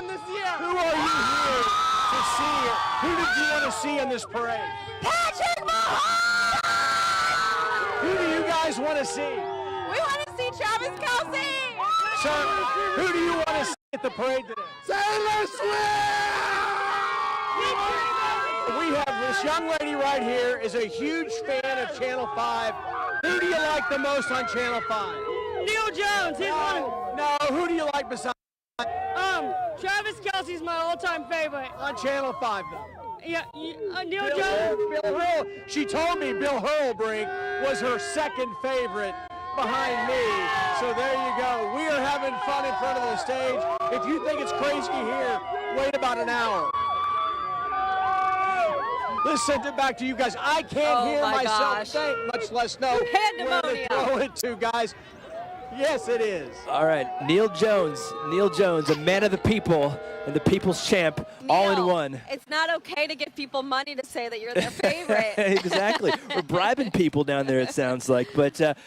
won this year. Who are you here to see? Who did you want to see in this parade? Patrick Mahomes! Who do you guys want to see? We want to see Travis Kelce. Sir, who do you want to see at the parade today? Taylor Swift! We have this young lady right here is a huge fan of Channel 5. Who do you like the most on Channel 5? Neil Jones, he's one. No, who do you like besides? Travis Kelce's my all-time favorite. On Channel 5, though. Yeah, Neil Jones. Bill Hurl. She told me Bill Hurlbrink was her second favorite behind me. So there you go. We are having fun in front of the stage. If you think it's crazy here, wait about an hour. Let's send it back to you guys. I can't hear myself think, much less know where to throw it to, guys. Yes, it is. All right, Neil Jones, a man of the people and the people's champ, all in one. It's not okay to give people money to say that you're their favorite. Exactly. We're bribing people down there, it sounds like. But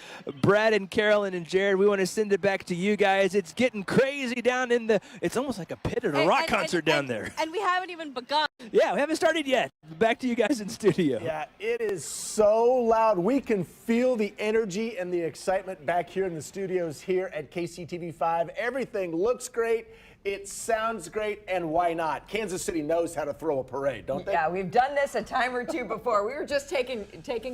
Brad and Carolyn and Jared, we want to send it back to you guys. It's getting crazy down in the, it's almost like a pit at a rock concert down there. And we haven't even begun. Yeah, we haven't started yet. Back to you guys in studio. Yeah, it is so loud. We can feel the energy and the excitement back here in the studios here at KCTV5. Everything looks great. It sounds great, and why not? Kansas City knows how to throw a parade, don't they? Yeah, we've done this a time or two before. We were just taking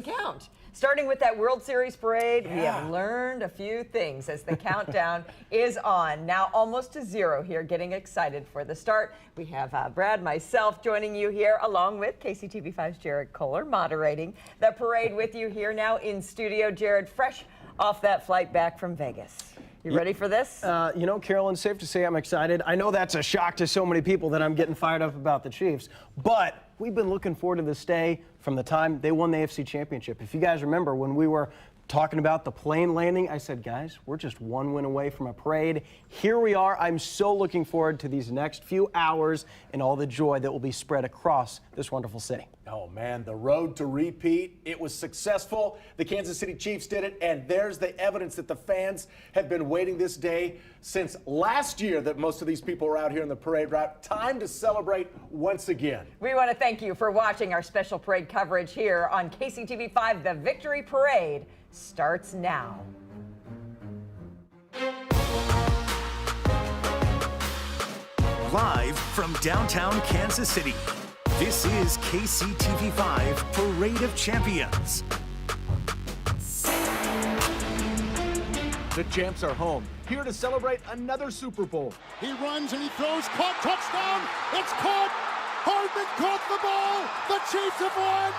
count. Starting with that World Series parade, we have learned a few things as the countdown is on. Now almost to zero here, getting excited for the start. We have Brad, myself joining you here, along with KCTV5's Jared Kohler moderating the parade with you here now in studio. Jared, fresh off that flight back from Vegas. You ready for this? You know, Carolyn, safe to say I'm excited. I know that's a shock to so many people that I'm getting fired up about the Chiefs, but we've been looking forward to this day from the time they won the AFC Championship. If you guys remember when we were talking about the plane landing, I said, guys, we're just one win away from a parade. Here we are. I'm so looking forward to these next few hours and all the joy that will be spread across this wonderful city. Oh, man, the road to repeat, it was successful. The Kansas City Chiefs did it, and there's the evidence that the fans have been waiting this day since last year that most of these people were out here in the parade route. Time to celebrate once again. We want to thank you for watching our special parade coverage here on KCTV5. The Victory Parade starts now. Live from downtown Kansas City, this is KCTV5 Parade of Champions. The champs are home, here to celebrate another Super Bowl. He runs and he throws, caught, touchdown, it's caught, Hardman caught the ball, the Chiefs have won,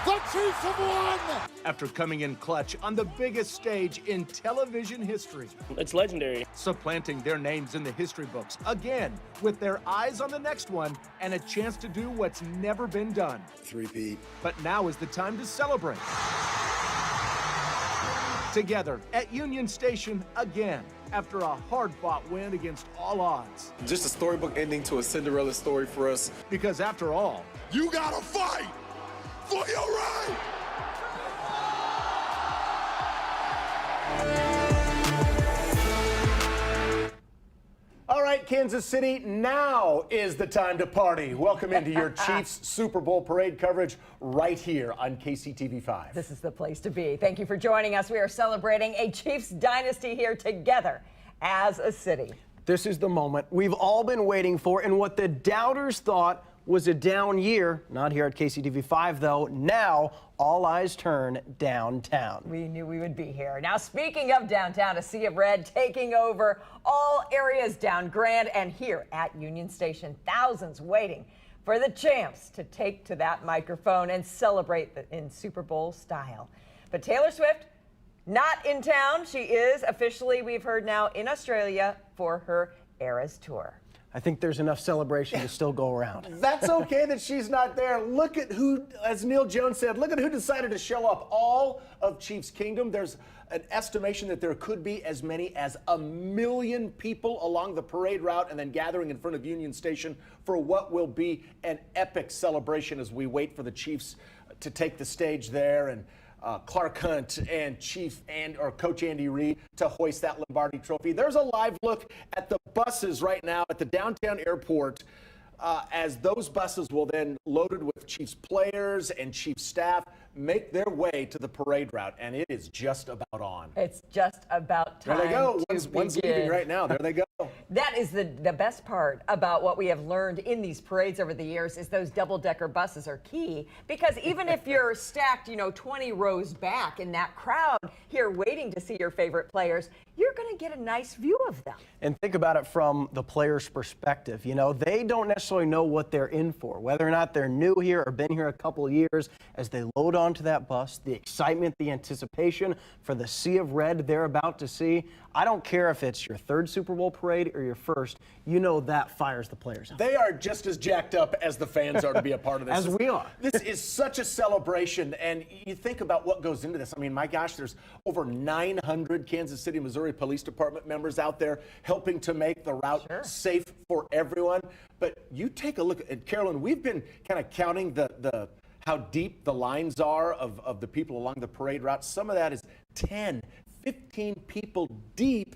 the Chiefs have won! After coming in clutch on the biggest stage in television history. It's legendary. Supplanting their names in the history books, again, with their eyes on the next one and a chance to do what's never been done. Three-peat. But now is the time to celebrate. Together at Union Station again, after a hard-fought win against all odds. Just a storybook ending to a Cinderella story for us. Because after all, you gotta fight for your right! all right, Kansas City, now is the time to party. Welcome into your Chiefs Super Bowl parade coverage right here on KCTV5. This is the place to be. Thank you for joining us. We are celebrating a Chiefs dynasty here together as a city. This is the moment we've all been waiting for, and what the doubters thought was a down year. Not here at KCTV5, though. Now, all eyes turn downtown. We knew we would be here. Now, speaking of downtown, a sea of red taking over all areas down Grand and here at Union Station. Thousands waiting for the champs to take to that microphone and celebrate in Super Bowl style. But Taylor Swift, not in town. She is officially, we've heard now, in Australia for her Eras Tour. I think there's enough celebration to still go around. That's okay that she's not there. Look at who, as Neil Jones said, look at who decided to show up. All of Chiefs Kingdom. There's an estimation that there could be as many as 1 million people along the parade route and then gathering in front of Union Station for what will be an epic celebration as we wait for the Chiefs to take the stage there. And Clark Hunt and Coach Andy Reid to hoist that Lombardi Trophy. There's a live look at the buses right now at the downtown airport as those buses will then, loaded with Chiefs players and Chiefs staff, make their way to the parade route, and it is just about on. It's just about time. There they go. To One's begin. leaving right now. There they go. That is the best part about what we have learned in these parades over the years is those double-decker buses are key, because even if you're stacked, 20 rows back in that crowd here waiting to see your favorite players, you're going to get a nice view of them. And think about it from the player's perspective. They don't necessarily know what they're in for, whether or not they're new here or been here a couple of years. As they load onto that bus, the excitement, the anticipation for the sea of red they're about to see. I don't care if it's your third Super Bowl parade or your first, that fires the players up. They are just as jacked up as the fans are to be a part of this. As we are. This is such a celebration, and you think about what goes into this. I mean, my gosh, there's over 900 Kansas City, Missouri Police Department members out there helping to make the route safe for everyone. But you take a look at, Carolyn, we've been kind of counting how deep the lines are of the people along the parade route. Some of that is 10, 15 people deep.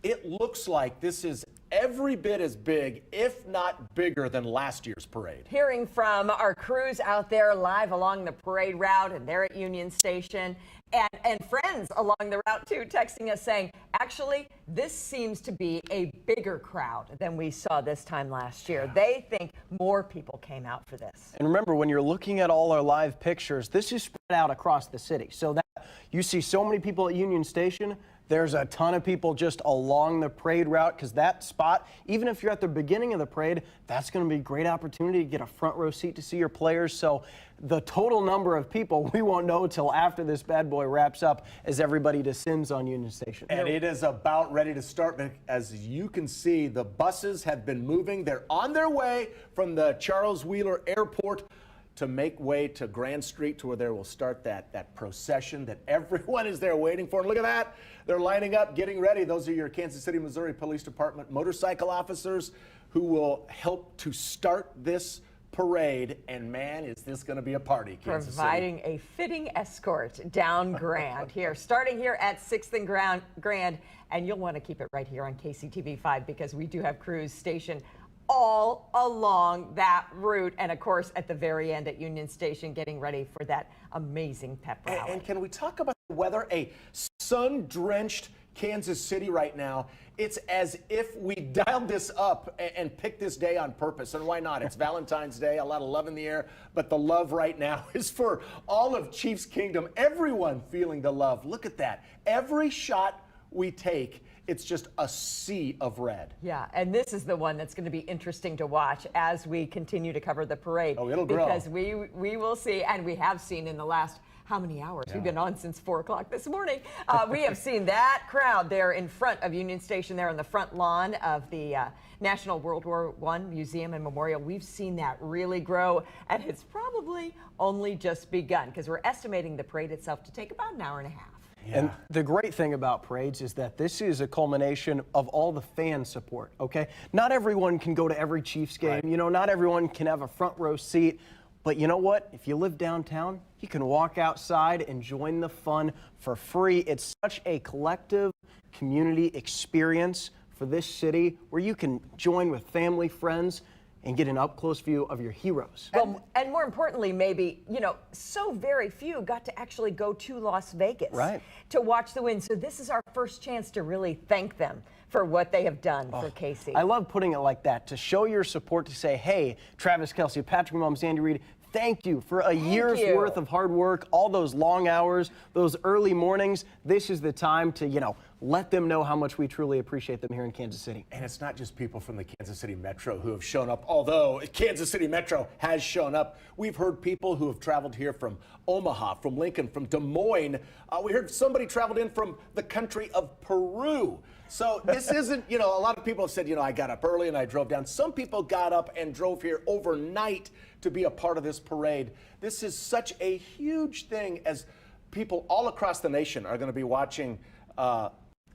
It looks like this is every bit as big, if not bigger, than last year's parade. Hearing from our crews out there live along the parade route, and they're at Union Station, and friends along the route too, texting us saying, actually, this seems to be a bigger crowd than we saw this time last year. They think more people came out for this. And remember, when you're looking at all our live pictures, this is spread out across the city. So that you see so many people at Union Station. There's a ton of people just along the parade route, because that spot, even if you're at the beginning of the parade, that's going to be a great opportunity to get a front row seat to see your players. So the total number of people, we won't know till after this bad boy wraps up as everybody descends on Union Station. And it is about ready to start. As you can see, the buses have been moving. They're on their way from the Charles Wheeler Airport to make way to Grand Street, to where they will start that procession that everyone is there waiting for. And look at that. They're lining up, getting ready. Those are your Kansas City, Missouri Police Department motorcycle officers who will help to start this parade. And man, is this going to be a party, Kansas Providing City. a fitting escort down Grand here, starting here at 6th and Grand. And you'll want to keep it right here on KCTV5, because we do have crews stationed all along that route, and of course at the very end at Union Station, getting ready for that amazing pep rally. And can we talk about the weather? A sun-drenched Kansas City right now. It's as if we dialed this up and picked this day on purpose. And why not? It's Valentine's Day, a lot of love in the air, but the love right now is for all of Chiefs Kingdom. Everyone feeling the love. Look at that. Every shot we take, it's just a sea of red. Yeah, and this is the one that's going to be interesting to watch as we continue to cover the parade. Oh, it'll grow. Because we will see, and we have seen in the last how many hours? Yeah. We've been on since 4 o'clock this morning. We have seen that crowd there in front of Union Station, there on the front lawn of the National World War I Museum and Memorial. We've seen that really grow, and it's probably only just begun, because we're estimating the parade itself to take about an hour and a half. Yeah. And the great thing about parades is that this is a culmination of all the fan support, okay? Not everyone can go to every Chiefs game. Right. Not everyone can have a front row seat. But you know what? If you live downtown, you can walk outside and join the fun for free. It's such a collective community experience for this city where you can join with family, friends, and get an up-close view of your heroes. Well, and more importantly, maybe, so very few got to actually go to Las Vegas to watch the win. So this is our first chance to really thank them for what they have done for KC. I love putting it like that, to show your support, to say, hey, Travis Kelce, Patrick Mahomes, Andy Reid, thank you for a year's worth of hard work, all those long hours, those early mornings. This is the time to, let them know how much we truly appreciate them here in Kansas City. And it's not just people from the Kansas City Metro who have shown up, although Kansas City Metro has shown up. We've heard people who have traveled here from Omaha, from Lincoln, from Des Moines. We heard somebody traveled in from the country of Peru. So this isn't, a lot of people have said, I got up early and I drove down. Some people got up and drove here overnight to be a part of this parade. This is such a huge thing, as people all across the nation are going to be watching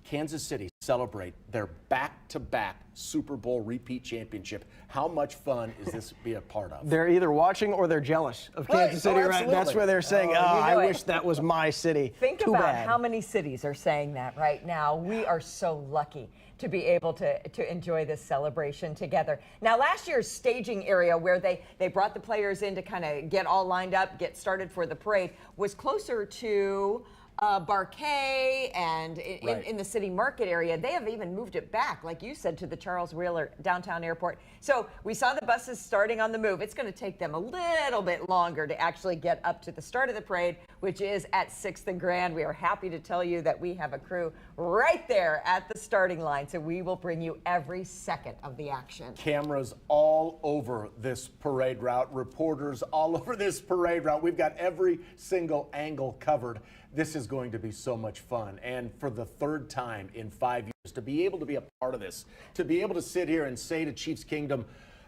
Kansas City celebrate their back-to-back Super Bowl repeat championship. How much fun is this be a part of? They're either watching or they're jealous of Kansas City, right? That's where they're saying, I wish that was my city. Think Too about bad. how many cities are saying that right now. We are so lucky to be able to enjoy this celebration together. Now, last year's staging area where they brought the players in to kind of get all lined up, get started for the parade, was closer to Barquet and in the city market area. They have even moved it back, like you said, to the Charles Wheeler downtown airport. So we saw the buses starting on the move. It's going to take them a little bit longer to actually get up to the start of the parade, which is at 6th and Grand. We are happy to tell you that we have a crew right there at the starting line, so we will bring you every second of the action. Cameras all over this parade route, reporters all over this parade route. We've got every single angle covered. This is going to be so much fun. And for the third time in 5 years, to be able to be a part of this, to be able to sit here and say to Chiefs Kingdom,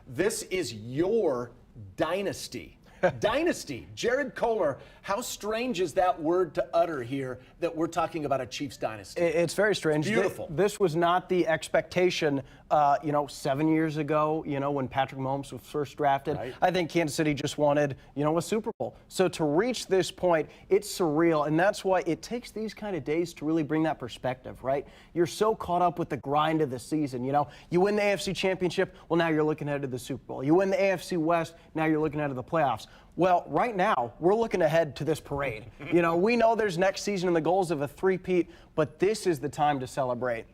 this is your dynasty. Dynasty. Jared Kohler, how strange is that word to utter here that we're talking about a Chiefs dynasty? It's very strange. It's beautiful. This was not the expectation, 7 years ago, when Patrick Mahomes was first drafted. Right. I think Kansas City just wanted, a Super Bowl. So to reach this point, it's surreal. And that's why it takes these kind of days to really bring that perspective, right? You're so caught up with the grind of the season. You win the AFC Championship, well, now you're looking ahead to the Super Bowl. You win the AFC West, now you're looking ahead to the playoffs. Well, right now, we're looking ahead to this parade. We know there's next season and the goals of a three-peat, but this is the time to celebrate.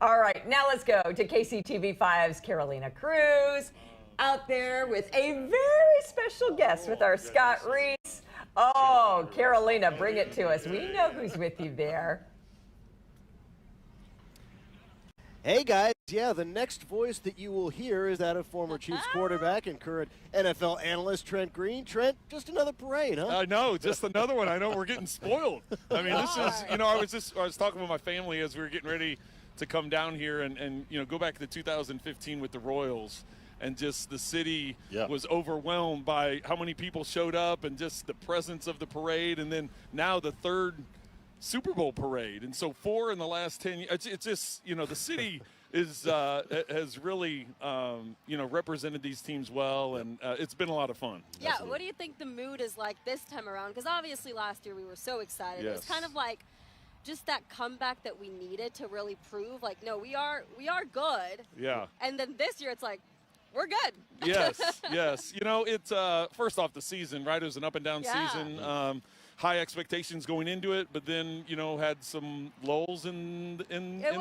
All right, now let's go to KCTV5's Carolina Cruz out there with a very special guest with our Scott Reese. Oh, Carolina, bring it to us. We know who's with you there. Hey guys, the next voice that you will hear is that of former Chiefs quarterback and current NFL analyst Trent Green. Trent, just another parade, huh? I know, just another one. I know we're getting spoiled. I mean, this is, I was talking with my family as we were getting ready to come down here and go back to 2015 with the Royals. And just the city was overwhelmed by how many people showed up and just the presence of the parade. And then now the third Super Bowl parade. And so 4 in the last 10 years. It's just, the city has really, represented these teams well. And it's been a lot of fun. Yeah, Absolutely. What do you think the mood is like this time around? Because obviously last year we were so excited. Yes. It was kind of like just that comeback that we needed to really prove, like, no, we are good. Yeah. And then this year it's like, we're good. Yes. It's first off the season, right? It was an up and down season. High expectations going into it, but then had some lulls in the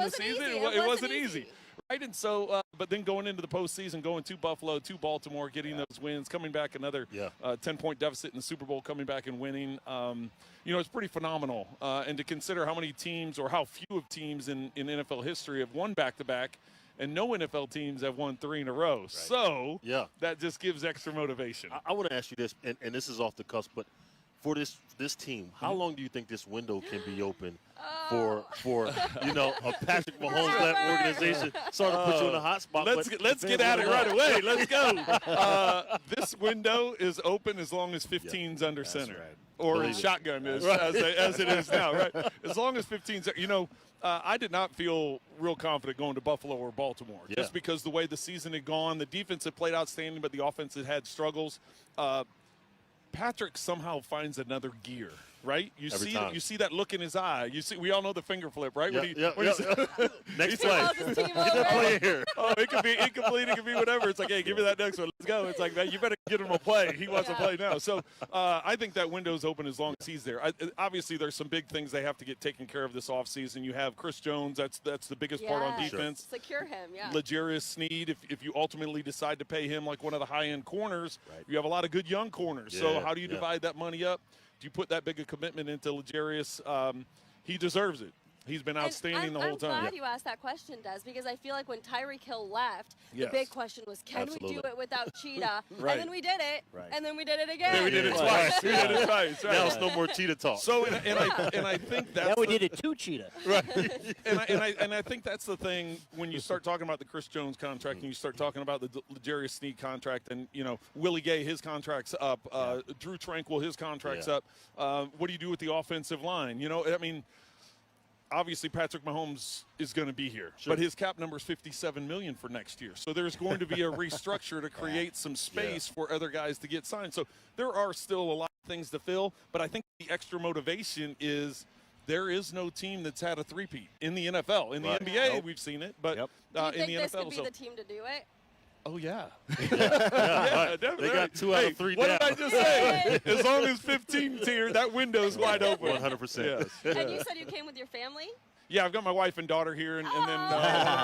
season. It wasn't easy, right? And so, but then going into the postseason, going to Buffalo, to Baltimore, getting those wins, coming back another 10-point deficit in the Super Bowl, coming back and winning. It's pretty phenomenal. And to consider how many teams or how few of teams in NFL history have won back-to-back. And no NFL teams have won 3 in a row. Right. So that just gives extra motivation. I want to ask you this, and this is off the cusp, but for this team, how long do you think this window can be open for a Patrick Mahomes-led organization? Sorry to put you in a hot spot. Let's get at it right away. Let's go. This window is open as long as 15's under center. Right. Or shotgun is, as it is now, right? As long as 15's, I did not feel real confident going to Buffalo or Baltimore just because the way the season had gone. The defense had played outstanding, but the offense had struggles. Patrick somehow finds another gear, right? You see that look in his eye. We all know the finger flip, right? Next play. Get that play here. Oh, it could be whatever. It's like, hey, give me that next one. Let's go. It's like, man, you better get him a play. He wants to play now. So I think that window's open as long as he's there. Obviously, there's some big things they have to get taken care of this offseason. You have Chris Jones. That's the biggest part on defense. Secure him, L'Jarius Sneed, if you ultimately decide to pay him like one of the high-end corners, you have a lot of good young corners. So how do you divide that money up? Do you put that big a commitment into L'Jarius? He deserves it. He's been outstanding the whole time. I'm glad you asked that question, Des, because I feel like when Tyreek Hill left, the big question was, can we do it without Cheetah? And then we did it, and then we did it again. Then we did it twice. Right. Now it's no more Cheetah talk. So, and I think that's now we did it to Cheetah. Right. and I think that's the thing when you start talking about the Chris Jones contract and you start talking about the L'Jarius Sneed contract and, Willie Gay, his contract's up. Drew Tranquil, his contract's up. What do you do with the offensive line? obviously Patrick Mahomes is going to be here, but his cap number is $57 million for next year. So there's going to be a restructure to create some space for other guys to get signed. So there are still a lot of things to fill, but I think the extra motivation is there is no team that's had a three-peat in the NFL. In the NBA, we've seen it, but do you in think the this NFL. could be the team to do it? Oh, yeah. They got 2 out of 3 What down. did I just say? As long as 15's here, that window's wide open. 100%. Yes. And you said you came with your family? Yeah, I've got my wife and daughter here, and then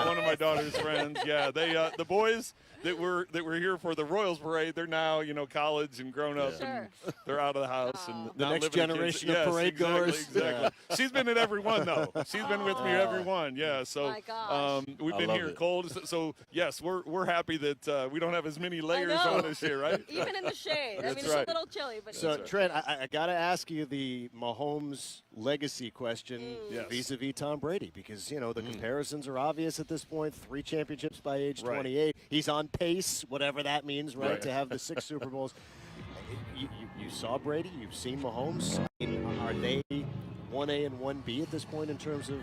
one of my daughter's friends. Yeah, they the boys that were here for the Royals parade. They're now college and grown up, and they're out of the house and The not next living generation kids. of parade goers. Exactly. She's been at every one though. She's been with me every one. Yeah. So My gosh. we've been here cold. So yes, we're happy that we don't have as many layers on this year, right? Even in the shade. I mean, it's right. a little chilly, but So, Trent, I got to ask you the Mahomes legacy question vis-a-vis Tom Brady, because, the comparisons are obvious at this point. 3 championships by age 28. He's on pace, whatever that means, right, to have the 6 Super Bowls. You saw Brady. You've seen Mahomes. Are they 1A and 1B at this point in terms of,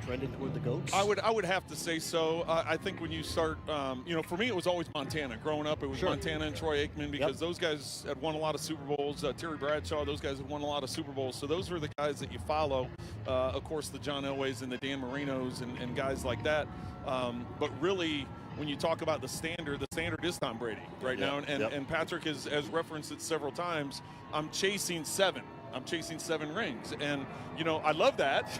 trending toward the GOATs? I would have to say so. I think when you start, for me it was always Montana. Growing up, it was Montana and Troy Aikman, because those guys had won a lot of Super Bowls. Terry Bradshaw, those guys had won a lot of Super Bowls. So those were the guys that you follow. Of course, the John Elways and the Dan Marinos and guys like that. But really, when you talk about the standard is Tom Brady right now. And Patrick has referenced it several times. I'm chasing 7 rings. And, I love that,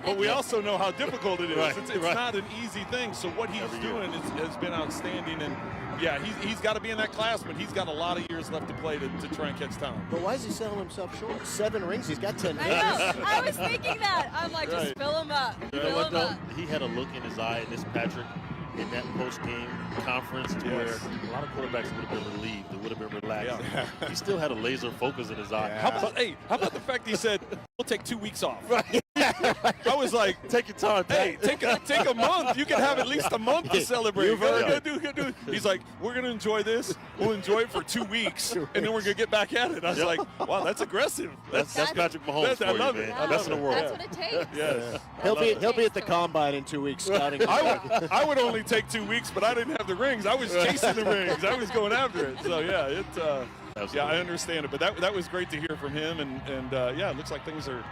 but we also know how difficult it is. It's not an easy thing. So what he's doing has been outstanding. And, he's got to be in that class, but he's got a lot of years left to play to try and catch Tom. But why is he selling himself short? 7 rings, he's got 10 I know. I was thinking that. I'm like, just fill him up. Fill him up. He had a look in his eye, and this Patrick, in that post-game conference to where a lot of quarterbacks would have been relieved. They would have been relaxed. He still had a laser focus in his eye. How about the fact he said, we'll take 2 weeks off? I was like, take your time, hey, take a month. You can have at least a month to celebrate. He's like, we're going to enjoy this. We'll enjoy it for 2 weeks, and then we're going to get back at it. I was like, wow, that's aggressive. That's Patrick Mahomes I love you, it. man. Best in the world. That's what it takes. Yes. He'll be at the combine in 2 weeks scouting. I would only take 2 weeks, but I didn't have the rings. I was chasing the rings. I was going after it. So I understand it. But that was great to hear from him, and it looks like things are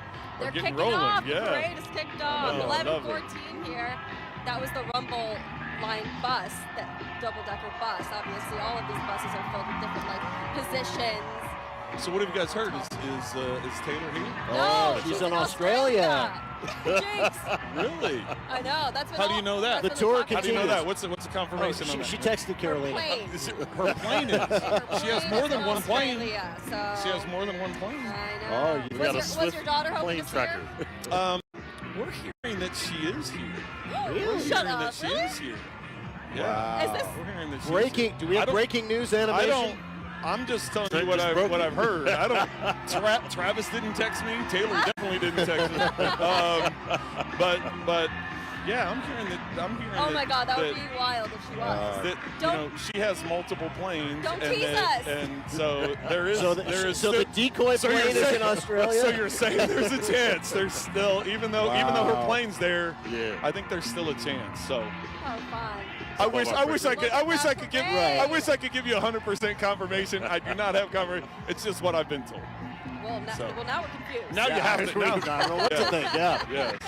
getting rolling. Off. The parade is kicked off. 11-14 here. That was the Rumble line bus, that double-decker bus. Obviously, all of these buses are filled with different positions. So what have you guys heard? Is Taylor here? No, she's in Australia. Jinx. Really? I know. That's what How do you know that? The tour How do you know that? What's the confirmation on that? She texted Carolina. Her plane is. She has more than one plane. She has more than one plane. I Oh, know. you got a Was swift your daughter hoping plane to see tracker. her? We're hearing that she is here. Really? Shut up. That she Really? is here. Yeah. Is this We're hearing that she's Breaking. here. Do we have breaking news animation? I'm just telling Trent you what just I've heard. I don't. Travis didn't text me. Taylor definitely didn't text me. But yeah, I'm hearing that. Oh my God, that would be wild if she was. That she has multiple planes. Don't tease us. And so there is. So the decoy plane is in Australia. So you're saying there's a chance. There's still, even though her plane's there, I think there's still a chance. So. Oh, fine. I wish I could give you 100% confirmation. I do not have confirmation. It's just what I've been told. Well, now we're confused. Now you have to. I don't know what to think. Yeah. Yes.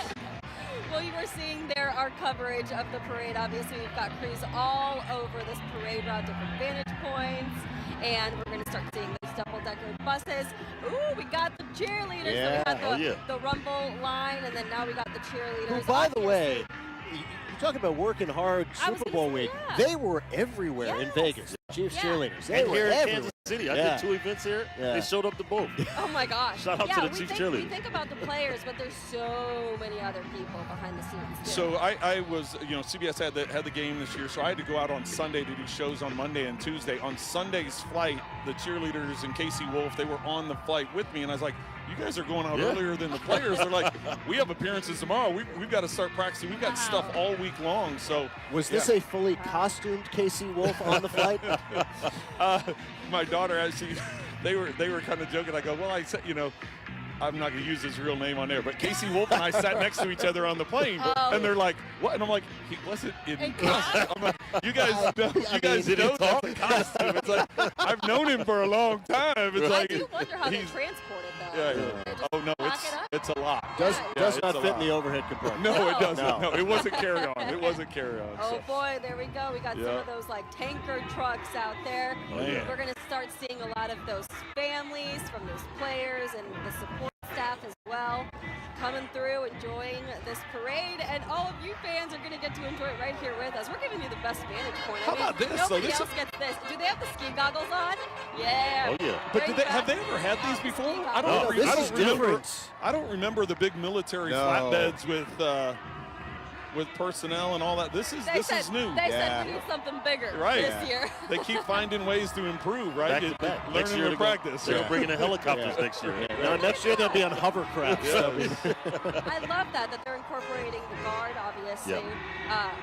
Well, you were seeing there our coverage of the parade. Obviously, we've got crews all over this parade route, different vantage points, and we're going to start seeing those double-decker buses. Ooh, we got the cheerleaders. Yeah. So we had the Rumble line, and then now we got the cheerleaders. Who, by the way, you talk about working hard Super Bowl week. They were everywhere in Vegas. Chiefs cheerleaders. They were here in everywhere. Kansas City. I did 2 events here. They showed up to both. Oh my gosh. Shout out to the Chiefs cheerleaders. We think about the players, but there's so many other people behind the scenes too. So I was, CBS had the game this year, so I had to go out on Sunday to do shows on Monday and Tuesday. On Sunday's flight, the cheerleaders and Casey Wolf, they were on the flight with me, and I was like, you guys are going out earlier than the players. They're like, we have appearances tomorrow. We've got to start practicing. We've got stuff all week long. So was this a fully costumed Casey Wolf on the flight? My daughter actually, they were kind of joking. I go, well, I said, I'm not going to use his real name on there, but Casey Wolf and I sat next to each other on the plane, and they're like, "What?" And I'm like, "He wasn't in costume." I'm like, "You guys know that's a costume." It's like I've known him for a long time. It's I do wonder how they transport it though. Yeah. Oh no, it's a lot. Does not fit in the overhead compartment. No, it doesn't. No, it wasn't carry on. It wasn't carry on. Oh boy, there we go. We got some of those like tanker trucks out there. Man. We're gonna start seeing a lot of those families from those players and the support staff as well coming through, enjoying this parade, and all of you fans are going to get to enjoy it right here with us. We're giving you the best vantage point. How about this? Nobody else gets this. Do they have the ski goggles on? Yeah. Oh yeah. But have they ever had these before? I don't remember the big military flatbeds with personnel and all that. This is new. They said we need something bigger this year. They keep finding ways to improve, right? Back to back. Learning to practice. They're bringing in helicopters next year. No, next year they'll be on hovercraft. I love that they're incorporating the guard, obviously,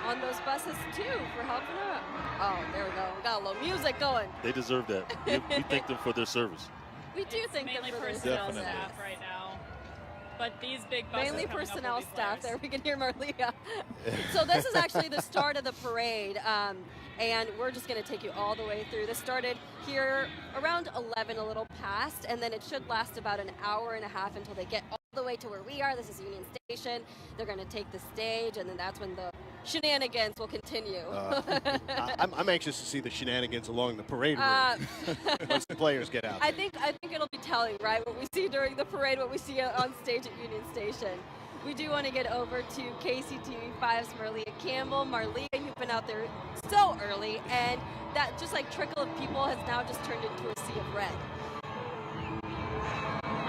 on those buses too for helping out. Oh, there we go. We got a little music going. They deserve that. We thank them for their service. We do thank them for their personnel service. staff right now. But these big buses mainly coming up personnel with these staff. players. There we can hear Marlia. So this is actually the start of the parade, and we're just going to take you all the way through. This started here around 11, a little past, and then it should last about an hour and a half until they get all the way to where we are. This is Union Station. They're going to take the stage, and then that's when the shenanigans will continue. I'm anxious to see the shenanigans along the parade route once the players get out. I think it'll be telling, right? What we see during the parade, what we see on stage at Union Station. We do want to get over to KCTV5's Marlia Campbell. Marlia, you've been out there so early, and that just like trickle of people has now just turned into a sea of red.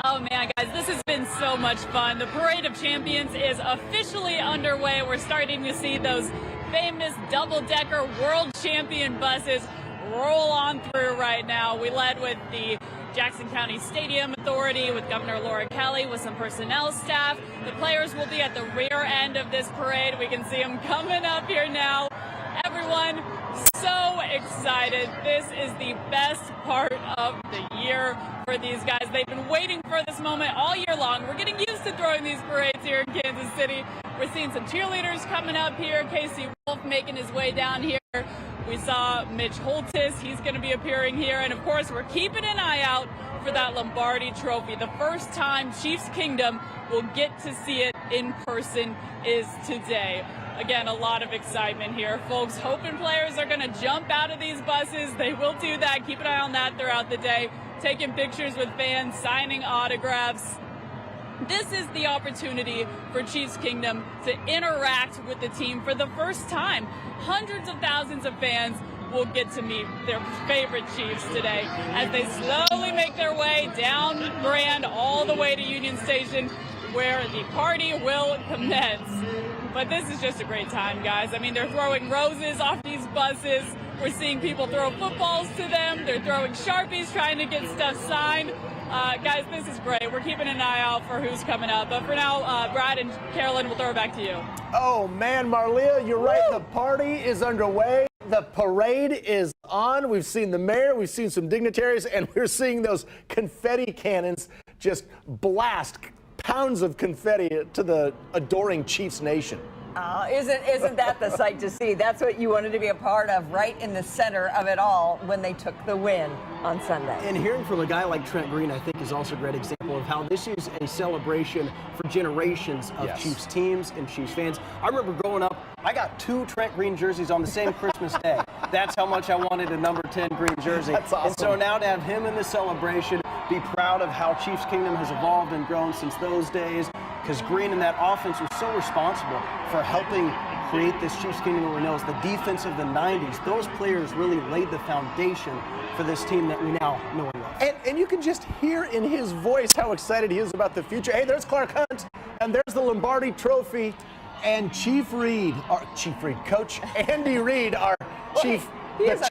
Oh man, guys, this has been so much fun. The Parade of Champions is officially underway. We're starting to see those famous double-decker world champion buses roll on through right now. We led with the Jackson County Stadium Authority, with Governor Laura Kelly, with some personnel staff. The players will be at the rear end of this parade. We can see them coming up here now. Everyone, so excited. This is the best part of the year for these guys. They've been waiting for this moment all year long. We're getting used to throwing these parades here in Kansas City. We're seeing some cheerleaders coming up here. Casey Wolf making his way down here. We saw Mitch Holtis. He's going to be appearing here. And, of course, we're keeping an eye out for that Lombardi Trophy. The first time Chiefs Kingdom will get to see it in person is today. Again, a lot of excitement here, folks. Hoping players are going to jump out of these buses. They will do that. Keep an eye on that throughout the day. Taking pictures with fans, signing autographs. This is the opportunity for Chiefs Kingdom to interact with the team for the first time. Hundreds of thousands of fans will get to meet their favorite Chiefs today as they slowly make their way down Grand all the way to Union Station, where the party will commence. But this is just a great time, guys. I mean, they're throwing roses off these buses. We're seeing people throw footballs to them. They're throwing Sharpies, trying to get stuff signed. Guys, this is great. We're keeping an eye out for who's coming up. But for now, Brad and Carolyn, we'll throw it back to you. Oh, man, Marlia, you're right. The party is underway. The parade is on. We've seen the mayor. We've seen some dignitaries. And we're seeing those confetti cannons just blast pounds of confetti to the adoring Chiefs Nation. Isn't that the sight to see? That's what you wanted to be a part of, right in the center of it all when they took the win on Sunday. And hearing from a guy like Trent Green, I think, is also a great example of how this is a celebration for generations of Chiefs teams and Chiefs fans. I remember growing up, I got 2 Trent Green jerseys on the same Christmas day. That's how much I wanted a number 10 green jersey. That's awesome. And so now to have him in this celebration, be proud of how Chiefs Kingdom has evolved and grown since those days, because Green and that offense was so responsible for helping create this Chiefs Kingdom that we know as the defense of the 90s. Those players really laid the foundation for this team that we now know and love. And you can just hear in his voice how excited he is about the future. Hey, there's Clark Hunt, and there's the Lombardi Trophy, and Coach Andy Reid, our chief,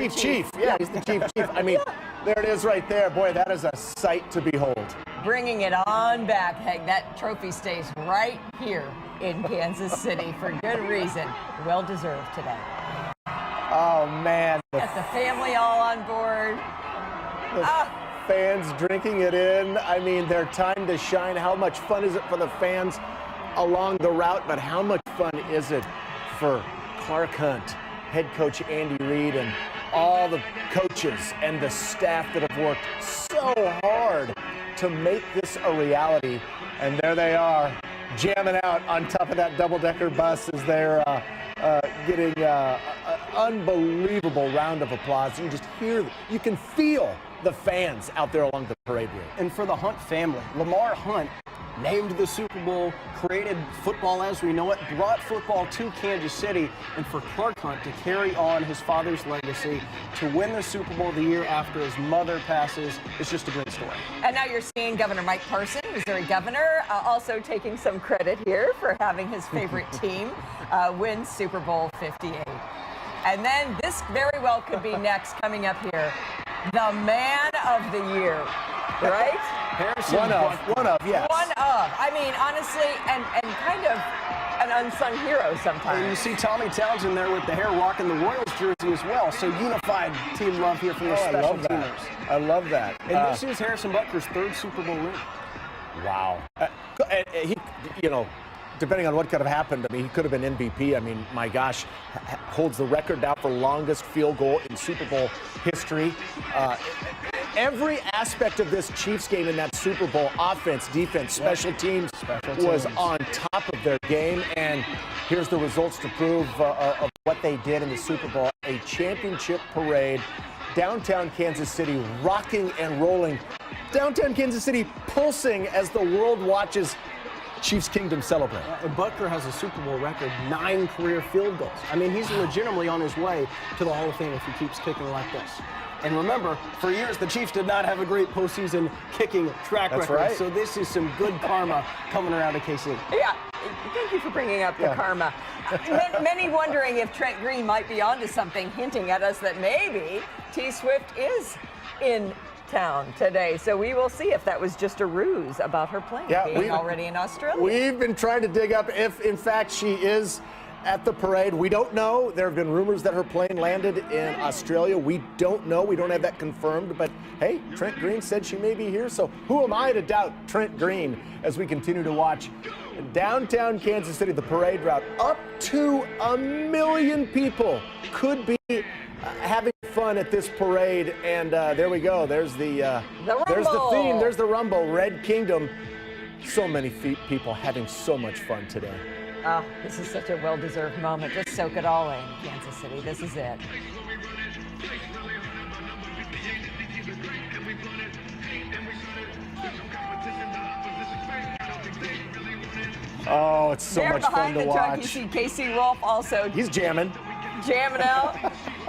chief. Yeah, he's the chief. I mean, there it is right there. Boy, that is a sight to behold. Bringing it on back, Hank. That trophy stays right here in Kansas City for good reason. Well deserved today. Oh, man. Got the family all on board. fans drinking it in. I mean, their time to shine. How much fun is it for the fans along the route, but how much fun is it for Clark Hunt, head coach Andy Reid, and all the coaches and the staff that have worked so hard to make this a reality. And there they are, jamming out on top of that double-decker bus as they're getting an unbelievable round of applause. You just hear, you can feel the fans out there along the parade route. And for the Hunt family, Lamar Hunt named the Super Bowl, created football as we know it, brought football to Kansas City, and for Clark Hunt to carry on his father's legacy, to win the Super Bowl the year after his mother passes, is just a great story. And now you're seeing Governor Mike Parson, Missouri governor, also taking some credit here for having his favorite team win Super Bowl 58. And then this very well could be next, coming up here, the man of the year, right? One of, yes. One of. I mean, honestly, and kind of an unsung hero sometimes. And you see Tommy Townsend there with the hair rocking the Royals jersey as well. So unified team love here from the special teamers. I love that. And this is Harrison Butker's third Super Bowl ring. Wow. He, you know, depending on what could have happened, I mean, he could have been MVP. I mean, my gosh, holds the record now for longest field goal in Super Bowl history. Every aspect of this Chiefs game in that Super Bowl, offense, defense, special teams, was on top of their game. And here's the results to prove of what they did in the Super Bowl. A championship parade, downtown Kansas City, rocking and rolling. Downtown Kansas City pulsing as the world watches Chiefs Kingdom celebrate. Butker has a Super Bowl record, 9 career field goals. I mean, he's legitimately on his way to the Hall of Fame if he keeps kicking like this. And remember, for years, the Chiefs did not have a great postseason kicking track record. Right. So this is some good karma coming around to KC. Yeah, thank you for bringing up the karma. Many wondering if Trent Green might be onto something, hinting at us that maybe T-Swift is in town today. So we will see if that was just a ruse about her plane being already in Australia. We've been trying to dig up if, in fact, she is at the parade. We don't know. There have been rumors that her plane landed in Australia. We don't know. We don't have that confirmed. But, hey, Trent Green said she may be here. So who am I to doubt Trent Green as we continue to watch downtown Kansas City, the parade route. Up to 1 million people could be having fun at this parade. And there we go. There's the theme. There's the Rumble. Red Kingdom. So many people having so much fun today. Oh, this is such a well-deserved moment. Just soak it all in, Kansas City. This is it. Oh, it's so much fun to watch. There behind the truck, you see Casey Wolf also. He's jamming. Jamming out.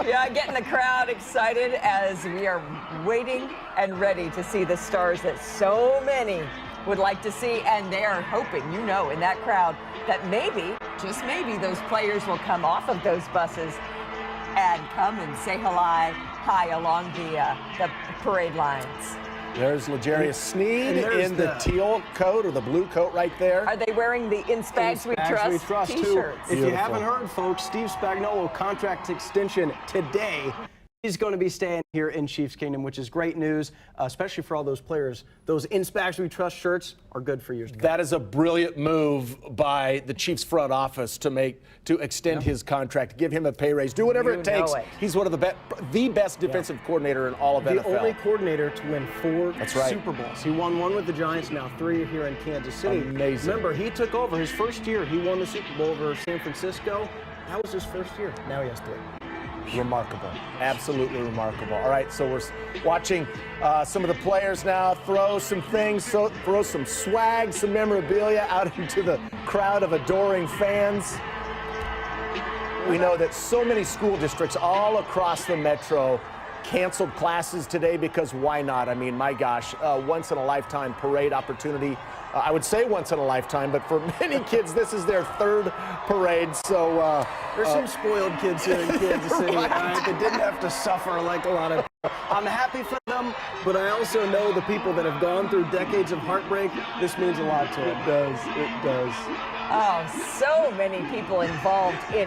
Yeah, getting the crowd excited as we are waiting and ready to see the stars that so many would like to see. And they are hoping, you know, in that crowd, that maybe, just maybe, those players will come off of those buses and come and say hi along the parade lines. There's L'Jarius Sneed in the teal coat or the blue coat right there. Are they wearing the In Spags We Trust t-shirts? If you haven't heard, folks, Steve Spagnuolo contract extension today. He's going to be staying here in Chiefs Kingdom, which is great news, especially for all those players. Those In Spags We Trust shirts are good for years to come. That is a brilliant move by the Chiefs front office to extend his contract, give him a pay raise, do whatever it takes. He's one of the best defensive coordinator in all of NFL. The only coordinator to win 4 Super Bowls. He won 1 with the Giants, now 3 here in Kansas City. Amazing. Remember, he took over his first year. He won the Super Bowl over San Francisco. That was his first year. Now he has 3. Remarkable. Absolutely remarkable. All right, so we're watching some of the players now throw some things, throw some swag, some memorabilia out into the crowd of adoring fans. We know that so many school districts all across the metro canceled classes today because why not? I mean, my gosh, once in a lifetime parade opportunity. I would say once in a lifetime, but for many kids, this is their 3rd parade. So there's some spoiled kids here in Kansas City that didn't have to suffer like a lot of people. I'm happy for them, but I also know the people that have gone through decades of heartbreak. This means a lot to them. It does. It does. Oh, so many people involved in,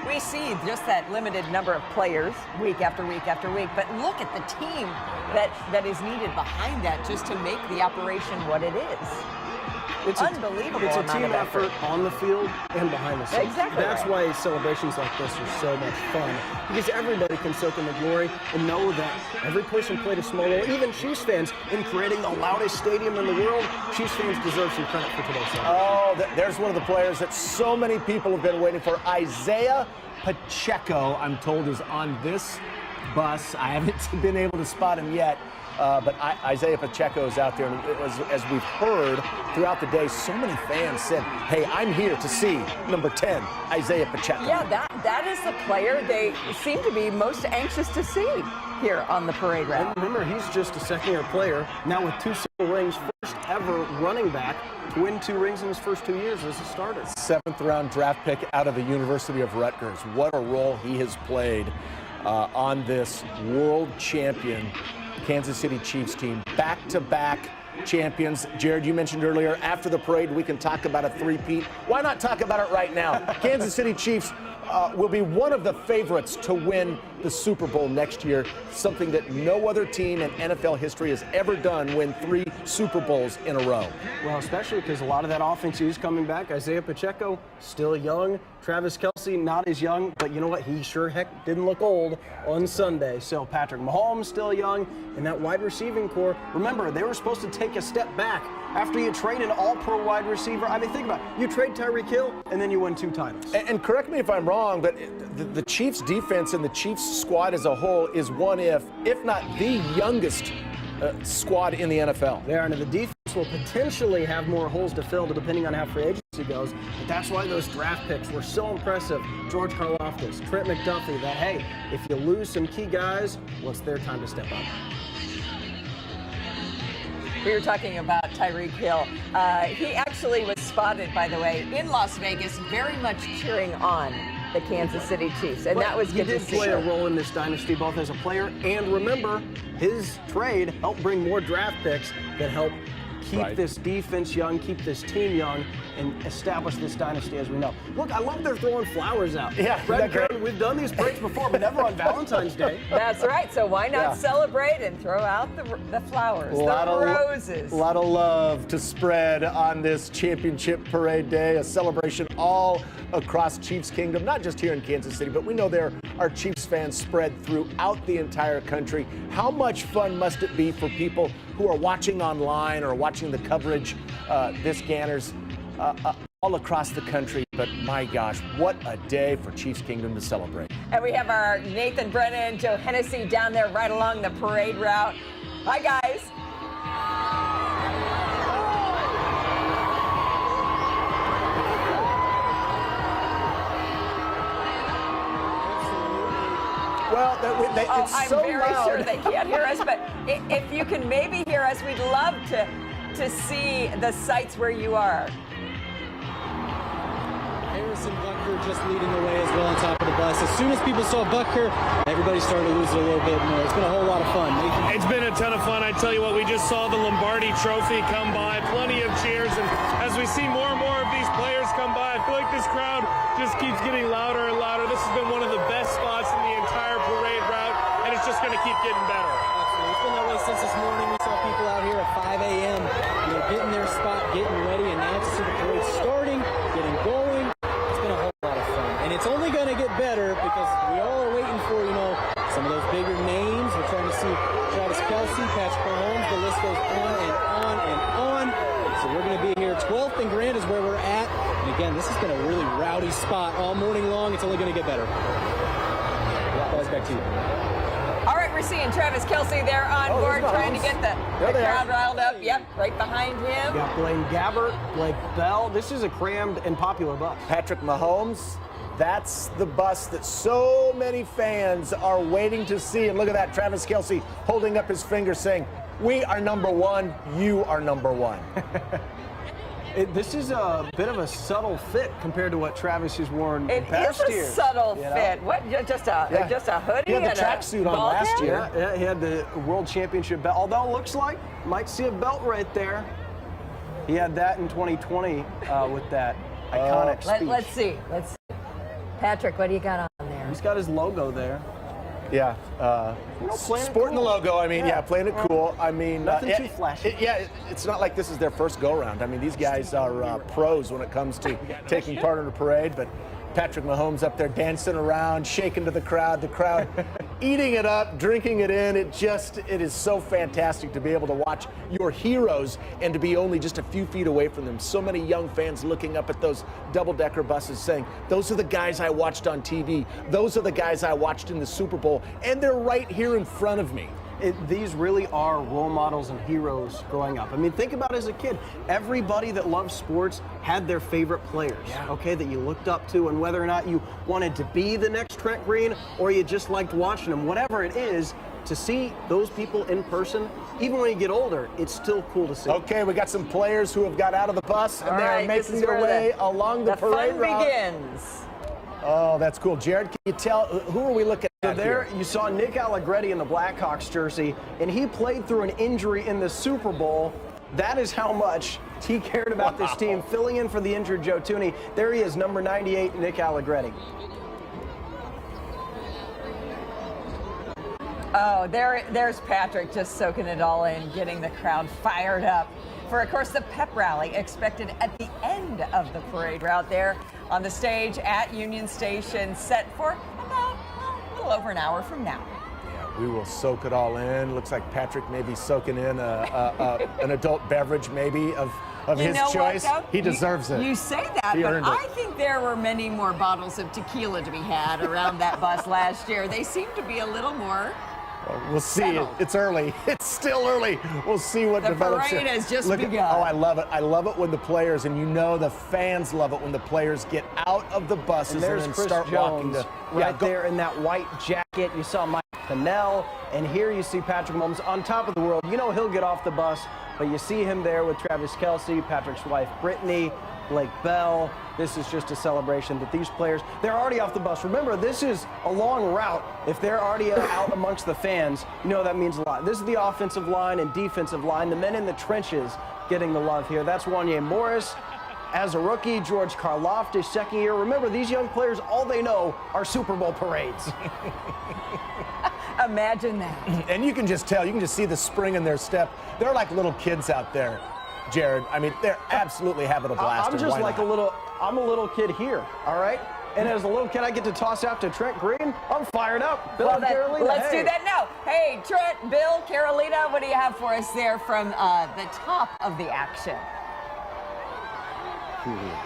we see just that limited number of players week after week after week, but look at the team that is needed behind that just to make the operation what it is. It's unbelievable. It's a team effort on the field and behind the scenes. Exactly. That's why celebrations like this are so much fun, because everybody can soak in the glory and know that every person played a small role. Even Chiefs fans, in creating the loudest stadium in the world, Chiefs fans deserve some credit for today's celebration. Oh, there's one of the players that so many people have been waiting for. Isaiah Pacheco, I'm told, is on this bus. I haven't been able to spot him yet. But Isaiah Pacheco is out there, and it was, as we've heard throughout the day, so many fans said, hey, I'm here to see number 10, Isaiah Pacheco. Yeah, that is the player they seem to be most anxious to see here on the parade route. And remember, he's just a second-year player, now with 2 Super Rings, first ever running back to win 2 rings in his first 2 years as a starter. 7th-round draft pick out of the University of Rutgers. What a role he has played on this world champion Kansas City Chiefs team. Back-to-back champions. Jared, you mentioned earlier, after the parade, we can talk about a three-peat. Why not talk about it right now? Kansas City Chiefs will be one of the favorites to win the Super Bowl next year, something that no other team in NFL history has ever done, win 3 Super Bowls in a row. Well, especially because a lot of that offense is coming back. Isaiah Pacheco, still young. Travis Kelce, not as young, but you know what? He sure heck didn't look old on Sunday. So Patrick Mahomes, still young, and that wide receiving core. Remember, they were supposed to take a step back after you trade an all-pro wide receiver. I mean, think about it. You trade Tyreek Hill, and then you win 2 titles. And correct me if I'm wrong, but the Chiefs defense and the Chiefs squad as a whole is one if not the youngest squad in the NFL. They are, and the defense will potentially have more holes to fill depending on how free agency goes. But that's why those draft picks were so impressive. George Karlaftis, Trent McDuffie, that, hey, if you lose some key guys, well, it's their time to step up. We were talking about Tyreek Hill. He actually was spotted, by the way, in Las Vegas, very much cheering on the Kansas City Chiefs, and that was good to see. He did play a role in this dynasty, both as a player and, remember, his trade helped bring more draft picks that help keep this defense young, keep this team young, and establish this dynasty as we know. Look, I love they're throwing flowers out. Yeah, we've done these parades before, but never on Valentine's Day. That's right. So why not celebrate and throw out the flowers, the roses? A lot of love to spread on this championship parade day, a celebration all across Chiefs Kingdom, not just here in Kansas City, but we know there are Chiefs fans spread throughout the entire country. How much fun must it be for people who are watching online or watching the coverage this Ganners all across the country? But my gosh, what a day for Chiefs Kingdom to celebrate. And we have our Nathan Brennan, Joe Hennessy down there right along the parade route. Hi, guys. Well, it's I'm so very loud. sure they can't hear us, but if you can maybe hear us, we'd love to see the sites where you are. Harrison Butker just leading the way as well on top of the bus. As soon as people saw Butker, everybody started to lose it a little bit more. It's been a whole lot of fun. It's been a ton of fun. I tell you what, we just saw the Lombardi Trophy come by, plenty of cheers, and as we see more and more of these players come by, I feel like this crowd just keeps getting louder and louder. This has been one of the best spots in the entire parade route, and it's just going to keep getting better. Absolutely. It's been that way since this morning. We saw people out here at 5 a.m. Getting their spot, getting ready, and now to see the parade starting, getting going. It's been a whole lot of fun, and it's only going to get better because we all are waiting for, some of those bigger names. We're trying to see Travis Kelce, Patrick Mahomes. The list goes on and on and on. So we're going to be here. 12th and Grand is where we're at. And again, this has been a really rowdy spot all morning long. It's only going to get better. Guys, back to you. All right, we're seeing Travis Kelce there on board, trying to get the crowd riled up. Yep, right behind him. You got Blaine Gabbert, Blake Bell. This is a crammed and popular bus. Patrick Mahomes, that's the bus that so many fans are waiting to see. And look at that, Travis Kelce holding up his finger saying, we are number one, you are number one. This is a bit of a subtle fit compared to what Travis has worn in past years. It is a subtle fit. What? Just a hoodie? He had the tracksuit on last year. Yeah, he had the World Championship belt. Although it looks like, might see a belt right there. He had that in 2020 with that iconic speech. Let's see. Patrick, what do you got on there? He's got his logo there. Yeah, sporting the logo. I mean, yeah, playing it cool. I mean, nothing too flashy. It's not like this is their first go-round. I mean, these guys are pros when it comes to taking part in the parade. But Patrick Mahomes up there dancing around, shaking to the crowd eating it up, drinking it in. It is so fantastic to be able to watch your heroes and to be only just a few feet away from them. So many young fans looking up at those double-decker buses saying, those are the guys I watched on TV. Those are the guys I watched in the Super Bowl. And they're right here in front of me. These really are role models and heroes growing up. I mean, think about as a kid, everybody that loves sports had their favorite players, okay, that you looked up to, and whether or not you wanted to be the next Trent Green or you just liked watching them, whatever it is, to see those people in person, even when you get older, it's still cool to see. Okay, we got some players who have got out of the bus and they're making their way along the parade route. The fun begins. Oh, that's cool. Jared, can you tell, who are we looking at there? You saw Nick Allegretti in the Blackhawks jersey, and he played through an injury in the Super Bowl. That is how much he cared about this team, filling in for the injured Joe Thuney. There he is, number 98, Nick Allegretti. Oh, there's Patrick just soaking it all in, getting the crowd fired up for, of course, the pep rally expected at the end of the parade route there on the stage at Union Station, set for about a little over an hour from now. Yeah, we will soak it all in. Looks like Patrick may be soaking in an adult beverage maybe of his choice. He deserves it. You say that, but I think there were many more bottles of tequila to be had around that bus last year. They seem to be a little more we'll see. It's early. It's still early. We'll see what develops here. The parade has just begun. Oh, I love it. I love it when the players, and you know the fans love it when the players get out of the buses and then Chris start Jones walking. Right there in that white jacket. You saw Mike Pennell, and here you see Patrick Mahomes on top of the world. You know he'll get off the bus, but you see him there with Travis Kelce, Patrick's wife Brittany, Blake Bell. This is just a celebration that these players, they're already off the bus. Remember, this is a long route. If they're already out amongst the fans, you know that means a lot. This is the offensive line and defensive line, the men in the trenches getting the love here. That's Wanye Morris. As a rookie, George Karlaftis, second year. Remember, these young players, all they know are Super Bowl parades. Imagine that. And you can just tell, you can just see the spring in their step. They're like little kids out there, Jared. I mean, they're absolutely having a blast. I'm just like I'm a little kid here, all right? And as a little kid, I get to toss out to Trent Green. I'm fired up. Bill and Carolina, let's do that now. Hey, Trent, Bill, Carolina, what do you have for us there from the top of the action?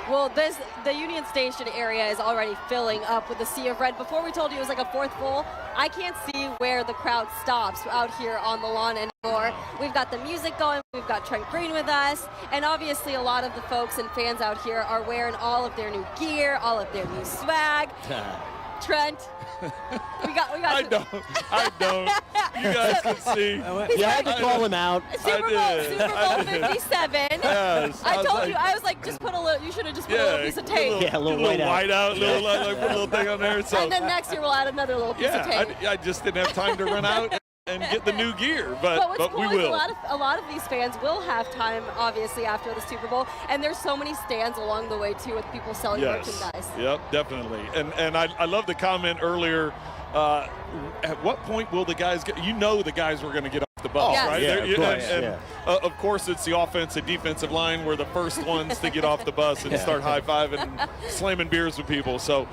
Well, the Union Station area is already filling up with the sea of red. Before we told you it was like a fourth full. I can't see where the crowd stops out here on the lawn anymore. We've got the music going. We've got Trent Green with us. And obviously a lot of the folks and fans out here are wearing all of their new gear, all of their new swag. Trent, we got I don't. You guys can see. You had to call him out. Super Bowl 57. Yes. I told you, I was like, just put a little, you should have just put a little piece of tape. A little white out, put a little thing on there. So. And then next year we'll add another little piece of tape. I just didn't have time to run out and get the new gear, but what's we cool will. Is a lot of these fans will have time, obviously, after the Super Bowl, and there's so many stands along the way too with people selling merchandise. Yep, definitely. And I love the comment earlier. At what point will the guys get? You know, the guys were going to get off the bus, right? Yeah, of course, it's the offensive, defensive line were the first ones to get off the bus and start high-fiving and slamming beers with people. So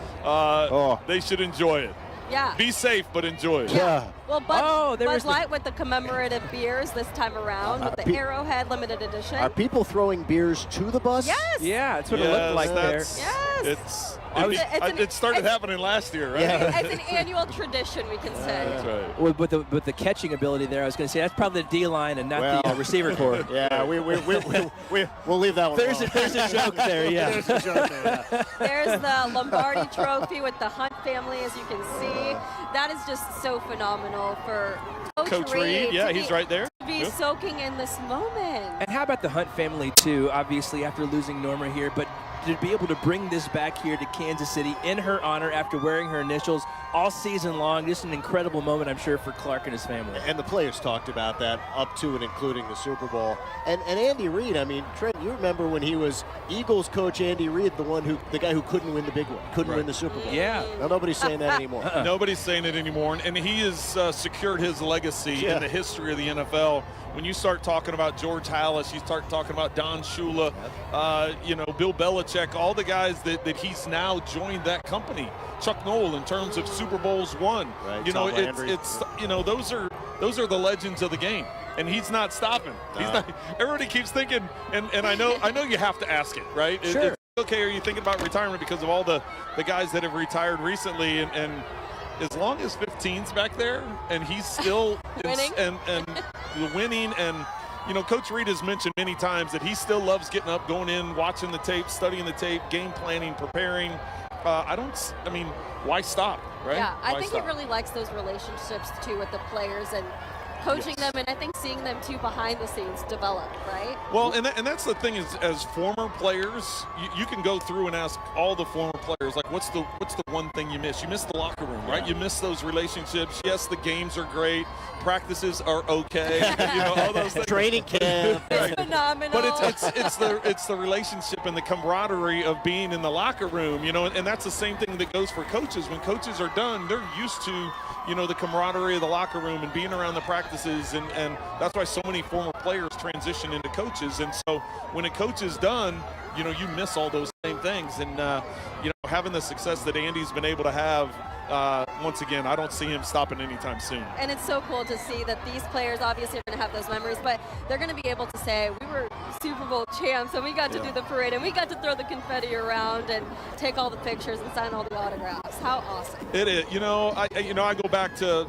they should enjoy it. Yeah. Be safe, but enjoy it. Yeah. Well, Bud Light with the commemorative beers this time around with the Arrowhead limited edition. Are people throwing beers to the bus? Yes. Yeah, that's what it looked like there. Yes. It started happening last year, right? Yeah. It's an annual tradition, we can say. That's right. With the catching ability there, I was going to say that's probably the D-line and not the receiver corps. Yeah, we'll leave that one There's a joke there, yeah. There's a joke there, yeah. There's the Lombardi Trophy with the Hunt family, as you can see. That is just so phenomenal for Coach Reed. Yeah, he's right there. To be soaking in this moment. And how about the Hunt family, too, obviously, after losing Norma here, but to be able to bring this back here to Kansas City in her honor after wearing her initials, all season long. Just an incredible moment, I'm sure, for Clark and his family. And the players talked about that up to and including the Super Bowl. And Andy Reid, I mean, Trent, you remember when he was Eagles coach Andy Reid, the guy who couldn't win the big one, couldn't win the Super Bowl. Yeah. Well, nobody's saying that anymore. Nobody's saying it anymore, and he has secured his legacy in the history of the NFL. When you start talking about George Halas, you start talking about Don Shula, Bill Belichick, all the guys that he's now joined that company. Chuck Noll in terms of Super Bowls won. Right, It's those are the legends of the game, and he's not stopping. He's not. Everybody keeps thinking, and I know you have to ask it, right? Sure. It's okay, are you thinking about retirement because of all the guys that have retired recently, and as long as 15's back there and he's still winning and winning, and Coach Reid has mentioned many times that he still loves getting up, going in, watching the tape, studying the tape, game planning, preparing. Why stop, right? Yeah, I Why think stop? he really likes those relationships too with the players and coaching them, and I think seeing them too behind the scenes develop, right? Well, and that's the thing is, as former players, you can go through and ask all the former players, like, what's the one thing you miss? You miss the locker room, right? You miss those relationships. Yes, the games are great, practices are okay, all those things. Training camp. It's phenomenal. But it's the relationship and the camaraderie of being in the locker room, and that's the same thing that goes for coaches. When coaches are done, they're used to, the camaraderie of the locker room and being around the practices, and that's why so many former players transition into coaches. And so when a coach is done, you miss all those same things. And having the success that Andy's been able to have, once again, I don't see him stopping anytime soon. And it's so cool to see that these players obviously are going to have those memories, but they're going to be able to say, we were Super Bowl champs, and we got to do the parade, and we got to throw the confetti around and take all the pictures and sign all the autographs. How awesome. It is. I go back to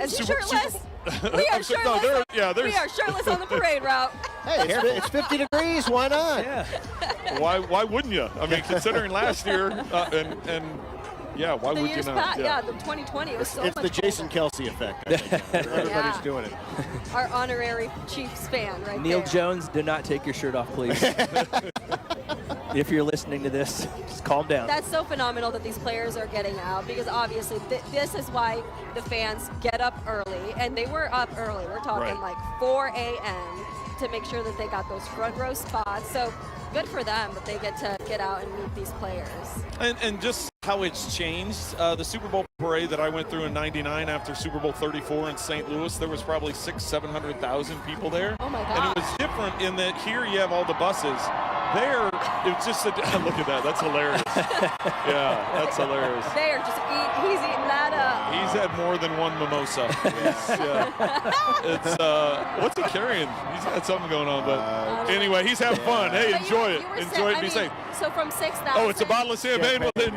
Is he shirtless? We are shirtless. We are shirtless on the parade route. Hey, it's 50 degrees. Why not? Yeah. Why wouldn't you? I mean, considering last year, yeah, why would you not? Yeah, the 2020 was so much It's the Jason colder. Kelsey effect. I think. Everybody's doing it. Our honorary Chiefs fan right Neil there. Jones, do not take your shirt off, please. If you're listening to this, just calm down. That's so phenomenal that these players are getting out, because obviously this is why the fans get up early, and they were up early. We're talking like 4 a.m. to make sure that they got those front row spots. So good for them that they get to get out and meet these players. And just how it's changed. The Super Bowl parade that I went through in '99 after Super Bowl 34 in St. Louis, there was probably 600,000-700,000 people there. Oh my God. And it was different in that here you have all the buses. There, it's just look at that. That's hilarious. Yeah, that's hilarious. They are just he's eating that up. He's had more than one mimosa. What's he carrying? He's got something going on, but anyway, he's having fun. Hey, But enjoy it. you were Enjoy it. I Be mean, safe. So from 6,000. Oh, it's a bottle of champagne. Well, then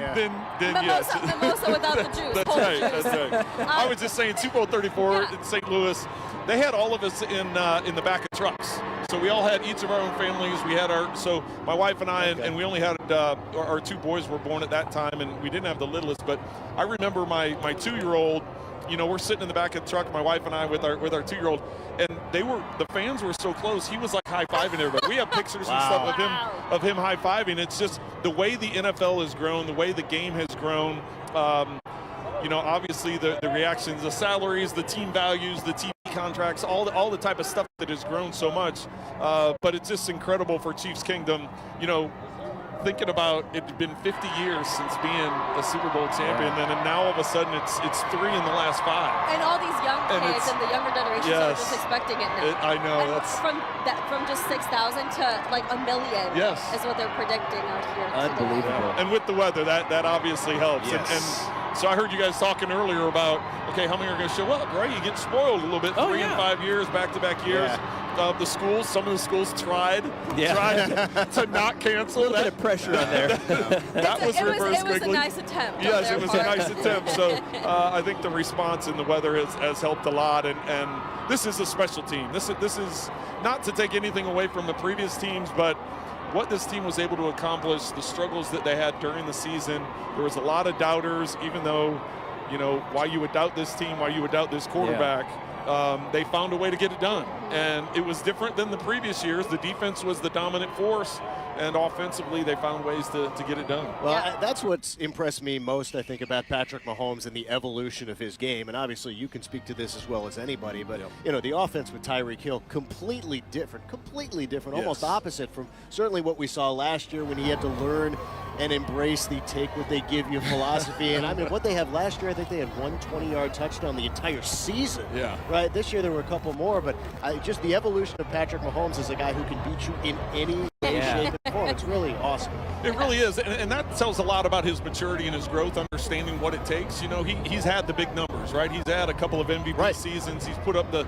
yes. Mimosa without the juice. That's Cold right. juice. That's right. I was just saying, Super Bowl 34 in St. Louis, they had all of us in the back of trucks. So we all had each of our own families. We had so my wife and I, and we only had our two boys were born at that time, and we didn't have the littlest. But I remember my 2-year-old. We're sitting in the back of the truck, my wife and I, with our 2-year-old, and the fans were so close. He was like high-fiving everybody. We have pictures and stuff of him high-fiving. It's just the way the NFL has grown, the way the game has grown. Obviously the reactions, the salaries, the team values, the TV contracts, all the type of stuff that has grown so much. But it's just incredible for Chiefs Kingdom. Thinking about it had been 50 years since being a Super Bowl champion, and now all of a sudden it's 3 in the last 5. And all these young kids and the younger generations are just expecting it now. I know. And That's from just 6,000 to like 1 million. Yes. Is what they're predicting out here. Unbelievable. And with the weather, that obviously helps. Yes. And so I heard you guys talking earlier about, okay, how many are going to show up, right? You get spoiled a little bit. 3 and 5 years, back-to-back years. The schools, some of the schools tried to not cancel. A little bit of pressure on there. That was reverse It was a nice attempt. Yes, it was a nice attempt. So I think the response in the weather has helped a lot. And this is a special team. This is not to take anything away from the previous teams, but what this team was able to accomplish, the struggles that they had during the season. There was a lot of doubters, even though, why you would doubt this team, why you would doubt this quarterback. they found a way to get it done. And it was different than the previous years. The defense was the dominant force, and offensively they found ways to get it done. Well, that's what's impressed me most, I think, about Patrick Mahomes and the evolution of his game. And obviously you can speak to this as well as anybody, but you know, the offense with Tyreek Hill, completely different, almost opposite from certainly what we saw last year when he had to learn and embrace the take what they give you philosophy. And I mean, what they have last year, I think they had one 20-yard touchdown the entire season. Yeah. Right? This year there were a couple more, but just the evolution of Patrick Mahomes as a guy who can beat you in any way, shape, and form. It's really awesome. It really is, and that tells a lot about his maturity and his growth, understanding what it takes. You know, he's had the big numbers, right? He's had a couple of MVP seasons. He's put up the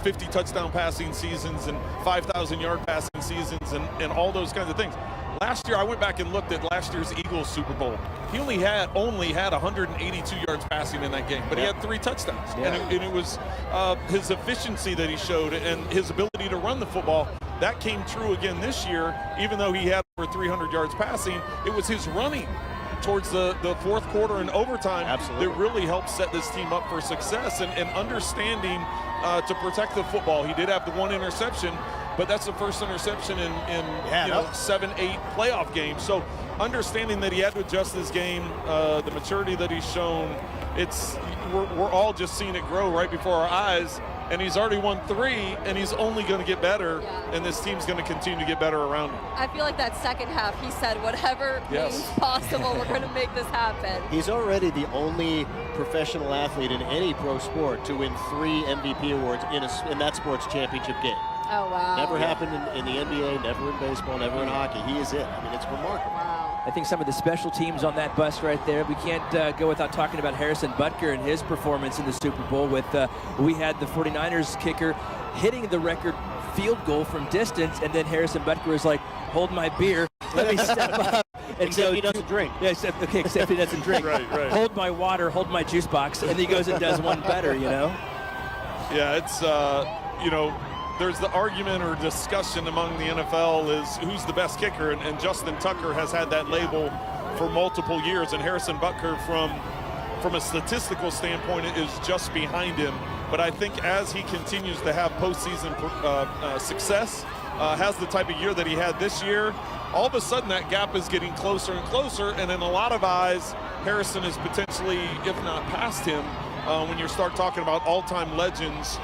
50 touchdown passing seasons and 5,000-yard passing seasons and all those kinds of things. Last year, I went back and looked at last year's Eagles Super Bowl. He only had 182 yards passing in that game, but he had 3 touchdowns. And it was his efficiency that he showed and his ability to run the football. That came true again this year, even though he had over 300 yards passing. It was his running towards the fourth quarter and overtime that really helped set this team up for success and understanding to protect the football. He did have the 1 interception, but that's the first interception in 7-8 playoff games. So understanding that he had to adjust his game, the maturity that he's shown, we're all just seeing it grow right before our eyes. And he's already won 3, and he's only going to get better, and this team's going to continue to get better around him. I feel like that second half, he said, whatever means possible, we're going to make this happen. He's already the only professional athlete in any pro sport to win 3 MVP awards in that sports championship game. Oh, wow. Never happened in the NBA, never in baseball, never in hockey. He is it. I mean, it's remarkable. Wow. I think some of the special teams on that bus right there, we can't go without talking about Harrison Butker and his performance in the Super Bowl with, we had the 49ers kicker hitting the record field goal from distance, and then Harrison Butker was like, hold my beer, let me step up. And except he doesn't drink. Yeah, except he doesn't drink. Right. Hold my water, hold my juice box, and he goes and does one better, you know? Yeah, it's, there's the argument or discussion among the NFL is who's the best kicker, and Justin Tucker has had that label for multiple years, and Harrison Butker from a statistical standpoint is just behind him. But I think as he continues to have postseason success, has the type of year that he had this year, all of a sudden that gap is getting closer and closer, and in a lot of eyes, Harrison is potentially, if not past him, when you start talking about all-time legends.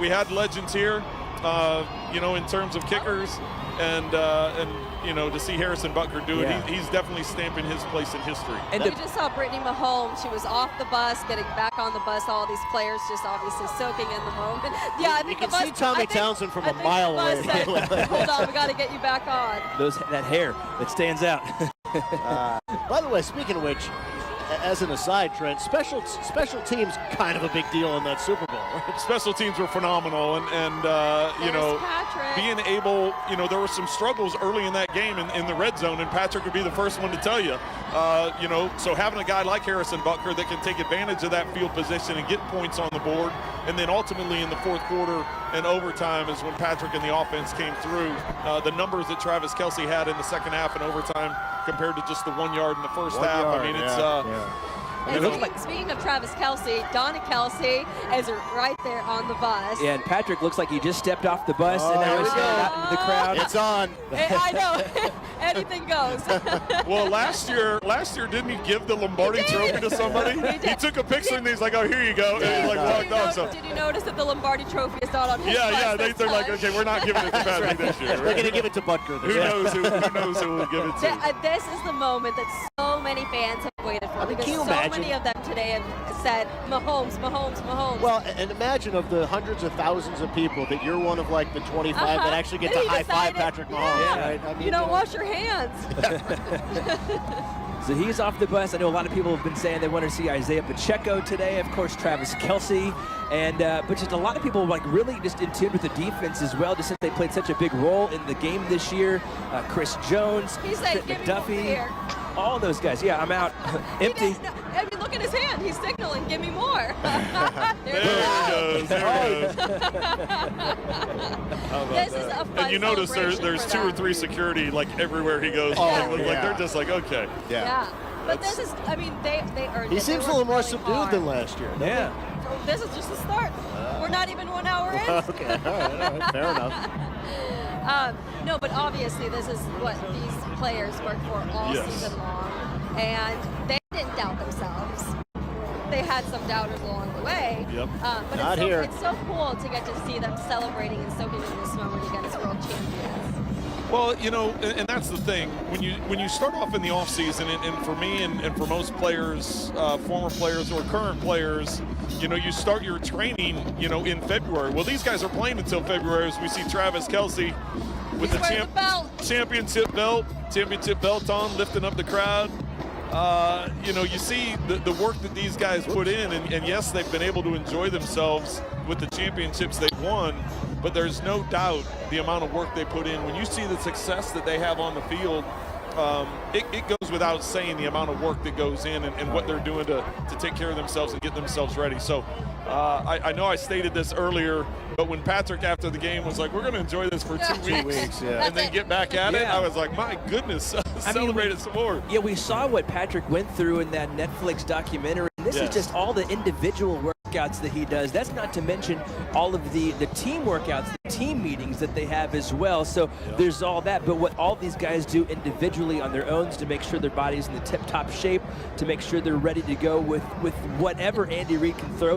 We had legends here, in terms of kickers, and to see Harrison Butker do it, he's definitely stamping his place in history. And we just saw Brittany Mahomes. She was off the bus, getting back on the bus. All these players just obviously soaking in the moment. Yeah, I think you can see Tommy Townsend from a mile away. Said, hold on, we got to get you back on. That hair that stands out. By the way, speaking of which, as an aside, Trent, special teams kind of a big deal in that Super Bowl. Right? Special teams were phenomenal, and Patrick. being able, there were some struggles early in that game in the red zone, and Patrick would be the first one to tell you. So having a guy like Harrison Butker that can take advantage of that field position and get points on the board, and then ultimately in the fourth quarter and overtime is when Patrick and the offense came through. The numbers that Travis Kelce had in the second half and overtime compared to just the 1 yard in the first half. Yard, I mean, it's Speaking of Travis Kelce, Donna Kelce is right there on the bus. Yeah, and Patrick looks like he just stepped off the bus and now he's out into the crowd. It's on. I know. Anything goes. Well, last year, didn't he give the Lombardi Trophy to somebody? He took a picture and he's like, "Oh, here you go," and he walked off. So. Did you notice that the Lombardi Trophy is not on his bus? Yeah. They're like, "Okay, we're not giving it to Patrick this year. We're going to give it to Butker. Who knows who will give it to? This is the moment that so many fans have waited for. Because so many of them today have said, Mahomes. Well, and imagine of the hundreds of thousands of people that you're one of like the 25 that actually get to high-five Patrick Mahomes. Yeah. Right? I mean, you don't wash your hands. So he's off the bus. I know a lot of people have been saying they want to see Isaiah Pacheco today. Of course, Travis Kelce. But just a lot of people really just in tune with the defense as well, just since they played such a big role in the game this year. Chris Jones, Trent McDuffie, all those guys. Yeah, I'm out. Empty. I mean, look at his hand. He's signaling, give me more. There he goes. This is a fun and you notice there's 2 or 3 security like everywhere he goes. They're just like, okay. Yeah. But this is, I mean, they earned it. He seems a little more subdued than last year. For this is just the start. We're not even 1 hour in. Okay, all right, fair enough. No, but obviously this is what these players work for all season long, and they didn't doubt themselves. They had some doubters along the way. Yep. But Not it's here. It's so cool to get to see them celebrating and soaking in this moment against world champions. Well, you know, and that's the thing. When you start off in the offseason, and for me and for most players, former players or current players, you know, you start your training, you know, in February. Well, these guys are playing until February, as we see Travis Kelce with the championship belt on, lifting up the crowd. You know, you see the work that these guys put in, and yes, they've been able to enjoy themselves with the championships they've won, but there's no doubt the amount of work they put in. When you see the success that they have on the field, it goes without saying the amount of work that goes in and what they're doing to take care of themselves and get themselves ready. So I know I stated this earlier, but when Patrick after the game was like, we're going to enjoy this for 2 weeks and then get back at it, I was like, my goodness, celebrate it some more. Yeah, we saw what Patrick went through in that Netflix documentary. This is just all the individual workouts that he does. That's not to mention all of the team workouts, the team meetings that they have as well. So there's all that. But what all these guys do individually on their own to make sure their body's in the tip-top shape, to make sure they're ready to go with whatever Andy Reid can throw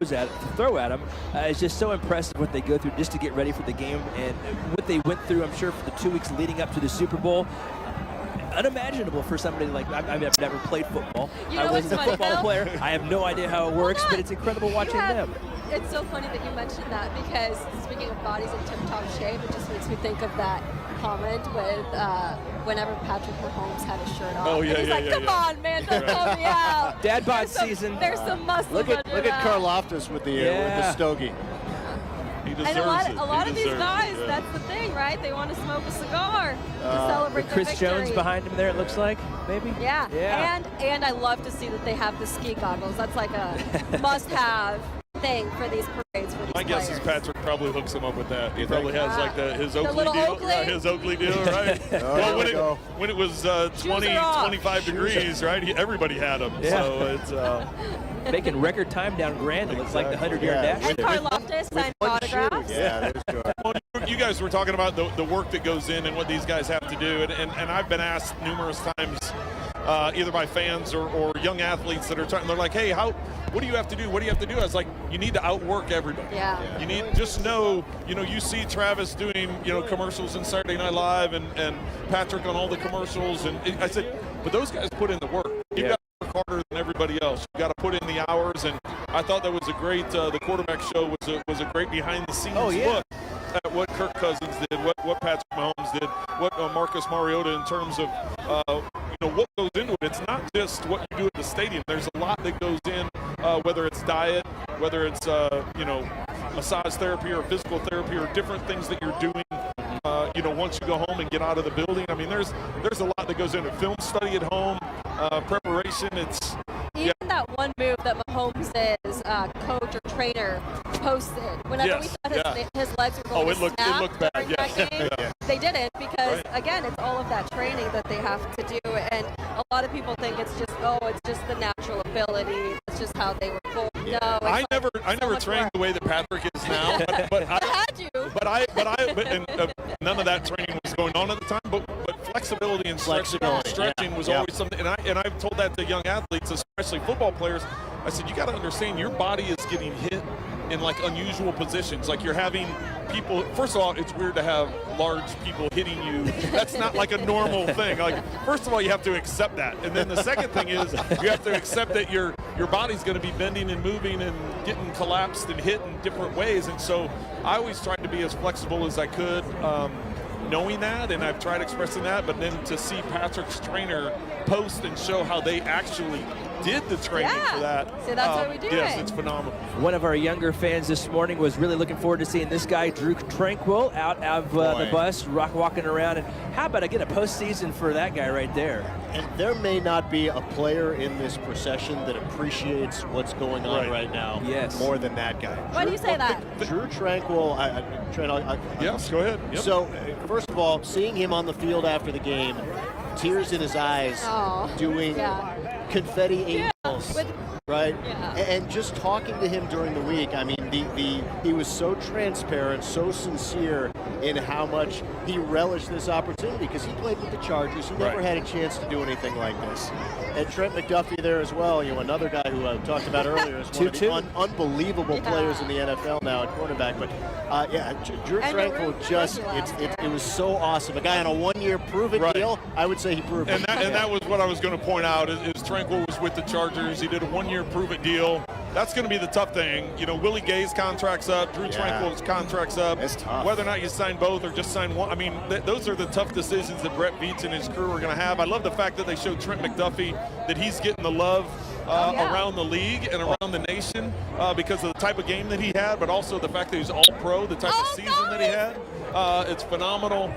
at them, is just so impressive what they go through just to get ready for the game and what they went through, I'm sure, for the 2 weeks leading up to the Super Bowl. Unimaginable for somebody like I've never played football. You know I wasn't a football player. I have no idea how it works, but it's incredible watching them. It's so funny that you mentioned that, because speaking of bodies in tip-top shape, it just makes me think of that comment with whenever Patrick Mahomes had his shirt off. Oh, yeah, and he's like, come on, man, don't call me out. Dad bod season. There's some muscle Look at Karlaftis with the stogie. He deserves and a lot of these guys, that's the thing, right? They want to smoke a cigar to celebrate Chris the victory. Jones behind him there, it looks like, maybe? Yeah. And I love to see that they have the ski goggles. That's like a must-have thing for these parades for these My guess is Patrick probably hooks him up with that. He probably has like his Oakley deal. Yeah, his Oakley deal, right? Well, when it was 25 degrees, right? Everybody had them. Yeah. So it's making record time down Grand. It looks like the 100-yard dash. And Karlaftis signed autographs. Yeah, well, you guys were talking about the work that goes in and what these guys have to do, and I've been asked numerous times, either by fans or young athletes that are trying. They're like, "Hey, what do you have to do? What do you have to do?" I was like, "You need to outwork everybody. Yeah. You need just know, you see Travis doing, commercials in Saturday Night Live and Patrick on all the commercials, and I said, but those guys put in the work. You got to work harder than everybody else. You got to put in the hours, and I thought that was a great. The quarterback show was a great behind the scenes look at what Kirk Cousins did, what Patrick Mahomes did, what Marcus Mariota in terms of what goes into it. It's not just what you do at the stadium. There's a lot that goes in, whether it's diet, whether it's massage therapy or physical therapy or different things that you're doing. Once you go home and get out of the building, I mean, there's a lot that goes into film study at home, preparation. It's even that one move that Mahomes' coach or trainer posted. Whenever we thought his legs were going to snap looked bad. during that game, they didn't, because again, it's all of that training that they have to do, and a lot of people think it's just the natural ability. It's just how they were born. No, I never trained the way that Patrick is now, but none of that training was going on at the time. But flexibility and stretching was always something. And I've told that to young athletes, especially football players. I said, you got to understand, your body is getting hit in like unusual positions. Like you're having people. First of all, it's weird to have large people hitting you. That's not like a normal thing. Like, first of all, you have to accept that, and then the second thing is you have to accept that your body's going to be bending and moving and getting collapsed and hit in different ways. And so I always tried to be as flexible as I could, knowing that, and I've tried expressing that. But then to see Patrick's trainer post and show how they actually did the training for that. So that's what we do. Yes, it's phenomenal. One of our younger fans this morning was really looking forward to seeing this guy, Drew Tranquil, out of the bus, walking around. And how about a postseason for that guy right there? And there may not be a player in this procession that appreciates what's going on right now more than that guy. Why do you say that? Drew Tranquil. Yes, go ahead. Yep. So, first of all, seeing him on the field after the game, tears in his eyes, doing confetti Right? Yeah. And just talking to him during the week, I mean, he was so transparent, so sincere in how much he relished this opportunity because he played with the Chargers. He never had a chance to do anything like this. And Trent McDuffie there as well, another guy who I talked about earlier is one of the unbelievable players in the NFL now at quarterback. But Drew Tranquill just, it was so awesome. A guy on a one-year prove-it deal, I would say he proved it. And that was what I was going to point out is Tranquill was with the Chargers. He did a one-year prove-it deal. That's going to be the tough thing. Willie Gay's contract's up. Drew Tranquill's contract's up. It's tough. Whether or not you sign both or just sign one. I mean, those are the tough decisions that Brett Veach and his crew are going to have. I love the fact that they showed Trent McDuffie that he's getting the love around the league and around the nation because of the type of game that he had, but also the fact that he's all-pro, the type of season that he had. It's phenomenal.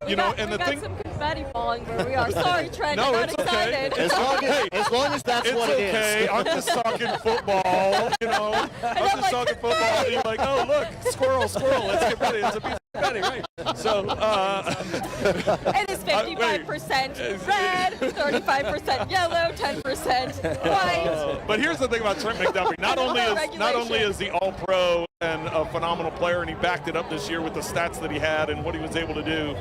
We got some confetti falling where we are. Sorry, Trent. No, I got it's excited. okay. As long as that's what it is. It's okay. I'm just talking football. I'm just talking football. And you're like, oh, look, squirrel. Let's get ready. It's a piece of confetti, right? So, it is 55% red, 35% yellow, 10% white. But here's the thing about Trent McDuffie. Not only is he all-pro and a phenomenal player, and he backed it up this year with the stats that he had and what he was able to do.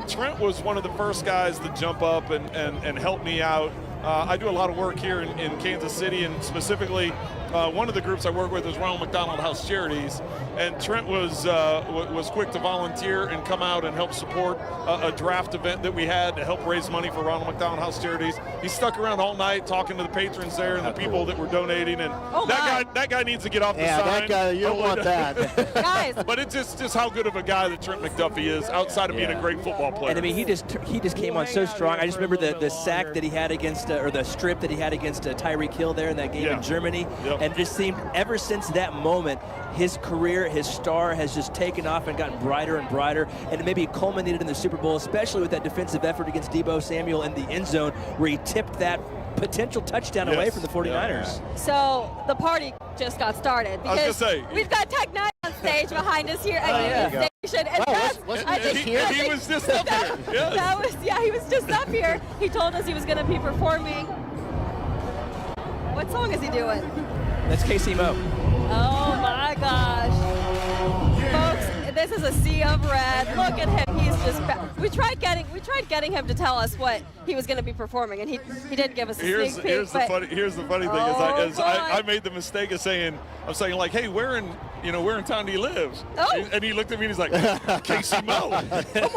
Trent was one of the first guys to jump up and help me out. I do a lot of work here in Kansas City, and specifically one of the groups I work with is Ronald McDonald House Charities, and Trent was quick to volunteer and come out and help support a draft event that we had to help raise money for Ronald McDonald House Charities. He stuck around all night talking to the patrons there and the people that were donating, and that guy needs to get off the sign. Yeah, that guy, you don't want that. Guys. But it's just how good of a guy that Trent McDuffie is outside of being a great football player. And I mean, he just came on so strong. I just remember the sack that he had against, or the strip that he had against Tyreek Hill there in that game in Germany. And it just seemed ever since that moment, his career, his star has just taken off and gotten brighter and brighter. And it maybe culminated in the Super Bowl, especially with that defensive effort against Deebo Samuel in the end zone where he tipped that potential touchdown away from the 49ers. So the party just got started because we've got Tech 9 on stage behind us here at Union Station. And he was just up here. He was just up here. He told us he was going to be performing. What song is he doing? That's Casey Mo. Oh my gosh. Folks, this is a sea of red. Look at him. He's just we tried getting him to tell us what he was going to be performing, and he didn't give us a sneak peek. Here's the funny thing is I made the mistake of saying like, hey, where in town do you live? Oh. And he looked at me and he's like, Casey Mo.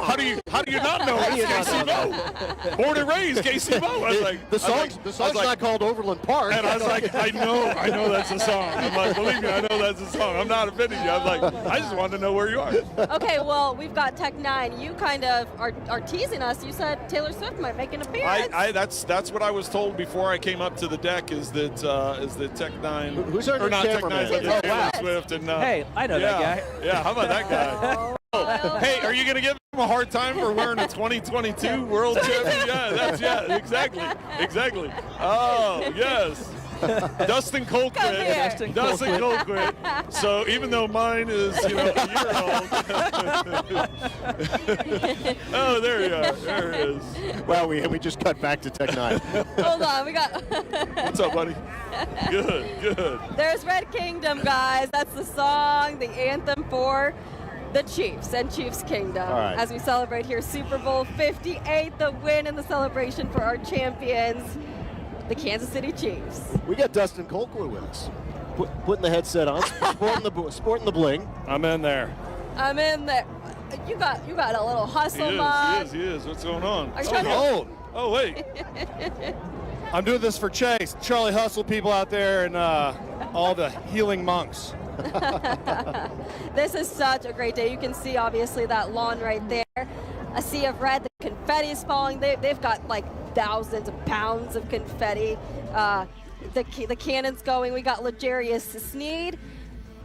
How do you not know Casey Mo? Born and raised Casey Mo. I was like, the song's not called Overland Park. And I was like, I know that's a song. I'm like, believe me, I know that's a song. I'm not offending you. I'm like, I just wanted to know where you are. Okay, well, we've got Tech 9. You kind of are teasing us. You said Taylor Swift might make an appearance. That's what I was told before I came up to the deck is that Tech 9. Who's our new cameraman? Taylor Swift and hey, I know that guy. Yeah, how about that guy? Hey, are you going to give him a hard time for wearing a 2022 World Champion? Exactly. Oh, yes. Dustin Colquitt. Dustin Colquitt. So even though mine is a year old. Oh, there you are. There it is. Well, we just cut back to Tech 9. Hold on, we got. What's up, buddy? Good. There's Red Kingdom, guys. That's the song, the anthem for the Chiefs and Chiefs Kingdom. Right. As we celebrate here, Super Bowl 58, the win and the celebration for our champions, the Kansas City Chiefs. We got Dustin Colquitt with us, putting the headset on, sporting the bling. I'm in there. You got a little hustle on. He is. What's going on? Are you trying to? Oh, wait. I'm doing this for Chase, Charlie Hustle people out there, and all the healing monks. This is such a great day. You can see, obviously, that lawn right there. A sea of red. The confetti is falling. They've got like thousands of pounds of confetti. The cannon's going. We got Legarius Sneed.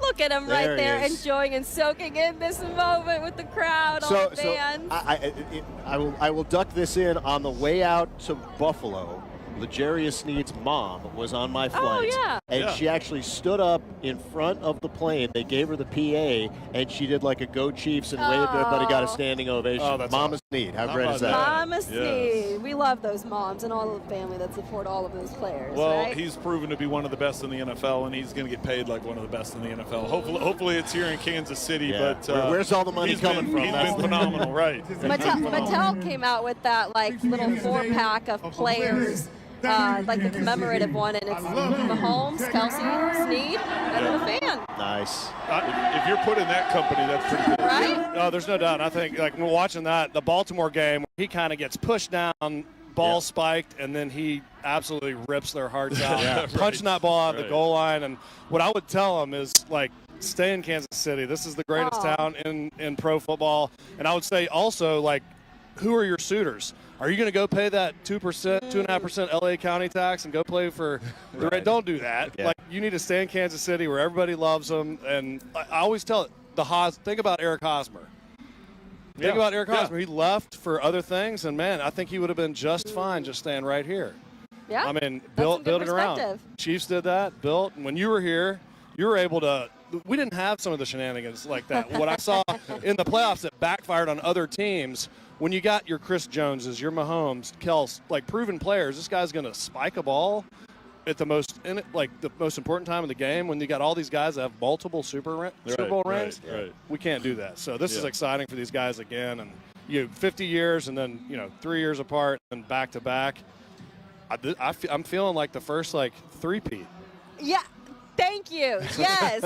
Look at him right there, enjoying and soaking in this moment with the crowd, all the fans. I will duck this in on the way out to Buffalo. L'Jarius Sneed's mom was on my flight. yeah. And she actually stood up in front of the plane. They gave her the PA, and she did like a Go Chiefs and waved. Everybody got a standing ovation. Oh, that's Mama Sneed. How great is that? Mama Sneed. We love those moms and all of the family that support all of those players. Well, right? he's proven to be one of the best in the NFL, and he's going to get paid like one of the best in the NFL. Hopefully it's here in Kansas City. Yeah. But Where's all the money coming from? He's been phenomenal, right? Mattel came out with that like little 4-pack of players, like the commemorative one, and it's Mahomes, Kelsey, Sneed, and then a fan. Nice. If you're put in that company, that's pretty good. Right? No, there's no doubt. I think like we're watching the Baltimore game, he kind of gets pushed down, ball spiked, and then he absolutely rips their hearts out, punching that ball out the goal line. And what I would tell him is like, stay in Kansas City. This is the greatest town in pro football. And I would say also, like, who are your suitors? Are you going to go pay that 2.5% LA County tax and go play for the Red? Don't do that. Yeah. Like, you need to stay in Kansas City where everybody loves them. And I always tell it, think about Eric Hosmer. Think about Eric Hosmer. He left for other things, and man, I think he would have been just fine just staying right here. Yeah. I mean, build it around. Chiefs did that, built, and when you were here, you were able to. We didn't have some of the shenanigans like that. What I saw in the playoffs that backfired on other teams, when you got your Chris Joneses, your Mahomes, Kels, like proven players, this guy's going to spike a ball at the most important time of the game when you got all these guys that have multiple Super Bowl rings. Right. We can't do that. So this is exciting for these guys again. And 50 years and then 3 years apart and back to back. I'm feeling like the first three-peat. Yeah. Thank you. Yes.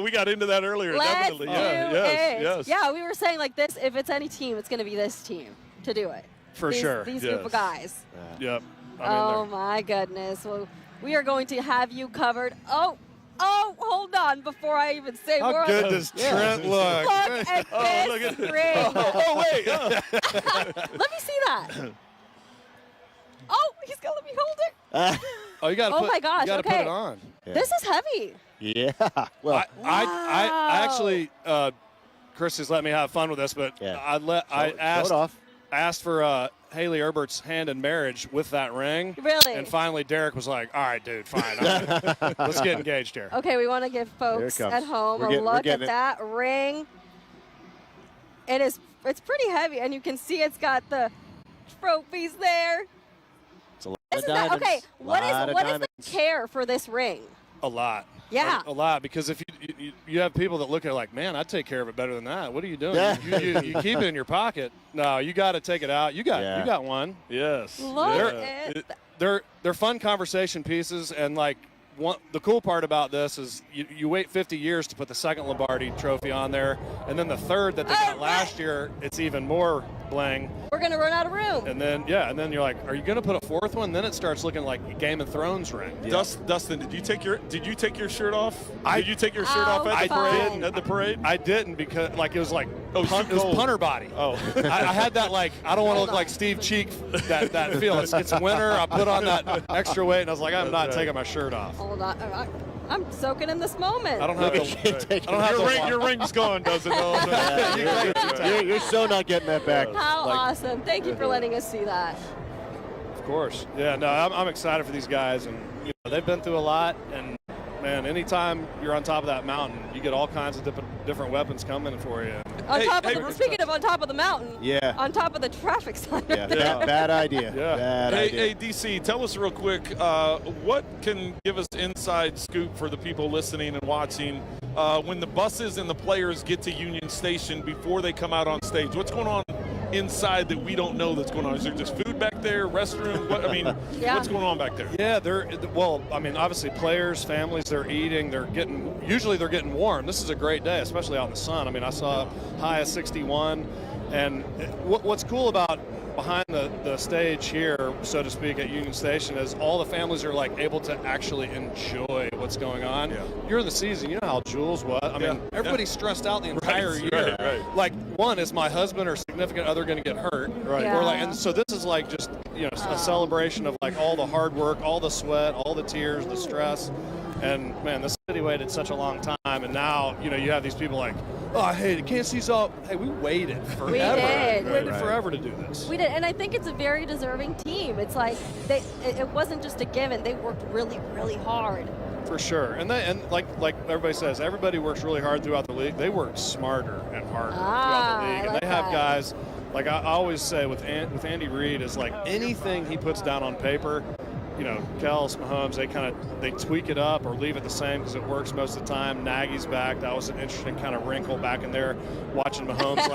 We got into that earlier. Definitely. Yes. Yeah, we were saying like this. If it's any team, it's going to be this team to do it. For sure. These group of guys. Yep. Oh my goodness. Well, we are going to have you covered. Oh, hold on before I even say more. How good does Trent look? Look at this ring. Oh wait. Let me see that. Oh, he's going to let me hold it. Oh, you got to my gosh. You got to okay. put it on. Yeah. This is heavy. Yeah. Well, I actually, Christy's let me have fun with this, but I asked for Haley Herbert's hand in marriage with that ring. Really? And finally, Derek was like, "All right, dude, fine. Let's get engaged here." Okay, we want to give folks at home a look at that ring. It's pretty heavy, and you can see it's got the trophies there. It's a lot of diamonds. Okay, what is the care for this ring? A lot. Yeah. A lot, because if you have people that look at it like, man, I'd take care of it better than that. What are you doing? you keep it in your pocket. No, you got to take it out. You got one. Yes. Look at They're fun conversation pieces, and the cool part about this is you wait 50 years to put the second Lombardi trophy on there, and then the third that they got last year, it's even more bling. We're going to run out of room. And then you're like, are you going to put a fourth one? Then it starts looking like a Game of Thrones ring. Yeah. Dustin, did you take your shirt off? Did you take your shirt off at the parade? I didn't, because it was it was punter body. Oh. I had that I don't want to look like Steve Cheek, that feel. It's winter. I put on that extra weight, and I was like, I'm not taking my shirt off. Hold on. I'm soaking in this moment. I don't have your ring's gone, doesn't it? You're so not getting that back. How awesome. Thank you for letting us see that. Of course. Yeah, no, I'm excited for these guys, and they've been through a lot, and man, anytime you're on top of that mountain, you get all kinds of different weapons coming for you. Speaking of on top of the mountain, on top of the traffic sign. Bad idea. Hey, DC, tell us real quick, what can give us inside scoop for the people listening and watching when the buses and the players get to Union Station before they come out on stage? What's going on inside that we don't know that's going on? Is there just food back there, restroom? What's going on back there? Yeah, obviously players, families, they're eating, usually they're getting warm. This is a great day, especially out in the sun. I saw a high of 61, and what's cool about behind the stage here, so to speak, at Union Station is all the families are able to actually enjoy what's going on. Yeah. You're in the season, you know how Jules was. Everybody's stressed out the entire year. Right. One, is my husband or significant other going to get hurt? Right. Yeah. Or and so this is just a celebration of all the hard work, all the sweat, all the tears, the stress. And man, this city waited such a long time, and now you have these people oh, I hate it. KC's up. Hey, we waited forever. We did. We waited forever to do this. We did, and I think it's a very deserving team. It's like it wasn't just a given. They worked really, really hard. For sure, and like everybody says, everybody works really hard throughout the league. They work smarter and harder throughout the league, and they have guys. Like I always say with Andy Reid, is like anything he puts down on paper. You know, Kels, Mahomes, they tweak it up or leave it the same because it works most of the time. Nagy's back. That was an interesting kind of wrinkle back in there, watching Mahomes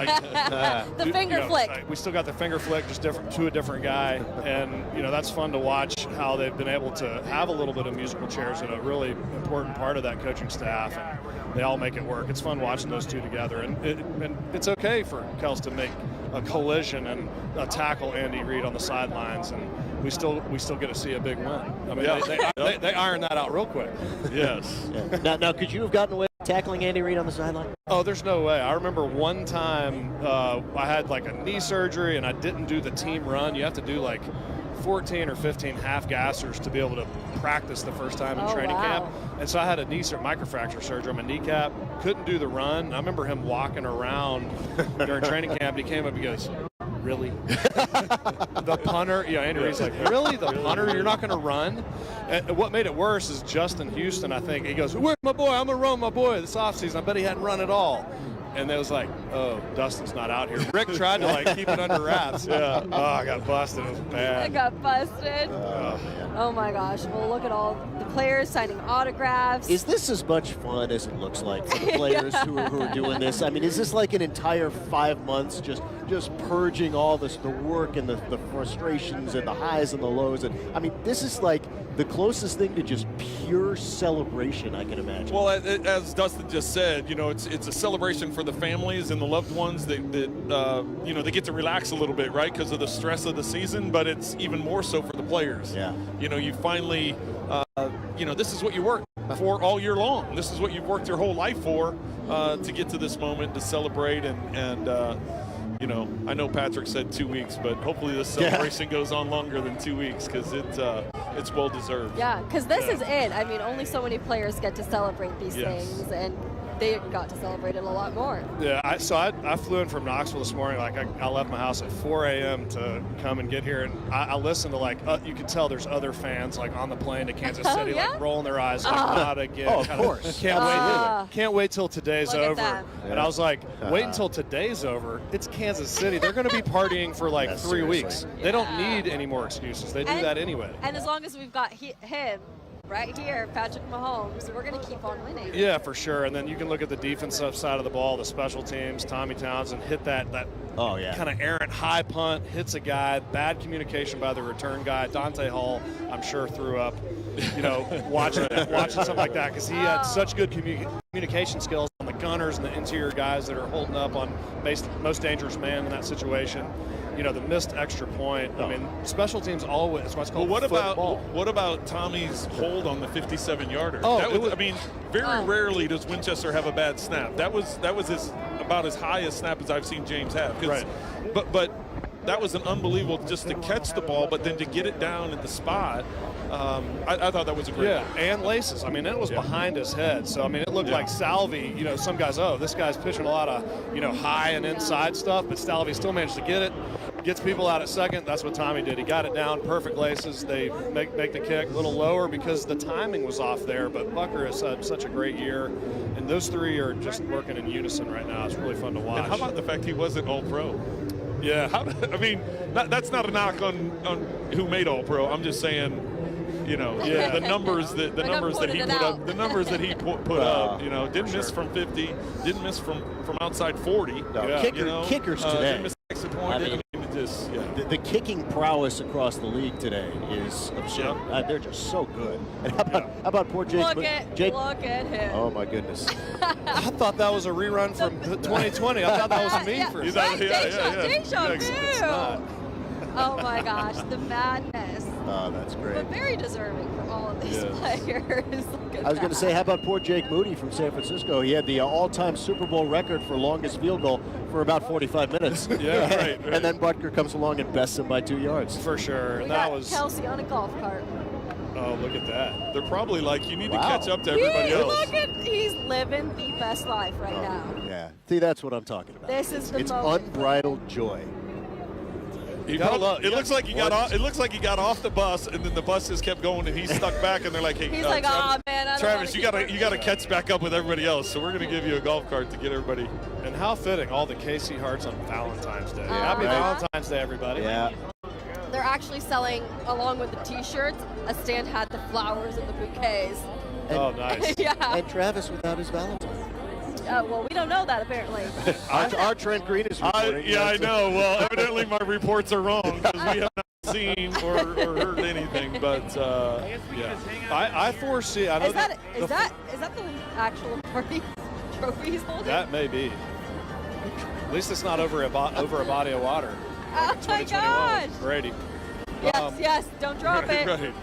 the finger flick. We still got the finger flick, just different to a different guy, and that's fun to watch how they've been able to have a little bit of musical chairs and a really important part of that coaching staff, and they all make it work. It's fun watching those two together, and it's okay for Kels to make a collision and tackle Andy Reid on the sidelines, and we still get to see a big win. I mean, they iron that out real quick. Yes. Yeah. Now, could you have gotten away with tackling Andy Reid on the sideline? Oh, there's no way. I remember one time I had like a knee surgery and I didn't do the team run. You have to do like 14 or 15 half gassers to be able to practice the first time in training camp. And so I had a microfracture surgery on my kneecap, couldn't do the run. I remember him walking around during training camp, and he came up and he goes, really? The punter? Andy Reid's like, really? The punter? You're not going to run? And what made it worse is Justin Houston, I think. He goes, where's my boy? I'm going to run my boy this offseason. I bet he hadn't run at all. And they was like, oh, Dustin's not out here. Rick tried to keep it under wraps. Yeah. Oh, I got busted. It was bad. I got busted. Oh my gosh. Well, look at all the players signing autographs. Is this as much fun as it looks like for the players who are doing this? I mean, is this like an entire 5 months just purging all the work and the frustrations and the highs and the lows? And I mean, this is like the closest thing to just pure celebration I can imagine. Well, as Dustin just said, it's a celebration for the families and the loved ones that they get to relax a little bit, right, because of the stress of the season. But it's even more so for the players. Yeah. You finally, this is what you work for all year long. This is what you've worked your whole life for to get to this moment to celebrate and I know Patrick said 2 weeks, but hopefully this celebration goes on longer than 2 weeks because it's well deserved. Yeah, because this is it. I mean, only so many players get to celebrate these things, and they got to celebrate it a lot more. Yeah, I flew in from Knoxville this morning. I left my house at 4 a.m. to come and get here, and I listened to you can tell there's other fans on the plane to Kansas City, rolling their eyes, not again. Oh, of course. Can't wait till today's Look over. at And I was like, wait until today's over. It's Kansas City. They're going to be partying for 3 weeks. They don't need any more excuses. They do that anyway. And as long as we've got him right here, Patrick Mahomes, we're going to keep on winning. Yeah, for sure. And then you can look at the defensive side of the ball, the special teams. Tommy Townsend hit that kind of errant high punt, hits a guy, bad communication by the return guy. Dante Hall, I'm sure, threw up, watching something like that because he had such good communication skills on the gunners and the interior guys that are holding up on most dangerous man in that situation. The missed extra point. I mean, special teams always. It's what's called football. What about Tommy's hold on the 57-yarder? Oh, very rarely does Winchester have a bad snap. That was about as high a snap as I've seen James have. Right. But that was an unbelievable just to catch the ball, but then to get it down at the spot. I thought that was a great one. And laces. I mean, it was behind his head. So, I mean, it looked like Salvi, some guys, this guy's pitching a lot of, high and inside stuff, but Salvi still managed to get it, gets people out at second. That's what Tommy did. He got it down, perfect laces. They make the kick a little lower because the timing was off there, but Bucker has had such a great year, and those three are just working in unison right now. It's really fun to watch. And how about the fact he wasn't All-Pro? Yeah. That's not a knock on who made All-Pro. I'm just saying, the numbers that he put up, didn't miss from 50, didn't miss from outside 40. Kickers today. Didn't miss extra point. The kicking prowess across the league today is absurd. They're just so good. And how about poor Jake? Look at him. Oh my goodness. I thought that was a rerun from 2020. I thought that was me for a second. Deja vu. Oh my gosh, the madness. Oh, that's great. But very deserving for all of these players. I was going to say, how about poor Jake Moody from San Francisco? He had the all-time Super Bowl record for longest field goal for about 45 minutes. Right. And then Butker comes along and bests him by 2 yards. For sure. We got Kelsey on a golf cart. Oh, look at that. They're probably like, you need to catch up to everybody else. He's living the best life right now. Yeah. See, that's what I'm talking about. This is the It's moment. unbridled joy. It looks like he got off. It looks like he got off the bus, and then the bus just kept going, and he's stuck back. And they're like, "Hey, He's like, Travis, oh man, I don't Travis, wanna you gotta catch back up with everybody else. So we're gonna give you a golf cart to get everybody." And how fitting, all the KC hearts on Valentine's Day. Uh-huh. Happy Valentine's Day, everybody. Yeah. They're actually selling, along with the T-shirts, a stand had the flowers and the bouquets. Oh, nice. Yeah. And Travis without his Valentine. Well, we don't know that apparently. Our Trent Green is reporting. I know. Well, evidently my reports are wrong because we have not seen or heard anything. But yeah, I foresee. I know Is that the actual party trophy he's holding? that may be. At least it's not over a body of water. Oh my gosh! Brady. Yes, don't drop it. Right.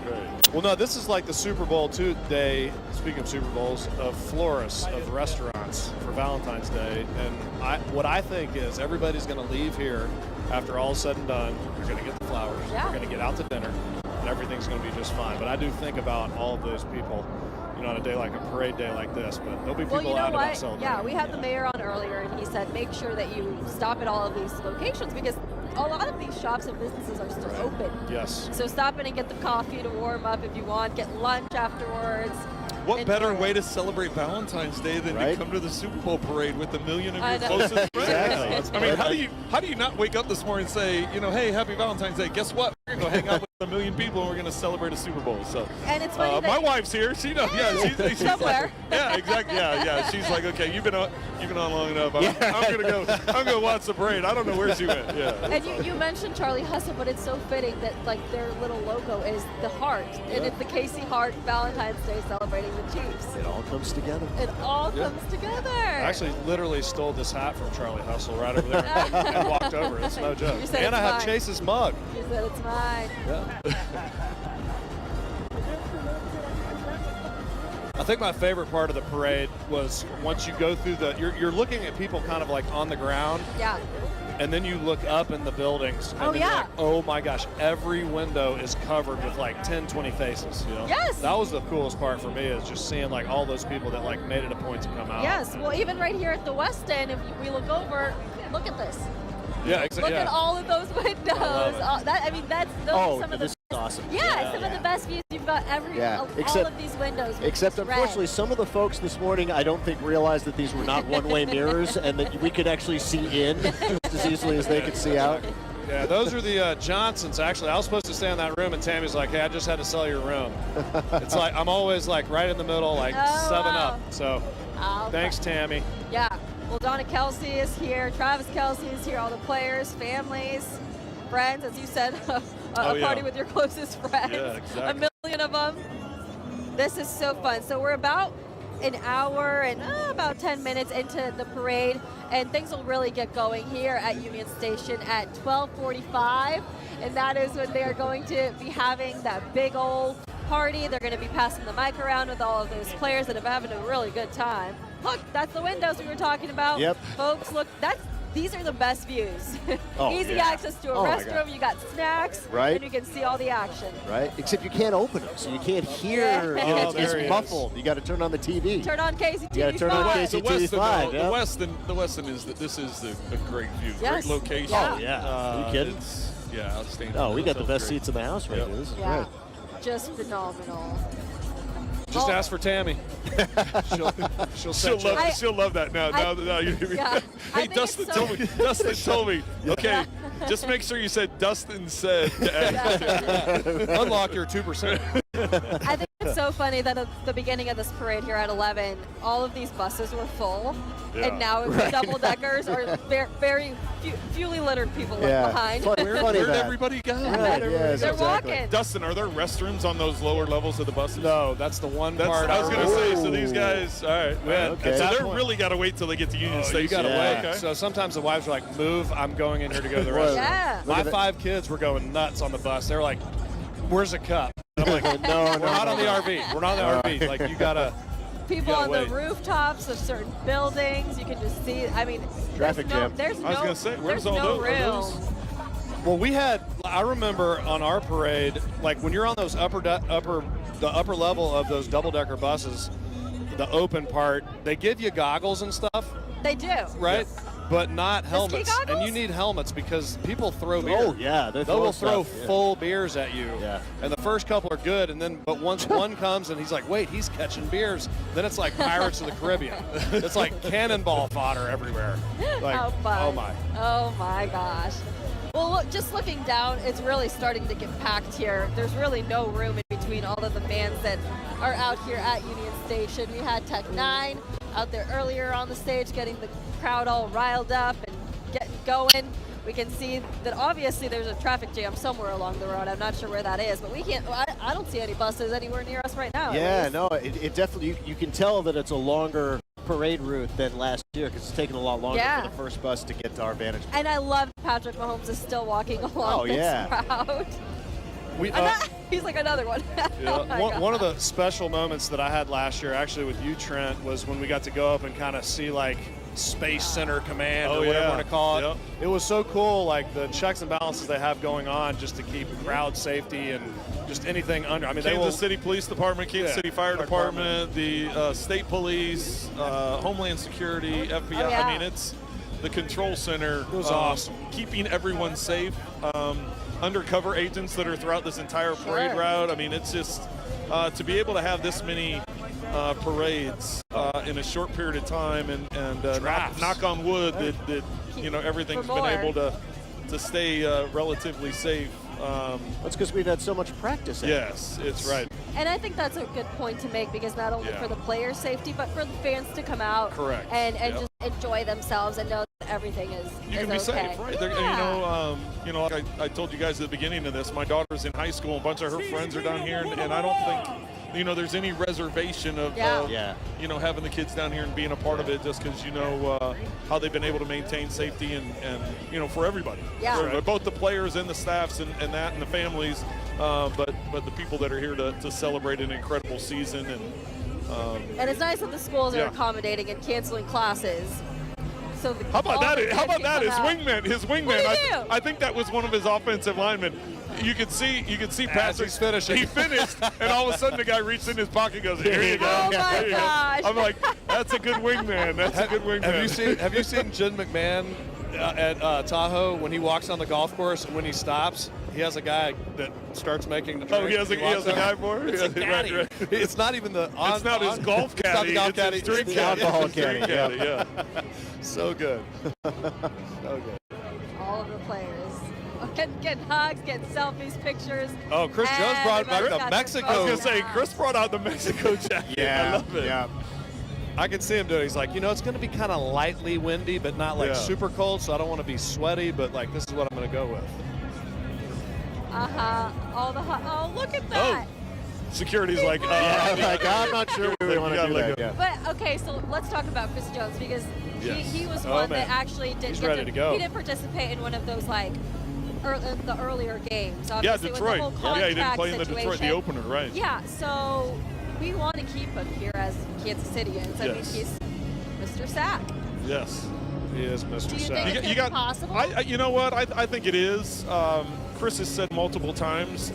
Well, no, this is like the Super Bowl day, speaking of Super Bowls, of florists, of restaurants for Valentine's Day. And what I think is everybody's going to leave here after all is said and done. They're going to get the flowers. Yeah. They're going to get out to dinner, and everything's going to be just fine. But I do think about all of those people, on a day like a parade day like this. But there'll be people out about celebrating. Yeah, we had the mayor on earlier, and he said make sure that you stop at all of these locations because a lot of these shops and businesses are still open. Yes. So stop in and get the coffee to warm up if you want. Get lunch afterwards. What better way to celebrate Valentine's Day than to come to the Super Bowl parade with a million of your closest friends? I mean, how do you not wake up this morning and say, hey, happy Valentine's Day? Guess what? We're gonna go hang out with a million people and we're gonna celebrate a Super Bowl. So, and it's funny my wife's here. She knows. Yeah, she's somewhere. Like, exactly. Yeah. She's like, okay, you've been on long enough. I'm gonna watch the parade. I don't know where she went. Yeah. And you mentioned Charlie Hustle, but it's so fitting that like their little logo is the heart, and it's the Casey Hart Valentine's Day celebrating the Chiefs. It all comes together. It all comes together. I actually literally stole this hat from Charlie Hustle right over there and walked over. It's no joke. And I have Chase's mug. You said it's mine. Yeah. I think my favorite part of the parade was once you go through you're looking at people kind of like on the ground. Yeah. And then you look up in the buildings. And then you're like, oh my gosh, every window is covered with like 10, 20 faces. Yes. That was the coolest part for me, is just seeing like all those people that like made it a point to come out. Yes. Well, even right here at the West End, if we look over, look at this. Yeah, exactly. Look at all of those windows. Those are some of this is awesome. Yeah, some of the best views. You've got all of these windows. Except unfortunately, some of the folks this morning, I don't think realized that these were not one-way mirrors and that we could actually see in just as easily as they could see out. Yeah, those are the Johnsons. Actually, I was supposed to stay in that room, and Tammy's like, hey, I just had to sell your room. It's like I'm always like right in the middle, like 7 up. So thanks, Tammy. Yeah. Well, Donna Kelsey is here. Travis Kelsey is here. All the players, families, friends, as you said, a party with your closest friends. Yeah, exactly. A million of them. This is so fun. So we're about an hour and about 10 minutes into the parade, and things will really get going here at Union Station at 12:45, and that is when they are going to be having that big old party. They're going to be passing the mic around with all of those players that are having a really good time. Look, that's the windows we were talking about. Yep. Folks, look, these are the best views. Easy access to a restroom. You got snacks, and you can see all the action. Right, except you can't open them, so you can't hear. It's muffled. You got to turn on the TV. Turn on KCTV5. You got to turn on KCTV5. The Westin is that this is a great view, yes. great location. Oh yeah, are you kidding? Outstanding. Oh, we got the best seats in the house right here. This is great. Just phenomenal. Just ask for Tammy. She'll love that now. Hey, Dustin told me. Okay, just make sure you said Dustin said. Unlock your 2%. I think it's so funny that at the beginning of this parade here at 11, all of these buses were full, and now the double-deckers are very fewly littered people left behind. Where'd everybody go? They're walking. Dustin, are there restrooms on those lower levels of the buses? No, that's the one part. I was going to say, so these guys, all right. Okay. So they're really got to wait till they get to Union Station. You got to wait. Okay. So sometimes the wives are like, move, I'm going in here to go to the restroom. Yeah. My 5 kids were going nuts on the bus. They were like, where's a cup? And I'm like, no, we're not on the RV. We're not on the RV. Like, you got to. People on the rooftops of certain buildings. You can just see. I mean, traffic jam. I was going to say, where's all those? Well, I remember on our parade, like when you're on those upper the upper level of those double-decker buses, the open part, they give you goggles and stuff. They do. Right? Yeah. But not helmets. Ski And you need helmets because people throw beer. Oh, yeah. They will throw full beers at you. Yeah. And the first couple are good, but once one comes and he's like, wait, he's catching beers, then it's like Pirates of the Caribbean. It's like cannonball fodder everywhere. Like, How fun. oh my. Oh my gosh. Well, look, just looking down, it's really starting to get packed here. There's really no room in between all of the bands that are out here at Union Station. We had Tech 9 out there earlier on the stage getting the crowd all riled up and getting going. We can see that obviously there's a traffic jam somewhere along the road. I'm not sure where that is, but we can't. I don't see any buses anywhere near us right now. Yeah, no, it definitely. You can tell that it's a longer parade route than last year because it's taken a lot longer for the first bus to get to our vantage point. And I love Patrick Mahomes is still walking along this route. He's like another one. One of the special moments that I had last year, actually with you, Trent, was when we got to go up and kind of see like Space Center Command or whatever you want to call it. Yep. It was so cool, like the checks and balances they have going on just to keep crowd safety and just anything under. I mean, Kansas City Police Department, Kansas City Fire Department, the State Police, Homeland Security, FBI. I mean, it's the control center. It was awesome. Keeping everyone safe. Undercover agents that are throughout this entire parade route. I mean, it's just to be able to have this many parades in a short period of time, and knock on wood that everything's been able to stay relatively safe. That's because we've had so much practice. Yes, it's right. And I think that's a good point to make because not only for the players' safety, but for the fans to come out and just enjoy themselves and know that everything is you can be safe, right? Like I told you guys at the beginning of this, my daughter's in high school, a bunch of her friends are down here, and I don't think there's any reservation of having the kids down here and being a part of it just because how they've been able to maintain safety and for everybody. For both the players and the staffs and the families, but the people that are here to celebrate an incredible season. And it's nice that the schools are accommodating and canceling classes. So how about that? His wingman. I think that was one of his offensive linemen. You could see Patrick's finishing. He finished, and all of a sudden the guy reached in his pocket and goes, "Here you go." Oh my gosh! I'm like, that's a good wingman. That's a good wingman. Have you seen Jim McMahon at Tahoe when he walks on the golf course and when he stops? He has a guy that starts making the drink. Oh, he has a guy for it? It's a caddy. Right. It's not even it's not his golf caddy. It's his drink caddy. Alcohol caddy. Yeah. So good. So good. All of the players getting hugs, getting selfies, pictures. Oh, Chris Jones brought back the Mexico. I was going to say, Chris brought out the Mexico jacket. Yeah. I love it. Yeah. I can see him do it. He's like, it's going to be kind of lightly windy, but not like super cold, so I don't want to be sweaty, but like this is what I'm going to go with. Oh, look at that. Oh. Security's like, I'm not sure we really want to do that. But okay, so let's talk about Chris Jones because he was one that actually did. He's ready to go. He did participate in one of those the earlier games. Obviously, Detroit. With the whole he didn't play in the situation. Detroit, the opener, right? Yeah, so we want to keep him here as Kansas Cityans. I mean, he's Mr. Sack. Yes, he is Mr. Sack. Do you think it's possible? You know what? I think it is. Chris has said multiple times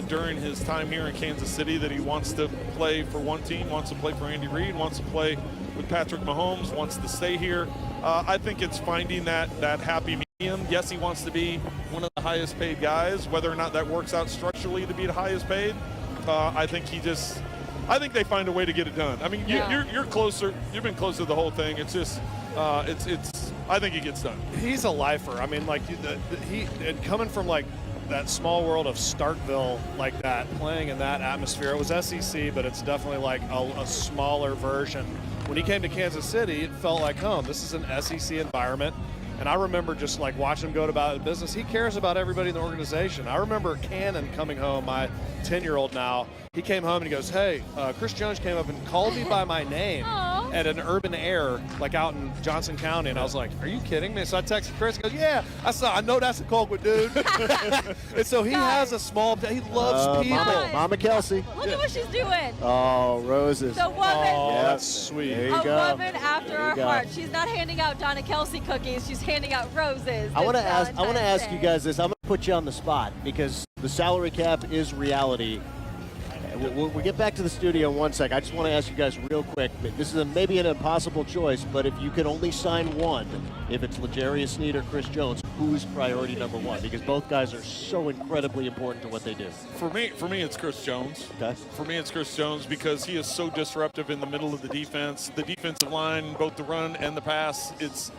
during his time here in Kansas City that he wants to play for one team, wants to play for Andy Reid, wants to play with Patrick Mahomes, wants to stay here. I think it's finding that happy medium. Yes, he wants to be one of the highest paid guys. Whether or not that works out structurally to be the highest paid, I think they find a way to get it done. I mean, you're closer. You've been closer to the whole thing. It's just, I think it gets done. He's a lifer. I mean, like he coming from like that small world of Starkville like that, playing in that atmosphere. It was SEC, but it's definitely like a smaller version. When he came to Kansas City, it felt like home. This is an SEC environment. And I remember just like watching him go about business. He cares about everybody in the organization. I remember Cannon coming home, my 10-year-old now. He came home and he goes, "Hey, Chris Jones came up and called me by my name at an urban air, like out in Johnson County." And I was like, "Are you kidding me?" So I texted Chris. He goes, "Yeah, I know that's a Colquitt dude." And so he has a small. He loves people. Mama Kelsey. Look at what she's doing. Oh, roses. The woman. Oh, that's sweet. There you a go. woman after our heart. She's not handing out Donna Kelsey cookies. She's handing out roses. I want to ask you guys this. I'm going to put you on the spot because the salary cap is reality. we'll get back to the studio in 1 sec. I just want to ask you guys real quick. This is maybe an impossible choice, but if you could only sign one, if it's L'Jarius Sneed or Chris Jones, who's priority number one? Because both guys are so incredibly important to what they do. For me, it's Chris Jones. Okay. For me, it's Chris Jones because he is so disruptive in the middle of the defense. The defensive line, both the run and the pass, it's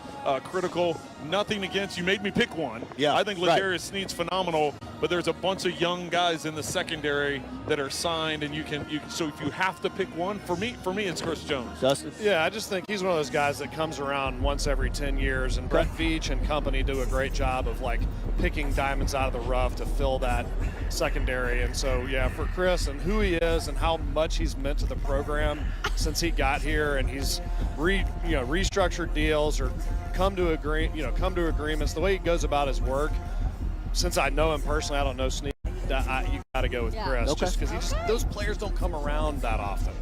critical. Nothing against you. Made me pick one. Yeah, I think L'Jarius Sneed's phenomenal, but there's a bunch of young guys in the secondary that are signed, and so if you have to pick one, for me, it's Chris Jones. Dustin? Yeah, I just think he's one of those guys that comes around once every 10 years, and Brett Veach and company do a great job of like picking diamonds out of the rough to fill that secondary. And so, yeah, for Chris and who he is and how much he's meant to the program since he got here, and he's restructured deals or come to agreements. The way he goes about his work, since I know him personally, I don't know Sneed. You got to go with Chris, just because those players don't come around that often.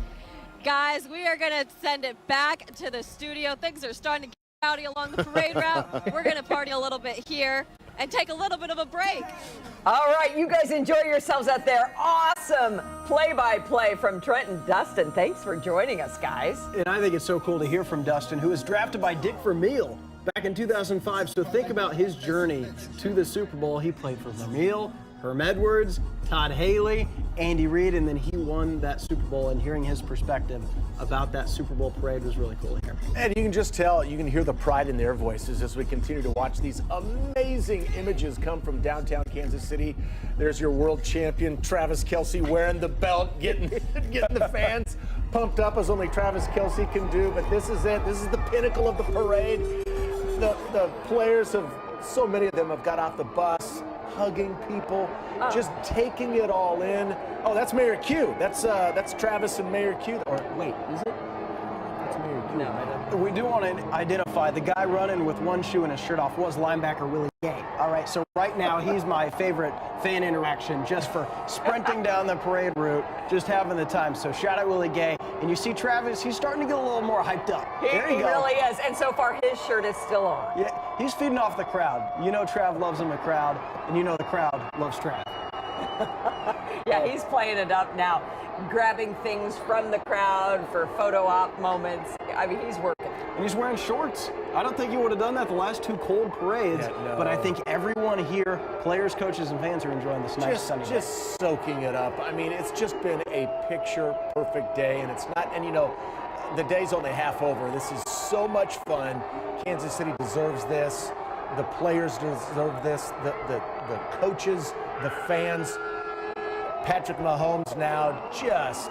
Guys, we are going to send it back to the studio. Things are starting to get rowdy along the parade route. We're going to party a little bit here and take a little bit of a break. All right, you guys enjoy yourselves out there. Awesome play-by-play from Trent and Dustin. Thanks for joining us, guys. And I think it's so cool to hear from Dustin, who was drafted by Dick Vermeil back in 2005. So think about his journey to the Super Bowl. He played for Vermeil, Herm Edwards, Todd Haley, Andy Reid, and then he won that Super Bowl, and hearing his perspective about that Super Bowl parade was really cool to hear. And you can just tell, you can hear the pride in their voices as we continue to watch these amazing images come from downtown Kansas City. There's your world champion, Travis Kelce, wearing the belt, getting the fans pumped up as only Travis Kelce can do. But this is it. This is the pinnacle of the parade. The players so many of them have got off the bus, hugging people, just taking it all in. Oh, that's Mayor Q. That's Travis and Mayor Q. Or wait, is it? That's Mayor Q. No, we do want to identify the guy running with one shoe and his shirt off was linebacker Willie Gay. All right, so right now he's my favorite fan interaction just for sprinting down the parade route, just having the time. So shout out Willie Gay. And you see Travis, he's starting to get a little more hyped up. He really is. And so far, his shirt is still on. Yeah, he's feeding off the crowd. You know Trav loves him a crowd, and you know the crowd loves Trav. Yeah, he's playing it up now, grabbing things from the crowd for photo op moments. I mean, he's working. And he's wearing shorts. I don't think he would have done that the last two cold parades, but I think everyone here, players, coaches, and fans are enjoying this nice sunny day. Just soaking it up. I mean, it's just been a picture-perfect day, and it's not, and you know, the day's only half over. This is so much fun. Kansas City deserves this. The players deserve this. The coaches, the fans. Patrick Mahomes now just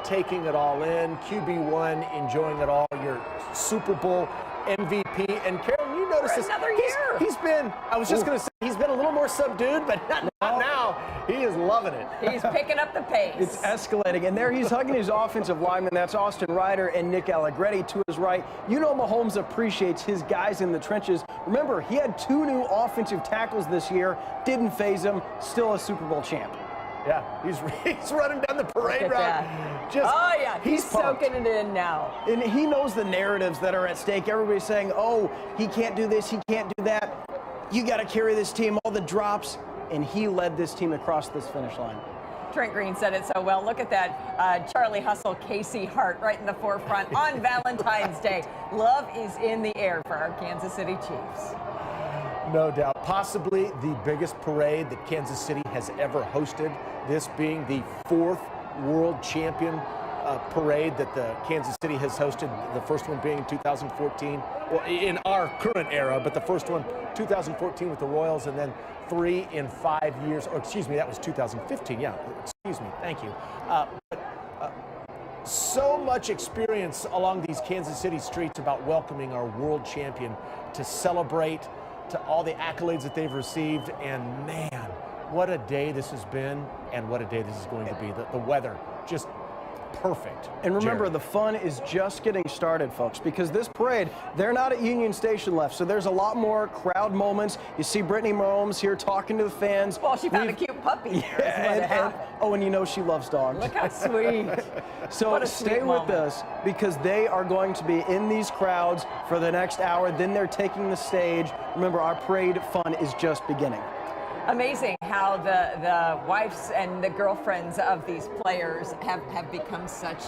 taking it all in. QB1 enjoying it all. Your Super Bowl MVP. And Karen, you notice this. Another year. He's been, I was just going to say, he's been a little more subdued, but not now. He is loving it. He's picking up the pace. It's escalating. And there he's hugging his offensive lineman. That's Austin Ryder and Nick Allegretti to his right. You know Mahomes appreciates his guys in the trenches. Remember, he had 2 new offensive tackles this year. Didn't phase him. Still a Super Bowl champ. Yeah, he's running down the parade route. Oh, yeah, he's soaking it in now. And he knows the narratives that are at stake. Everybody's saying, oh, he can't do this, he can't do that. You got to carry this team, all the drops. And he led this team across this finish line. Trent Green said it so well. Look at that Charlie Hustle, Casey Hart right in the forefront on Valentine's Day. Love is in the air for our Kansas City Chiefs. No doubt. Possibly the biggest parade that Kansas City has ever hosted. This being the 4th world champion parade that the Kansas City has hosted. The first one being in 2014. Well, in our current era, but the first one, 2014 with the Royals, and then 3 in 5 years. Or excuse me, that was 2015. Yeah, excuse me. Thank you. So much experience along these Kansas City streets about welcoming our world champion to celebrate, to all the accolades that they've received, and man, what a day this has been, and what a day this is going to be. The weather, just perfect. And remember, Jared. the fun is just getting started, folks, because this parade, they're not at Union Station left, so there's a lot more crowd moments. You see Brittany Mahomes here talking to the fans. Well, she found a cute puppy. And you know she loves dogs. Look how sweet. So stay with us, because they are going to be in these crowds for the next hour. Then they're taking the stage. Remember, our parade fun is just beginning. Amazing how the wives and the girlfriends of these players have become such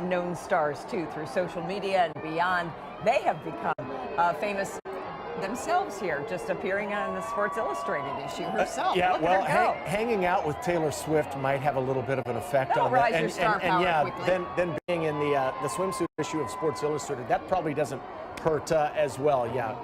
known stars too through social media and beyond. They have become famous themselves here, just appearing on the Sports Illustrated issue herself. Yeah, Look well, at her go. hanging out with Taylor Swift might have a little bit of an effect That'll on that. rise your star power yeah, quickly. then being in the swimsuit issue of Sports Illustrated, that probably doesn't hurt as well. Yeah.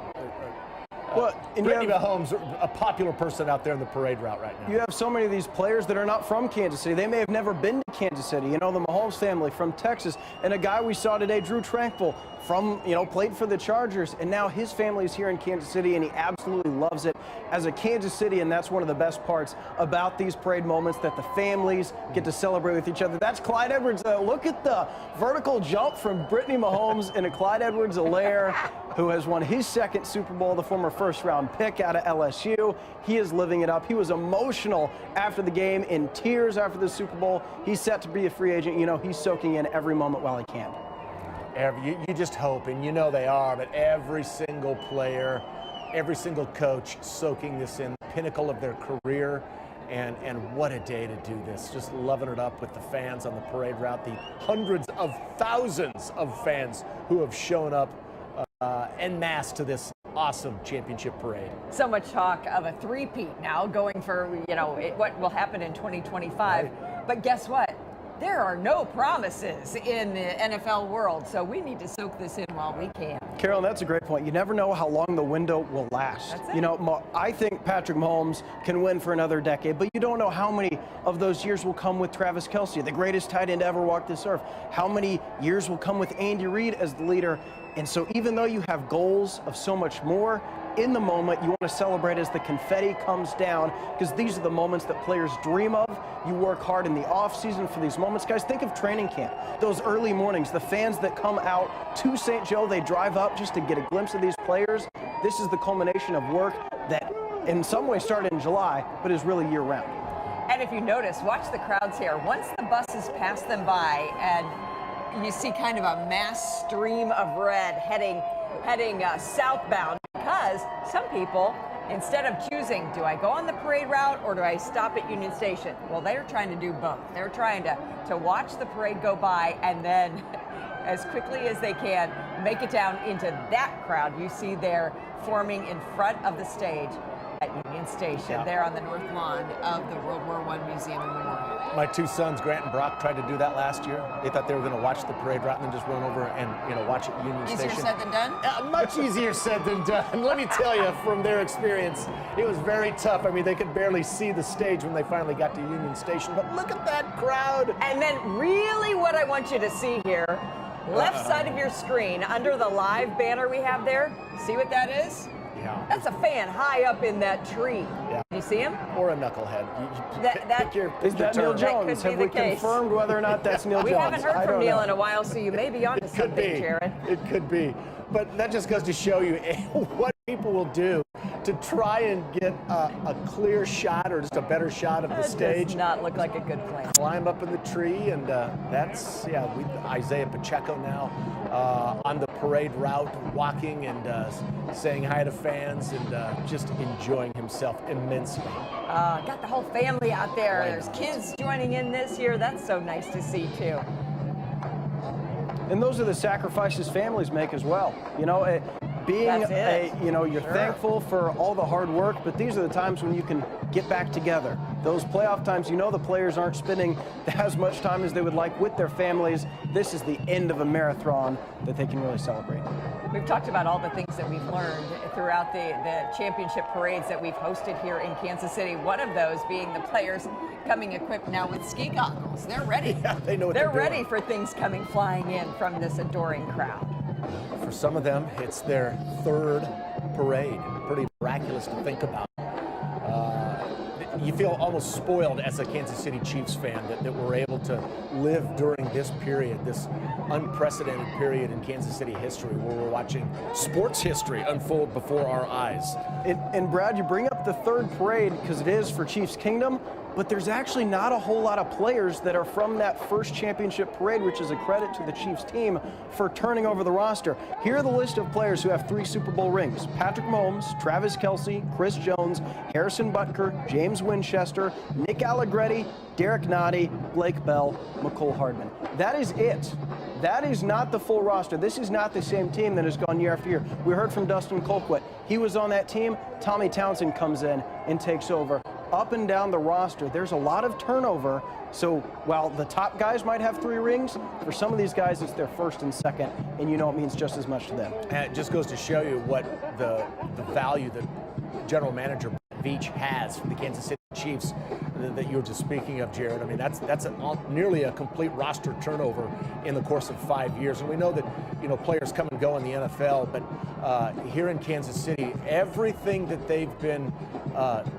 Well, and Brittany Mahomes, a popular person out there in the parade route right now. You have so many of these players that are not from Kansas City. They may have never been to Kansas City. You know, the Mahomes family from Texas. And a guy we saw today, Drew Tranquil, from, played for the Chargers. And now his family is here in Kansas City, and he absolutely loves it as a Kansas City. And that's one of the best parts about these parade moments, that the families get to celebrate with each other. That's Clyde Edwards. Look at the vertical jump from Brittany Mahomes and a Clyde Edwards-Helaire, who has won his second Super Bowl, the former first-round pick out of LSU. He is living it up. He was emotional after the game, in tears after the Super Bowl. He's set to be a free agent. He's soaking in every moment while he can. You just hope, and they are, but every single player, every single coach soaking this in, the pinnacle of their career. And what a day to do this. Just loving it up with the fans on the parade route, the hundreds of thousands of fans who have shown up en masse to this awesome championship parade. So much talk of a three-peat now, going for, what will happen in 2025. Right. But guess what? There are no promises in the NFL world, so we need to soak this in while we can. Carolyn, that's a great point. You never know how long the window will last. I think Patrick Mahomes can win for another decade, but you don't know how many of those years will come with Travis Kelce, the greatest tight end to ever walk this earth. How many years will come with Andy Reid as the leader? And so even though you have goals of so much more, in the moment, you want to celebrate as the confetti comes down, because these are the moments that players dream of. You work hard in the off-season for these moments. Guys, think of training camp. Those early mornings, the fans that come out to St. Joe, they drive up just to get a glimpse of these players. This is the culmination of work that in some ways started in July, but is really year-round. And if you notice, watch the crowds here. Once the buses pass them by, and you see kind of a mass stream of red heading southbound, because some people, instead of choosing, do I go on the parade route or do I stop at Union Station? Well, they're trying to do both. They're trying to watch the parade go by and then, as quickly as they can, make it down into that crowd you see there forming in front of the stage at Union Station, there on the north lawn of the World War I Museum and Memorial. My two sons, Grant and Brock, tried to do that last year. They thought they were going to watch the parade route and then just run over and watch it at Union Station. Easier said than done? Much easier said than done. Let me tell you, from their experience, it was very tough. I mean, they could barely see the stage when they finally got to Union Station, but look at that crowd. And then really what I want you to see here, left side of your screen, under the live banner we have there, see what that is? Yeah. That's a fan high up in that tree. Yeah. You see him? Or a knucklehead. Is that Neil Jones? Have we confirmed whether or not that's Neil Jones? We haven't heard from Neil in a while, so you may be onto something, Jared. It could be. But that just goes to show you what people will do to try and get a clear shot or just a better shot of the stage. Does not look like a good plan. Climb up in the tree, and that's, Isaiah Pacheco now on the parade route, walking and saying hi to fans and just enjoying himself immensely. Got the whole family out there. There's kids joining in this year. That's so nice to see, too. And those are the sacrifices families make as well. You're thankful for all the hard work, but these are the times when you can get back together. Those playoff times, the players aren't spending as much time as they would like with their families. This is the end of a marathon that they can really celebrate. We've talked about all the things that we've learned throughout the championship parades that we've hosted here in Kansas City. One of those being the players coming equipped now with ski goggles. They're ready. Yeah, they know what they're doing. ready for things coming flying in from this adoring crowd. For some of them, it's their third parade. Pretty miraculous to think about. You feel almost spoiled as a Kansas City Chiefs fan that we're able to live during this period, this unprecedented period in Kansas City history where we're watching sports history unfold before our eyes. And Brad, you bring up the third parade because it is for Chiefs Kingdom, but there's actually not a whole lot of players that are from that first championship parade, which is a credit to the Chiefs team for turning over the roster. Here are the list of players who have 3 Super Bowl rings: Patrick Mahomes, Travis Kelce, Chris Jones, Harrison Butker, James Winchester, Nick Allegretti, Derek Nottie, Blake Bell, McCole Hardman. That is it. That is not the full roster. This is not the same team that has gone year after year. We heard from Dustin Colquitt. He was on that team. Tommy Townsend comes in and takes over. Up and down the roster, there's a lot of turnover. So while the top guys might have 3 rings, for some of these guys it's their first and second, and you know it means just as much to them. And it just goes to show you what the value that general manager Veach has for the Kansas City Chiefs that you were just speaking of, Jared. I mean, that's nearly a complete roster turnover in the course of 5 years. And we know that, you know, players come and go in the NFL, but here in Kansas City, everything that they've been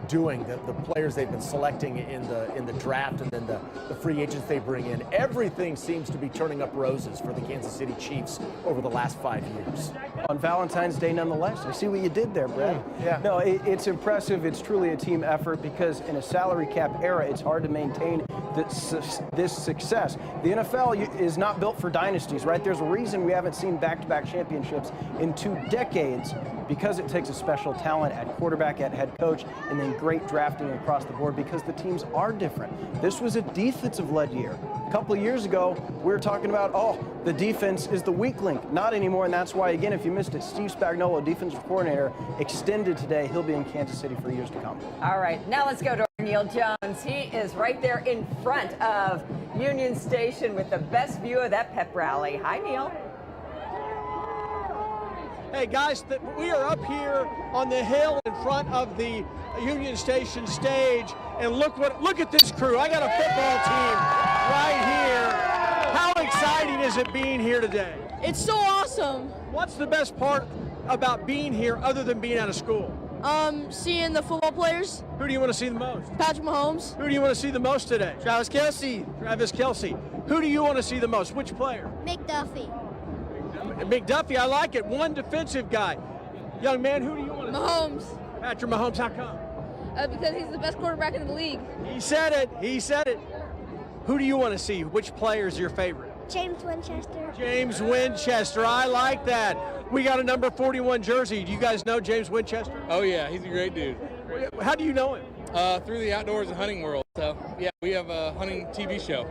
doing, the players they've been selecting in the draft and then the free agents they bring in, everything seems to be turning up roses for the Kansas City Chiefs over the last 5 years. On Valentine's Day, nonetheless. I see what you did there, Brad. Yeah. No, it's impressive. It's truly a team effort because in a salary cap era, it's hard to maintain this success. The NFL is not built for dynasties, right? There's a reason we haven't seen back-to-back championships in 2 decades, because it takes a special talent at quarterback, at head coach, and then great drafting across the board because the teams are different. This was a defensive-led year. A couple of years ago, we were talking about, oh, the defense is the weak link. Not anymore, and that's why, again, if you missed it, Steve Spagnuolo, defensive coordinator, extended today. He'll be in Kansas City for years to come. All right, now let's go to Neil Jones. He is right there in front of Union Station with the best view of that pep rally. Hi, Neil. Hey guys, we are up here on the hill in front of the Union Station stage, and look at this crew. I got a football team right here. How exciting is it being here today? It's so awesome. What's the best part about being here other than being out of school? Seeing the football players. Who do you want to see the most? Patrick Mahomes. Who do you want to see the most today? Travis Kelce. Travis Kelce. Who do you want to see the most? Which player? McDuffie. McDuffie, I like it. One defensive guy. Young man, who do you want to see? Mahomes. Patrick Mahomes, how come? Because he's the best quarterback in the league. He said it. He said it. Who do you want to see? Which player is your favorite? James Winchester. James Winchester. I like that. We got a number 41 jersey. Do you guys know James Winchester? Oh, yeah. He's a great dude. How do you know him? Through the outdoors and hunting world. So, yeah, we have a hunting TV show.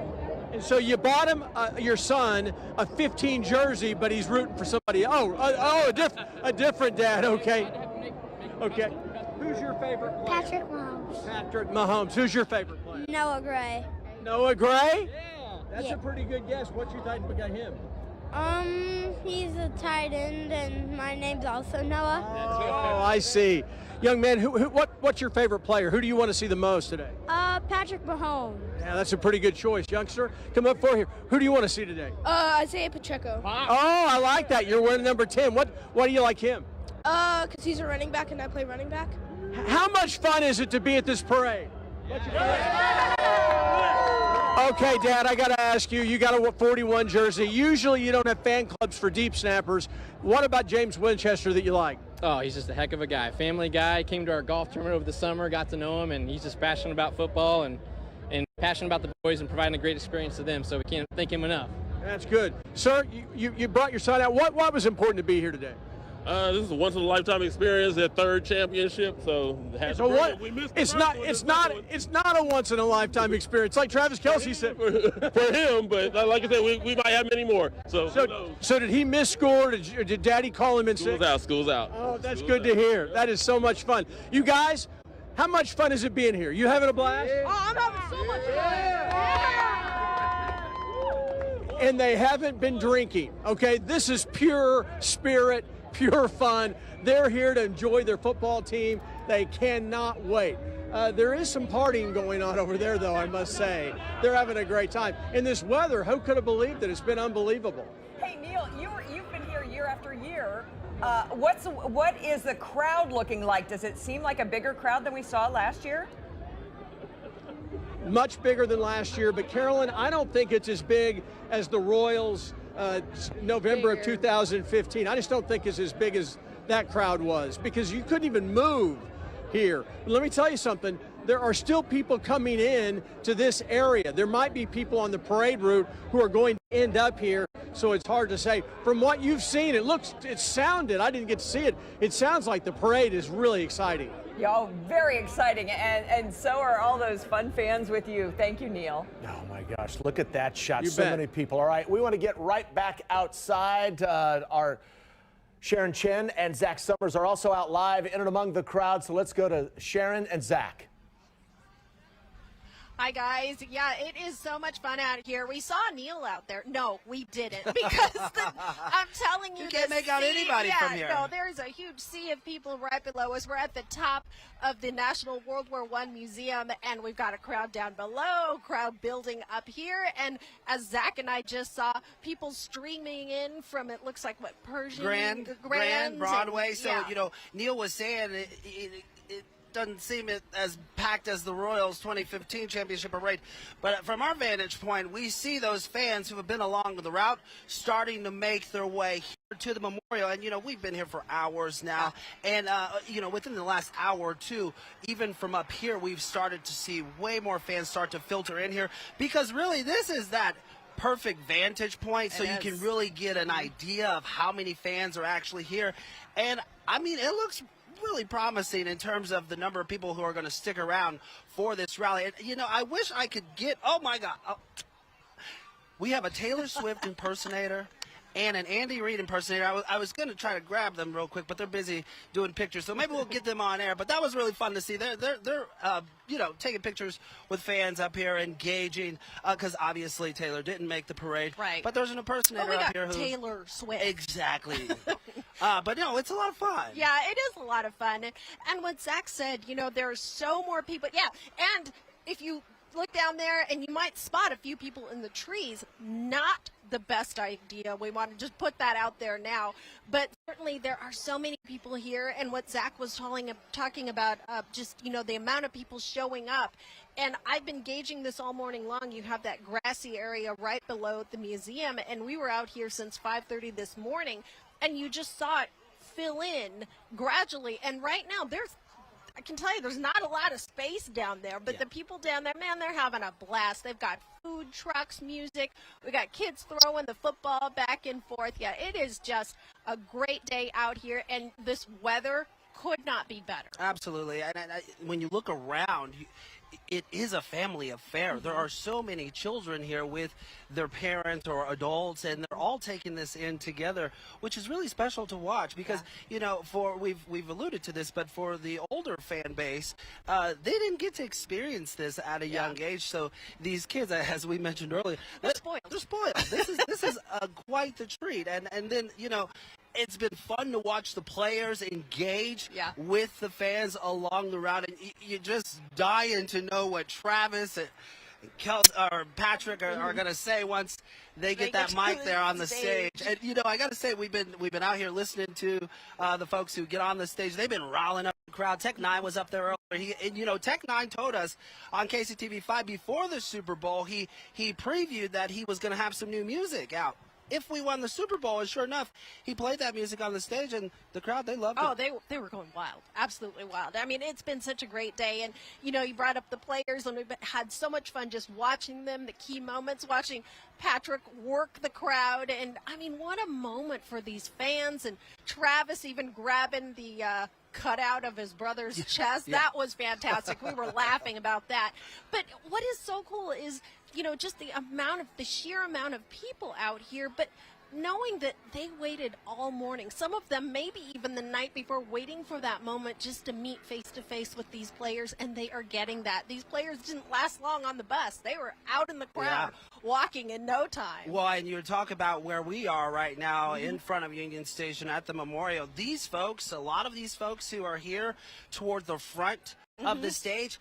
And so you bought him, your son, a 15 jersey, but he's rooting for somebody. A different dad. Okay. Okay. Who's your favorite player? Patrick Mahomes. Patrick Mahomes. Who's your favorite player? Noah Gray. Noah Gray? Yeah. That's a pretty good guess. What's your type about him? He's a tight end, and my name's also Noah. Oh, I see. Young man, what's your favorite player? Who do you want to see the most today? Patrick Mahomes. Yeah, that's a pretty good choice, youngster. Come up for here. Who do you want to see today? Isaiah Pacheco. Oh, I like that. You're wearing number 10. Why do you like him? Because he's a running back, and I play running back. How much fun is it to be at this parade? Okay, Dad, I got to ask you, you got a 41 jersey. Usually you don't have fan clubs for deep snappers. What about James Winchester that you like? Oh, he's just a heck of a guy. Family guy, came to our golf tournament over the summer, got to know him, and he's just passionate about football and passionate about the boys and providing a great experience to them, so we can't thank him enough. That's good. Sir, you brought your son out. What was important to be here today? This is a once-in-a-lifetime experience, their 3rd championship, so it's not a once-in-a-lifetime experience, like Travis Kelce said. For him, but like I said, we might have many more. So did he miss school, or did Daddy call him in sick? School's out. Oh, that's good to hear. That is so much fun. You guys, how much fun is it being here? You having a blast? Oh, I'm having so much fun. And they haven't been drinking, okay? This is pure spirit, pure fun. They're here to enjoy their football team. They cannot wait. There is some partying going on over there, though, I must say. They're having a great time. In this weather, who could have believed it? It's been unbelievable. Hey, Neil, you've been here year after year. What is the crowd looking like? Does it seem like a bigger crowd than we saw last year? Much bigger than last year, but Carolyn, I don't think it's as big as the Royals November of 2015. I just don't think it's as big as that crowd was because you couldn't even move here. But let me tell you something. there are still people coming in to this area. There might be people on the parade route who are going to end up here, so it's hard to say. From what you've seen, it sounded, I didn't get to see it, it sounds like the parade is really exciting. Y'all, very exciting, and so are all those fun fans with you. Thank you, Neil. Oh my gosh, look at that shot. You So bet. many people. All right, we want to get right back outside. Our Sharon Chen and Zach Summers are also out live in and among the crowd, so let's go to Sharon and Zach. Hi, guys. Yeah, it is so much fun out here. We saw Neil out there. No, we didn't, because I'm telling you, You can't the make out anybody from here. No, there's a huge sea of people right below us. We're at the top of the National World War I Museum, and we've got a crowd down below, crowd building up here, and as Zach and I just saw, people streaming in from, it looks like, what, Persian? Grand Broadway. And, So, yeah. you know, Neil was saying it doesn't seem as packed as the Royals 2015 championship parade, but from our vantage point, we see those fans who have been along the route starting to make their way here to the memorial. And, you know, we've been here for hours now, and, you know, within the last hour or two, even from up here, we've started to see way more fans start to filter in here, because really this is that perfect vantage point, so you can really get an idea of how many fans are actually here. And I mean, it looks really promising in terms of the number of people who are going to stick around for this rally. And, you know, I wish I could get, oh my God, we have a Taylor Swift impersonator and an Andy Reid impersonator. I was going to try to grab them real quick, but they're busy doing pictures, so maybe we'll get them on air. But that was really fun to see. They're you know, taking pictures with fans up here, engaging, because obviously Taylor didn't make the parade. Right. But there's an impersonator up here who... Taylor Swift. Exactly. But no, it's a lot of fun. Yeah, it is a lot of fun. And what Zach said, you know, there are so more people. Yeah, and if you look down there and you might spot a few people in the trees, not the best idea. We want to just put that out there now. But certainly there are so many people here, and what Zach was talking about, just, you know, the amount of people showing up. And I've been gauging this all morning long. You have that grassy area right below the museum, and we were out here since 5:30 this morning, and you just saw it fill in gradually. And right now I can tell you there's not a lot of space down there, but the people down there, man, they're having a blast. They've got food trucks, music. We got kids throwing the football back and forth. Yeah, it is just a great day out here, and this weather could not be better. Absolutely. And when you look around, it is a family affair. There are so many children here with their parents or adults, and they're all taking this in together, which is really special to watch because, you know, we've alluded to this, but for the older fan base, they didn't get to experience this at a young age. So these kids, as we mentioned earlier, they're spoiled. This is quite the treat. And then, you know, it's been fun to watch the players engage with the fans along the route, and you just dying to know what Travis and Patrick are going to say once they get that mic there on the stage. And, you know, I got to say, we've been out here listening to the folks who get on the stage. They've been riling up the crowd. Tech 9 was up there earlier. And, you know, Tech 9 told us on KCTV5 before the Super Bowl, he previewed that he was going to have some new music out if we won the Super Bowl, and sure enough, he played that music on the stage, and the crowd, they loved it. Oh, they were going wild, absolutely wild. I mean, it's been such a great day, and, you know, you brought up the players, and we've had so much fun just watching them, the key moments, watching Patrick work the crowd, and, I mean, what a moment for these fans, and Travis even grabbing the cutout of his brother's chest. That was fantastic. We were laughing about that. But what is so cool is, you know, just the sheer amount of people out here, but knowing that they waited all morning, some of them maybe even the night before, waiting for that moment just to meet face to face with these players, and they are getting that. These players didn't last long on the bus. They were out in the crowd walking in no time. Well, and you talk about where we are right now in front of Union Station at the memorial. These folks, a lot of these folks who are here toward the front of the stage,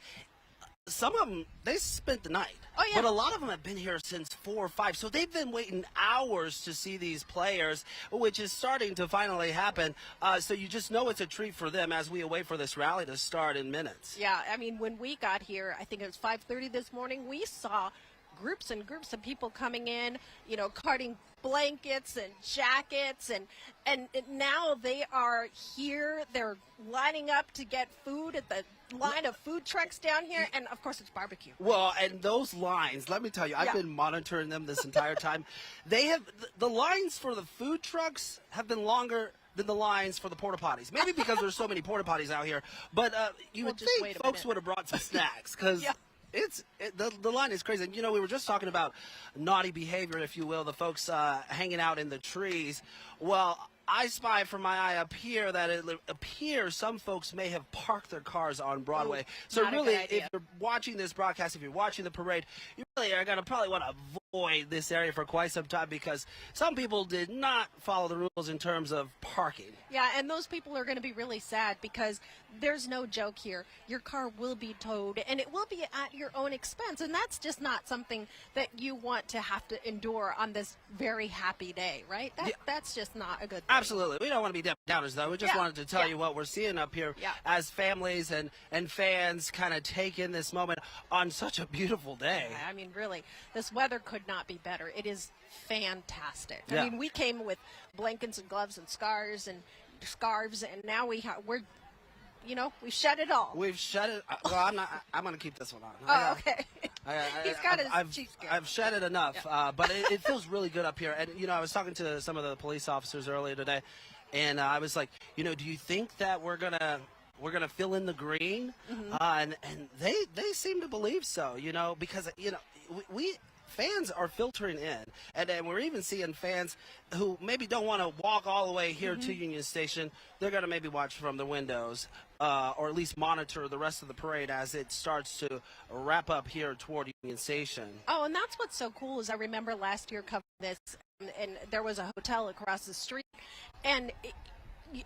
some of them, they spent the night. Oh, yeah. But a lot of them have been here since 4 or 5. So they've been waiting hours to see these players, which is starting to finally happen. So you just know it's a treat for them as we await for this rally to start in minutes. Yeah, I mean, when we got here, I think it was 5:30 this morning, we saw groups and groups of people coming in, you know, carting blankets and jackets, and now they are here. They're lining up to get food at the line of food trucks down here, and of course it's barbecue. Well, and those lines, let me tell you, I've been monitoring them this entire time. They have, the lines for the food trucks have been longer than the lines for the porta potties. Maybe because there's so many porta potties out here, but you would think folks would have brought some snacks, because the line is crazy. And, you know, we were just talking about naughty behavior, if you will, the folks hanging out in the trees. Well, I spy from my eye up here that it appears some folks may have parked their cars on Broadway. So really, if you're watching this broadcast, if you're watching the parade, you really are going to probably want to avoid this area for quite some time, because some people did not follow the rules in terms of parking. Yeah, and those people are going to be really sad, because there's no joke here. Your car will be towed, and it will be at your own expense, and that's just not something that you want to have to endure on this very happy day, right? That's just not a good thing. Absolutely. We don't want to be downers, though. We just wanted to tell you what we're seeing up here as families and fans kind of take in this moment on such a beautiful day. I mean, really, this weather could not be better. It is fantastic. I mean, we came with blankets and gloves and scarves, and now we're, you know, we've shut it all. We've shut it. Well, I'm going to keep this one on. Oh, okay. He's got his I've shut it enough, but it feels really good up here. And, you know, I was talking to some of the police officers earlier today, and I was like, you know, do you think that we're gonna fill in the green? And they seem to believe so, you know, because, you know, we fans are filtering in, and we're even seeing fans who maybe don't want to walk all the way here to Union Station. They're going to maybe watch from the windows, or at least monitor the rest of the parade as it starts to wrap up here toward Union Station. Oh, and that's what's so cool is I remember last year covering this, and there was a hotel across the street, and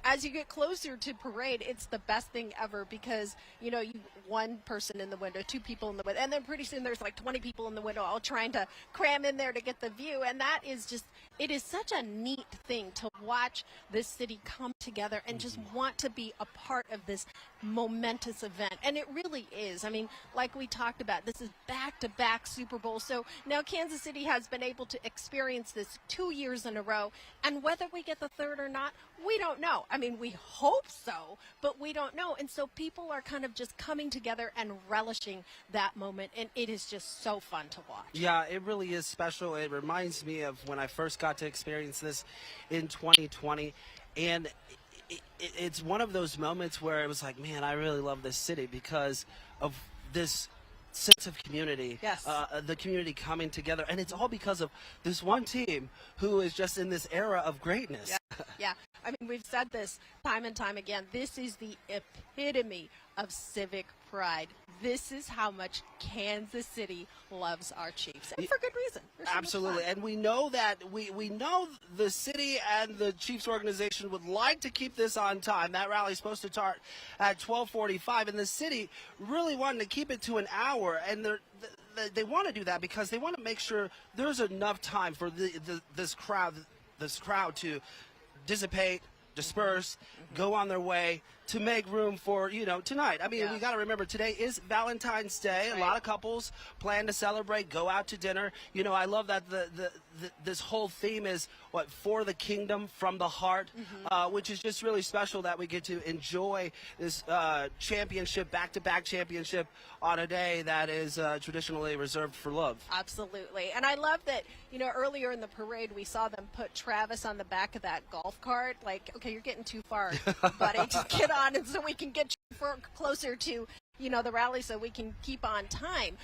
as you get closer to parade, it's the best thing ever, because, you know, one person in the window, two people in the window, and then pretty soon there's like 20 people in the window all trying to cram in there to get the view. And that is just, it is such a neat thing to watch this city come together and just want to be a part of this momentous event. And it really is. I mean, like we talked about, this is back-to-back Super Bowl. So now Kansas City has been able to experience this 2 years in a row. And whether we get the third or not, we don't know. I mean, we hope so, but we don't know. And so people are kind of just coming together and relishing that moment, and it is just so fun to watch. Yeah, it really is special. It reminds me of when I first got to experience this in 2020, and it's one of those moments where it was like, man, I really love this city because of this sense of community, the community coming together, and it's all because of this one team who is just in this era of greatness. Yeah. I mean, we've said this time and time again. This is the epitome of civic pride. This is how much Kansas City loves our Chiefs, and for good reason. Absolutely, and we know that we know the city and the Chiefs organization would like to keep this on time. That rally is supposed to start at 12:45, and the city really wanted to keep it to an hour, and they want to do that because they want to make sure there's enough time for this crowd to dissipate, disperse, go on their way, to make room for, you know, tonight. I mean, we got to remember, today is Valentine's Day. A lot of couples plan to celebrate, go out to dinner. You know, I love that this whole theme is, what, for the kingdom, from the heart, which is just really special that we get to enjoy this championship, back-to-back championship on a day that is traditionally reserved for love. Absolutely. And I love that, you know, earlier in the parade, we saw them put Travis on the back of that golf cart. Like, okay, you're getting too far, buddy. Just get on, and so we can get you closer to, you know, the rally, so we can keep on time.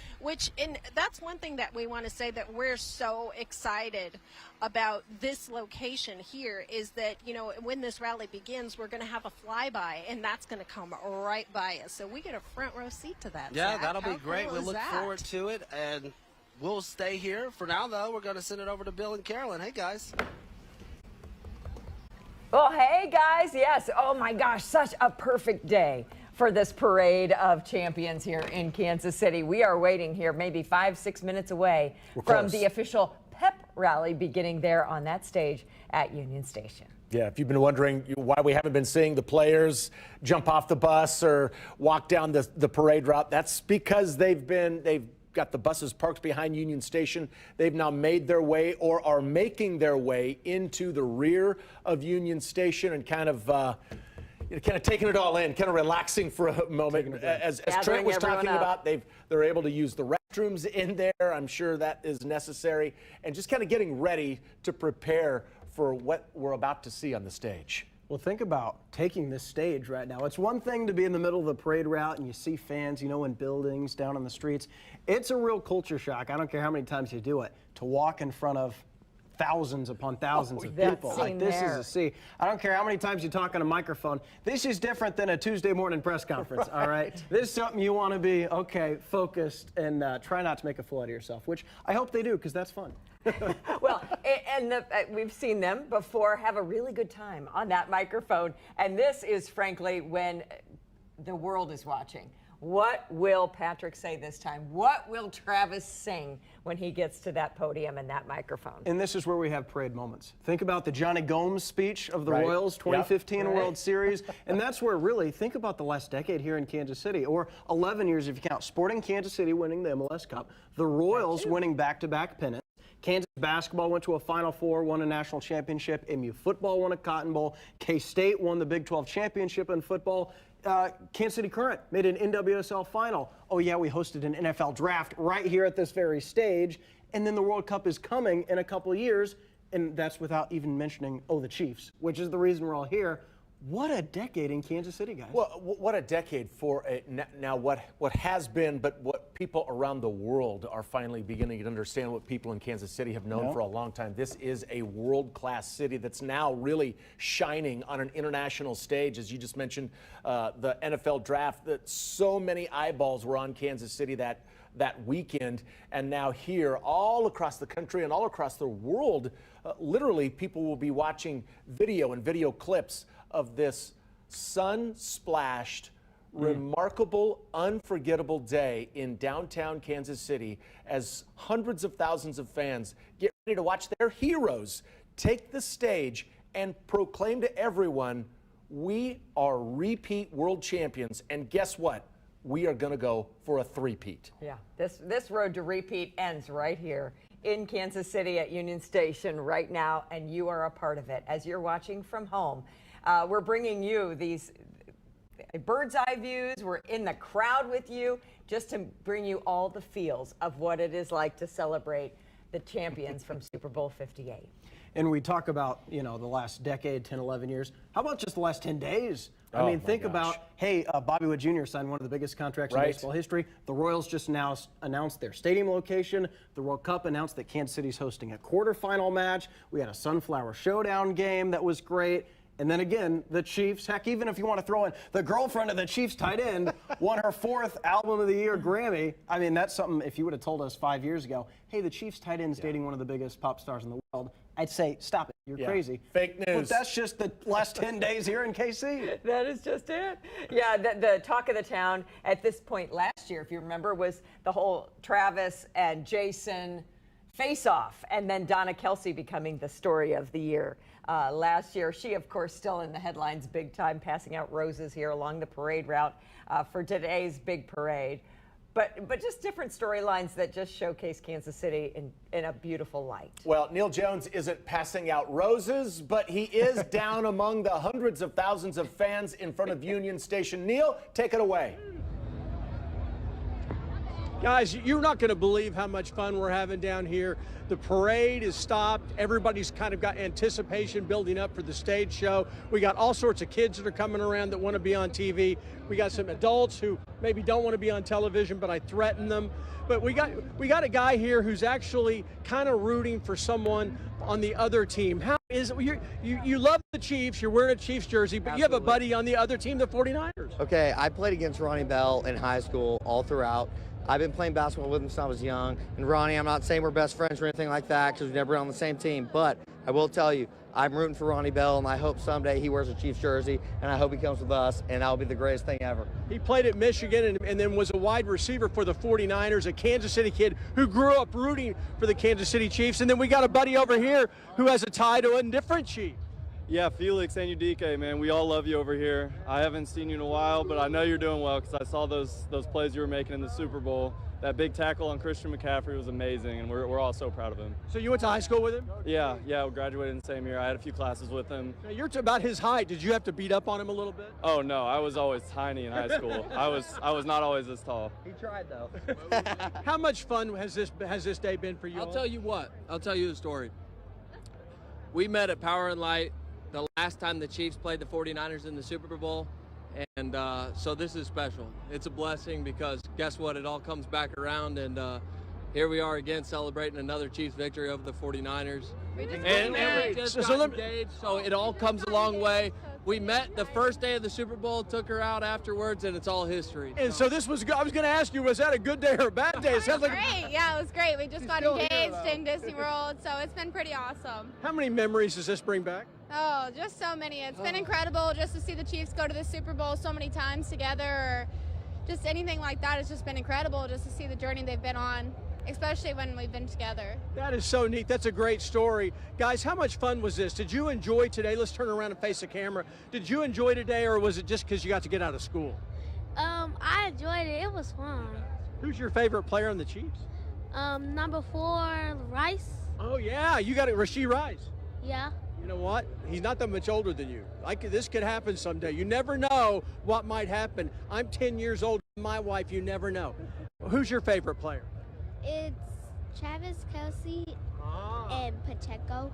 And that's one thing that we want to say, that we're so excited about this location here, is that, you know, when this rally begins, we're going to have a flyby, and that's going to come right by us. So we get a front row seat to that. Yeah, Zach. that'll be How great. cool We is look that? forward to it, and we'll stay here. For now, though, we're going to send it over to Bill and Carolyn. Hey, guys. Well, hey, guys. Yes. Oh, my gosh. Such a perfect day for this parade of champions here in Kansas City. We are waiting here maybe 5-6 minutes away from the official pep rally beginning there on that stage at Union Station. Yeah, if you've been wondering why we haven't been seeing the players jump off the bus or walk down the parade route, that's because they've got the buses parked behind Union Station. They've now made their way or are making their way into the rear of Union Station and kind of taking it all in, kind of relaxing for a moment. As Trent was talking about, they're able to use the restrooms in there. I'm sure that is necessary. And just kind of getting ready to prepare for what we're about to see on the stage. Well, think about taking this stage right now. It's one thing to be in the middle of the parade route and you see fans, in buildings, down on the streets. It's a real culture shock. I don't care how many times you do it, to walk in front of thousands upon thousands of people. Like, this is a scene. I don't care how many times you talk on a microphone. This is different than a Tuesday morning press conference, all right? This is something you want to be, focused and try not to make a fool out of yourself, which I hope they do, because that's fun. Well, and we've seen them before have a really good time on that microphone. And this is, frankly, when the world is watching. What will Patrick say this time? What will Travis sing when he gets to that podium and that microphone? And this is where we have parade moments. Think about the Johnny Gomes speech of the Royals, 2015 World Series. And that's where really, think about the last decade here in Kansas City, or 11 years if you count. Sporting Kansas City winning the MLS Cup, the Royals winning back-to-back pennants. Kansas basketball went to a Final Four, won a national championship. MU football won a Cotton Bowl. K-State won the Big 12 championship in football. Kansas City Current made an NWSL final. Oh yeah, we hosted an NFL draft right here at this very stage. And then the World Cup is coming in a couple of years. And that's without even mentioning, the Chiefs, which is the reason we're all here. What a decade in Kansas City, guys. Well, what a decade for now what has been, but what people around the world are finally beginning to understand, what people in Kansas City have known for a long time. This is a world-class city that's now really shining on an international stage. As you just mentioned, the NFL draft, that so many eyeballs were on Kansas City that weekend, and now here all across the country and all across the world, literally people will be watching video clips of this sun-splashed, remarkable, unforgettable day in downtown Kansas City as hundreds of thousands of fans get ready to watch their heroes take the stage and proclaim to everyone, we are repeat world champions. And guess what? We are going to go for a three-peat. Yeah, this road to repeat ends right here in Kansas City at Union Station right now, and you are a part of it as you're watching from home. We're bringing you these bird's eye views. We're in the crowd with you just to bring you all the feels of what it is like to celebrate the champions from Super Bowl 58. And we talk about, the last decade, 10, 11 years. How about just the last 10 days? I mean, think about, Bobby Wood Jr. signed one of the biggest contracts in baseball history. The Royals just announced their stadium location. The World Cup announced that Kansas City's hosting a quarterfinal match. We had a Sunflower Showdown game that was great. And then again, the Chiefs, heck, even if you want to throw in the girlfriend of the Chiefs tight end, won her 4th Album of the Year Grammy. I mean, that's something, if you would have told us 5 years ago, hey, the Chiefs tight end's dating one of the biggest pop stars in the world, I'd say, stop it, you're crazy. Fake news. But that's just the last 10 days here in KC. That is just it. Yeah, the talk of the town at this point last year, if you remember, was the whole Travis and Jason face-off, and then Donna Kelsey becoming the story of the year. Last year, she, of course, still in the headlines big time, passing out roses here along the parade route for today's big parade. But just different storylines that just showcase Kansas City in a beautiful light. Well, Neil Jones isn't passing out roses, but he is down among the hundreds of thousands of fans in front of Union Station. Neil, take it away. Guys, you're not going to believe how much fun we're having down here. The parade is stopped. Everybody's kind of got anticipation building up for the stage show. We got all sorts of kids that are coming around that want to be on TV. We got some adults who maybe don't want to be on television, but I threaten them. But we got a guy here who's actually kind of rooting for someone on the other team. How is it? You love the Chiefs. You're wearing a Chiefs jersey, but you have a buddy on the other team, the 49ers. Okay, I played against Ronnie Bell in high school all throughout. I've been playing basketball with him since I was young. And Ronnie, I'm not saying we're best friends or anything like that because we've never been on the same team. But I will tell you, I'm rooting for Ronnie Bell, and I hope someday he wears a Chiefs jersey, and I hope he comes with us, and that will be the greatest thing ever. He played at Michigan and then was a wide receiver for the 49ers, a Kansas City kid who grew up rooting for the Kansas City Chiefs. And then we got a buddy over here who has a tie to a different Chief. Yeah, Felix and Udike, man, we all love you over here. I haven't seen you in a while, but I know you're doing well because I saw those plays you were making in the Super Bowl. That big tackle on Christian McCaffrey was amazing, and we're all so proud of him. So you went to high school with him? Yeah, we graduated in the same year. I had a few classes with him. Now, you're about his height. Did you have to beat up on him a little bit? Oh no, I was always tiny in high school. I was not always this tall. He tried though. How much fun has this day been for you? I'll all? tell you what. I'll tell you the story. We met at Power and Light the last time the Chiefs played the 49ers in the Super Bowl. And so this is special. It's a blessing because guess what? It all comes back around, and here we are again celebrating another Chiefs victory over the 49ers. We just got engaged, so it all comes a long way. We met the first day of the Super Bowl, took her out afterwards, and it's all history. And so this was, I was going to ask you, was that a good day or a bad day? It sounds like great. Yeah, it was great. We just got engaged in Disney World, so it's been pretty awesome. How many memories does this bring back? Oh, just so many. It's been incredible just to see the Chiefs go to the Super Bowl so many times together, or just anything like that. It's just been incredible just to see the journey they've been on, especially when we've been together. That is so neat. That's a great story. Guys, how much fun was this? Did you enjoy today? Let's turn around and face the camera. Did you enjoy today, or was it just because you got to get out of school? I enjoyed it. It was fun. Who's your favorite player on the Chiefs? Number 4, Rice. Oh, yeah. You got it, Rashee Rice. Yeah. You know what? He's not that much older than you. This could happen someday. You never know what might happen. I'm 10 years old. My wife, you never know. Who's your favorite player? It's Travis Kelce and Pacheco.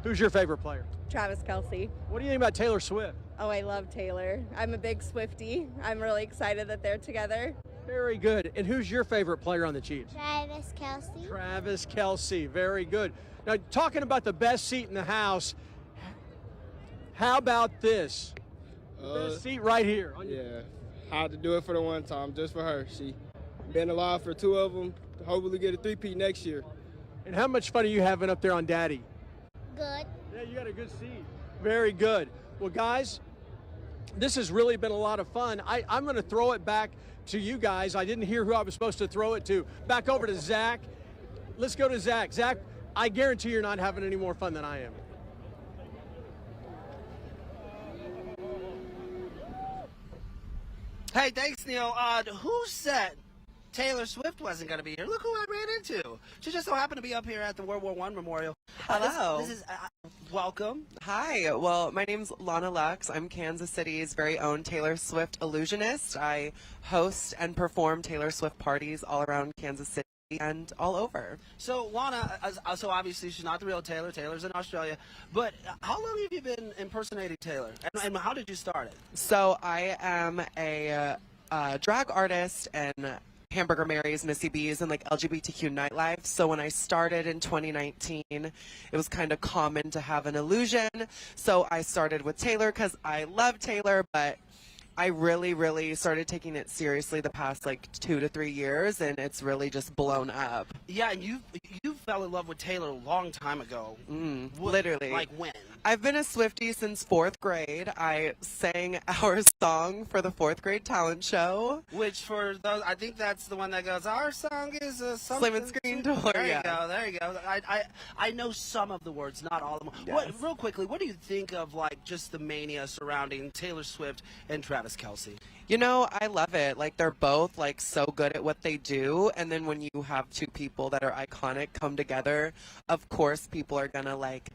Who's your favorite player? Travis Kelce. What do you think about Taylor Swift? Oh, I love Taylor. I'm a big Swiftie. I'm really excited that they're together. Very good. And who's your favorite player on the Chiefs? Travis Kelce. Travis Kelce. Very good. Now, talking about the best seat in the house, how about this? Best seat right here. Yeah. Had to do it for the one time, just for her. She been alive for 2 of them. Hopefully get a 3-peat next year. And how much fun are you having up there on Daddy? Good. Yeah, you got a good seat. Very good. Well, guys, this has really been a lot of fun. I'm going to throw it back to you guys. I didn't hear who I was supposed to throw it to. Back over to Zach. Let's go to Zach. Zach, I guarantee you're not having any more fun than I am. Hey, thanks, Neil. Who said Taylor Swift wasn't going to be here? Look who I ran into. She just so happened to be up here at the World War I Memorial. Hello. This is welcome. Hi. Well, my name's Lana Lux. I'm Kansas City's very own Taylor Swift illusionist. I host and perform Taylor Swift parties all around Kansas City and all over. So, Lana, so obviously she's not the real Taylor. Taylor's in Australia. But how long have you been impersonating Taylor? And how did you start it? So I am a drag artist and Hamburger Marys, Missy B's, and like LGBTQ nightlife. So when I started in 2019, it was kind of common to have an illusion. So I started with Taylor because I love Taylor, but I really started taking it seriously the past like 2 to 3 years, and it's really just blown up. Yeah, and you fell in love with Taylor a long time ago. Literally. Like when? I've been a Swiftie since 4th grade. I sang our song for the 4th grade talent show. Which for those, I think that's the one that goes, our song is Slam and Screen Door. There you go. I know some of the words, not all of them. Yes. Real quickly, what do you think of like just the mania surrounding Taylor Swift and Travis Kelce? You know, I love it. Like, they're both, like, so good at what they do. And then when you have 2 people that are iconic come together, of course people are going to, like,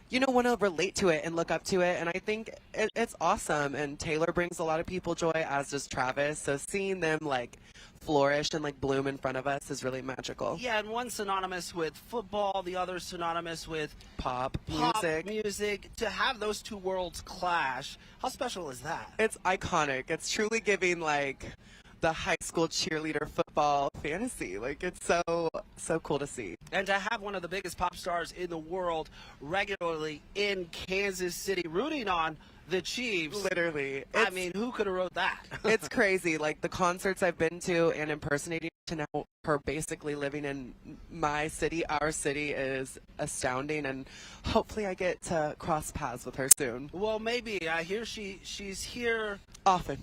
you know, want to relate to it and look up to it. And I think it's awesome. And Taylor brings a lot of people joy, as does Travis. So seeing them, like, flourish and, like, bloom in front of us is really magical. Yeah, and one's synonymous with football, the other's synonymous with pop music. To have those 2 worlds clash, how special is that? It's iconic. It's truly giving, like, the high school cheerleader football fantasy. Like, it's so cool to see. And to have one of the biggest pop stars in the world regularly in Kansas City rooting on the Chiefs. Literally. I mean, who could have wrote that? It's crazy. Like, the concerts I've been to and impersonating to now her basically living in my city, our city, is astounding. And hopefully I get to cross paths with her soon. Well, maybe. I hear she's here often,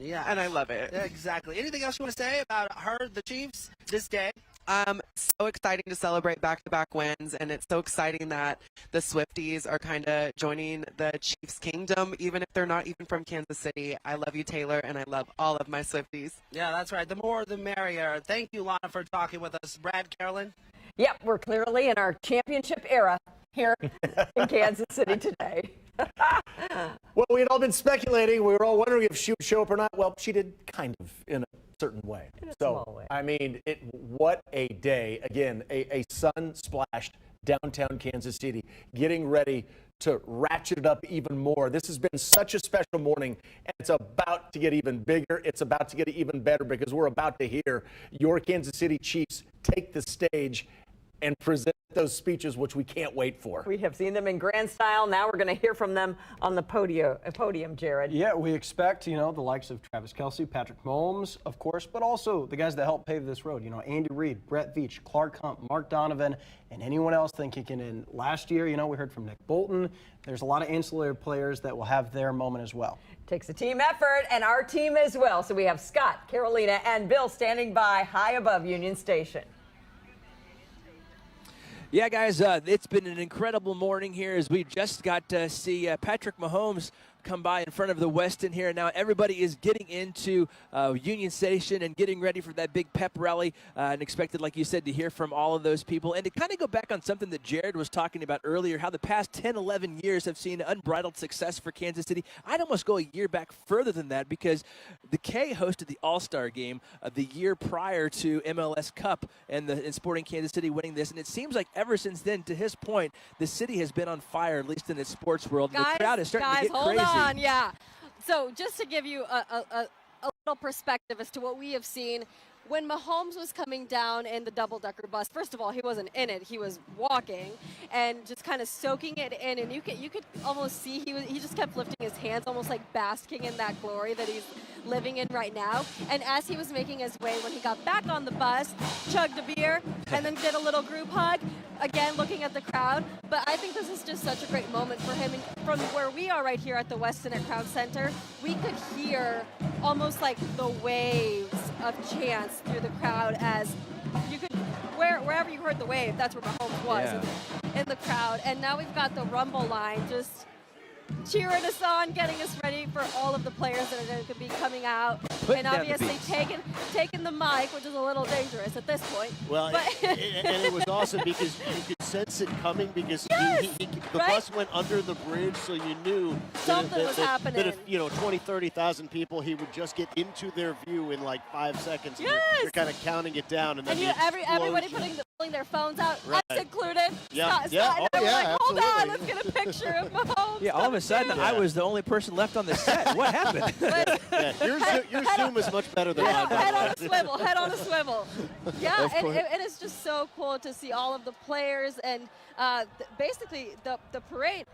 yeah. And I love it. Yeah, exactly. Anything else you want to say about her, the Chiefs, this day? So exciting to celebrate back-to-back wins, and it's so exciting that the Swifties are kind of joining the Chiefs kingdom, even if they're not even from Kansas City. I love you, Taylor, and I love all of my Swifties. Yeah, that's right. The more, the merrier. Thank you, Lana, for talking with us. Brad, Carolyn? Yep, we're clearly in our championship era here in Kansas City today. Well, we had all been speculating. We were all wondering if she would show up or not. Well, she did kind of in a certain way. Small way. I mean, what a day. Again, a sun-splashed downtown Kansas City, getting ready to ratchet it up even more. This has been such a special morning, and it's about to get even bigger. It's about to get even better because we're about to hear your Kansas City Chiefs take the stage and present those speeches, which we can't wait for. We have seen them in grand style. Now we're going to hear from them on the podium, Jared. Yeah, we expect, the likes of Travis Kelce, Patrick Mahomes, of course, but also the guys that helped pave this road. Andy Reid, Brett Veach, Clark Hunt, Mark Donovan, and anyone else thinking in last year, we heard from Nick Bolton. There's a lot of ancillary players that will have their moment as well. Takes a team effort, and our team as well. So we have Scott, Carolina, and Bill standing by high above Union Station. Yeah, guys, it's been an incredible morning here as we just got to see Patrick Mahomes come by in front of the Westin here. Now everybody is getting into Union Station and getting ready for that big pep rally and expected, like you said, to hear from all of those people. And to kind of go back on something that Jared was talking about earlier, how the past 10, 11 years have seen unbridled success for Kansas City. I'd almost go a year back further than that because the K hosted the All-Star game the year prior to MLS Cup and Sporting Kansas City winning this. And it seems like ever since then, to his point, the city has been on fire, at least in its sports world. Guys, the crowd is starting to get hold crazy. on, yeah. So just to give you a little perspective as to what we have seen, when Mahomes was coming down in the double-decker bus, first of all, he wasn't in it; he was walking and just kind of soaking it in, and you could almost see he just kept lifting his hands, almost like basking in that glory that he's living in right now. And as he was making his way, when he got back on the bus, chugged a beer, and then did a little group hug, again looking at the crowd. But I think this is just such a great moment for him. And from where we are right here at the Westin at Crowd Center, we could hear almost like the waves of chants through the crowd as you could, wherever you heard the wave, that's where Mahomes was in the crowd. And now we've got the rumble line just cheering us on, getting us ready for all of the players that are going to be coming out, and obviously taking the mic, which is a little dangerous at this point. Well, and it was awesome because you could sense it coming because the bus went under the bridge, so you knew something was happening. That if 20, 30,000 people, he would just get into their view in like 5 seconds. And you're kind of counting it down, and then everybody pulling their phones out, us included. Yeah, Scott and I were like, hold absolutely. on, let's get a picture of Mahomes. Yeah, all of a sudden, I was the only person left on the set. What happened? Your Zoom is much better than mine. Head on a swivel, head on a swivel. Yeah, it is just so cool to see all of the players, and basically the parade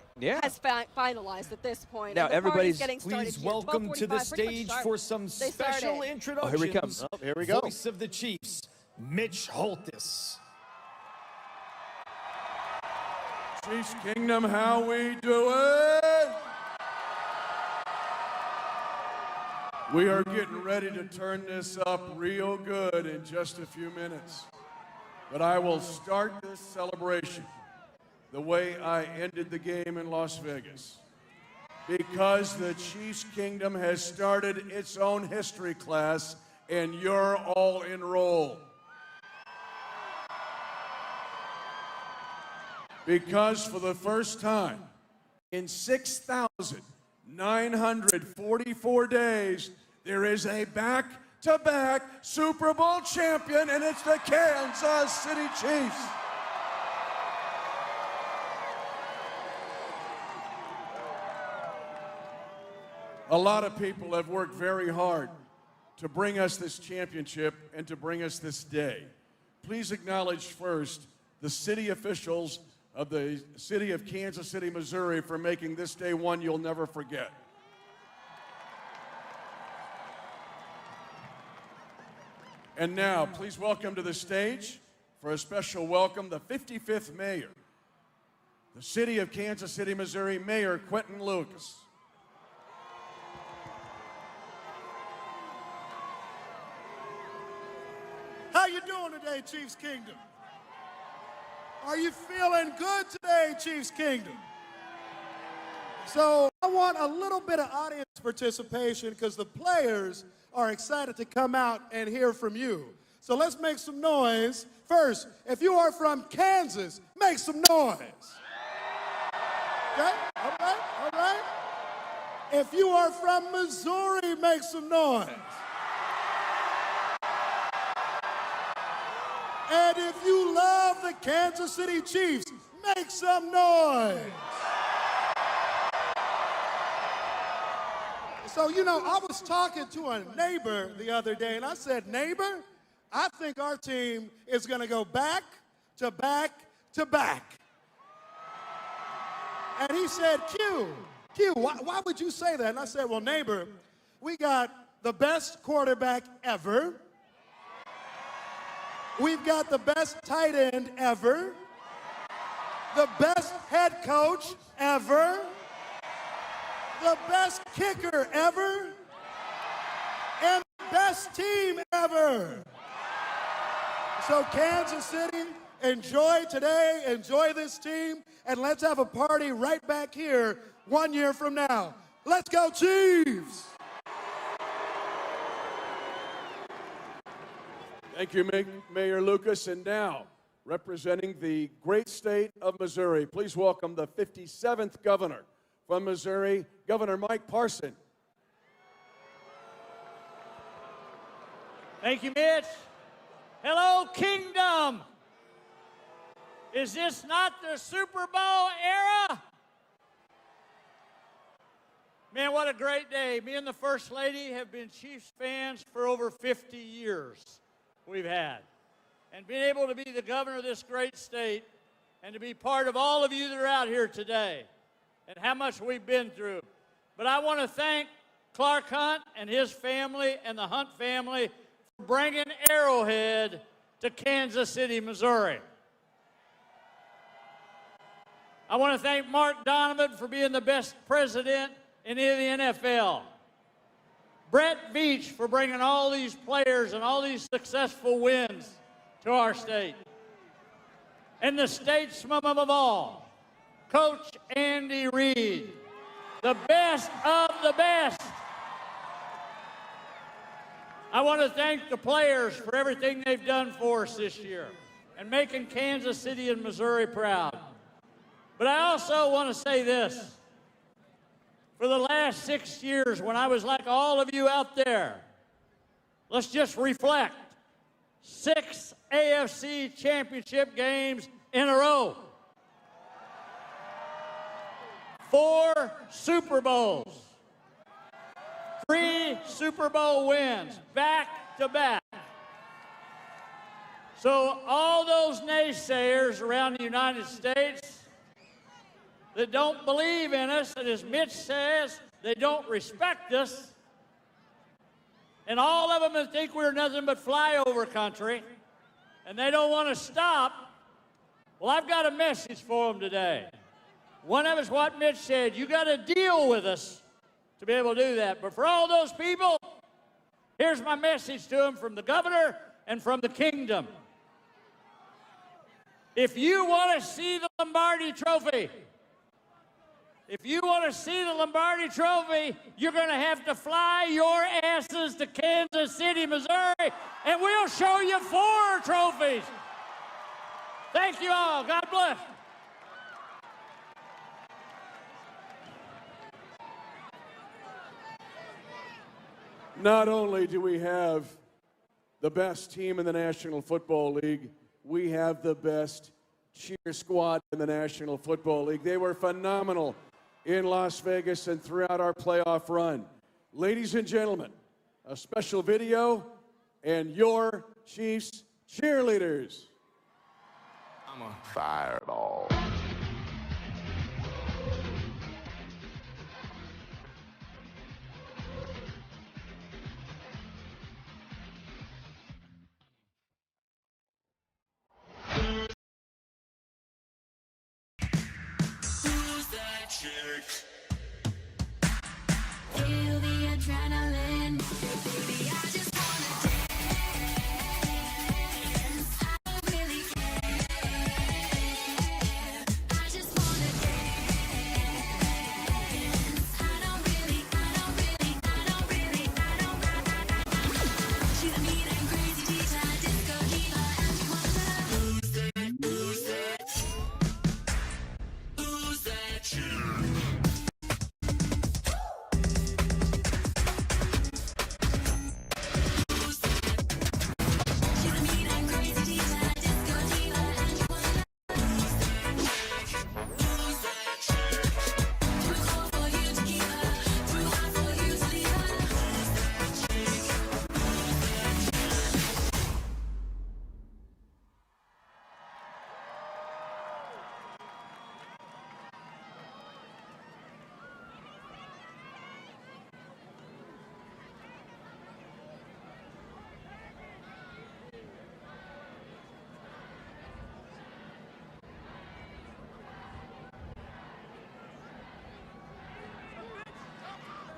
has finalized at this point. Now everybody's getting started. Please welcome to the stage for some special introductions. Oh, here we come. Oh, here we go. Voice of the Chiefs, Mitch Holthus. Chiefs Kingdom, how we doing? We are getting ready to turn this up real good in just a few minutes. But I will start this celebration the way I ended the game in Las Vegas. Because the Chiefs Kingdom has started its own history class, and you're all enrolled. Because for the first time in 6,944 days, there is a back-to-back Super Bowl champion, and it's the Kansas City Chiefs. A lot of people have worked very hard to bring us this championship and to bring us this day. Please acknowledge first the city officials of the city of Kansas City, Missouri, for making this day one you'll never forget. And now, please welcome to the stage for a special welcome, the 55th mayor, the city of Kansas City, Missouri, Mayor Quentin Lucas. How you doing today, Chiefs Kingdom? Are you feeling good today, Chiefs Kingdom? So I want a little bit of audience participation because the players are excited to come out and hear from you. So let's make some noise. First, if you are from Kansas, make some noise. Okay, all right, all right. If you are from Missouri, make some noise. And if you love the Kansas City Chiefs, make some noise. So, you know, I was talking to a neighbor the other day, and I said, neighbor, I think our team is going to go back to back to back. And he said, Q, why would you say that? And I said, well, neighbor, we got the best quarterback ever. We've got the best tight end ever, the best head coach ever, the best kicker ever, and the best team ever. So Kansas City, enjoy today, enjoy this team, and let's have a party right back here 1 year from now. Let's go Chiefs! Thank you, Mayor Lucas. And now, representing the great state of Missouri, please welcome the 57th governor from Missouri, Governor Mike Parson. Thank you, Mitch. Hello, Kingdom. Is this not the Super Bowl era? Man, what a great day. Me and the First Lady have been Chiefs fans for over 50 years. We've had. And being able to be the governor of this great state and to be part of all of you that are out here today and how much we've been through. But I want to thank Clark Hunt and his family and the Hunt family for bringing Arrowhead to Kansas City, Missouri. I want to thank Mark Donovan for being the best president in the NFL. Brett Veach for bringing all these players and all these successful wins to our state. And the statesman of all, Coach Andy Reid, the best of the best. I want to thank the players for everything they've done for us this year and making Kansas City and Missouri proud. But I also want to say this. For the last 6 years, when I was like all of you out there, let's just reflect. 6 AFC championship games in a row. 4 Super Bowls. 3 Super Bowl wins, back to back. So all those naysayers around the United States that don't believe in us, and as Mitch says, they don't respect us, and all of them that think we're nothing but flyover country, and they don't want to stop, well, I've got a message for them today. One of us, what Mitch said, you got to deal with us to be able to do that. But for all those people, here's my message to them from the governor and from the kingdom. If you want to see the Lombardi Trophy, if you want to see the Lombardi Trophy, you're going to have to fly your asses to Kansas City, Missouri, and we'll show you 4 trophies. Thank you all. God bless. Not only do we have the best team in the National Football League, we have the best cheer squad in the National Football League. They were phenomenal in Las Vegas and throughout our playoff run. Ladies and gentlemen, a special video and your Chiefs cheerleaders. I'm a fireball. Who's that chick? Feel the adrenaline. Baby, I just wanna dance.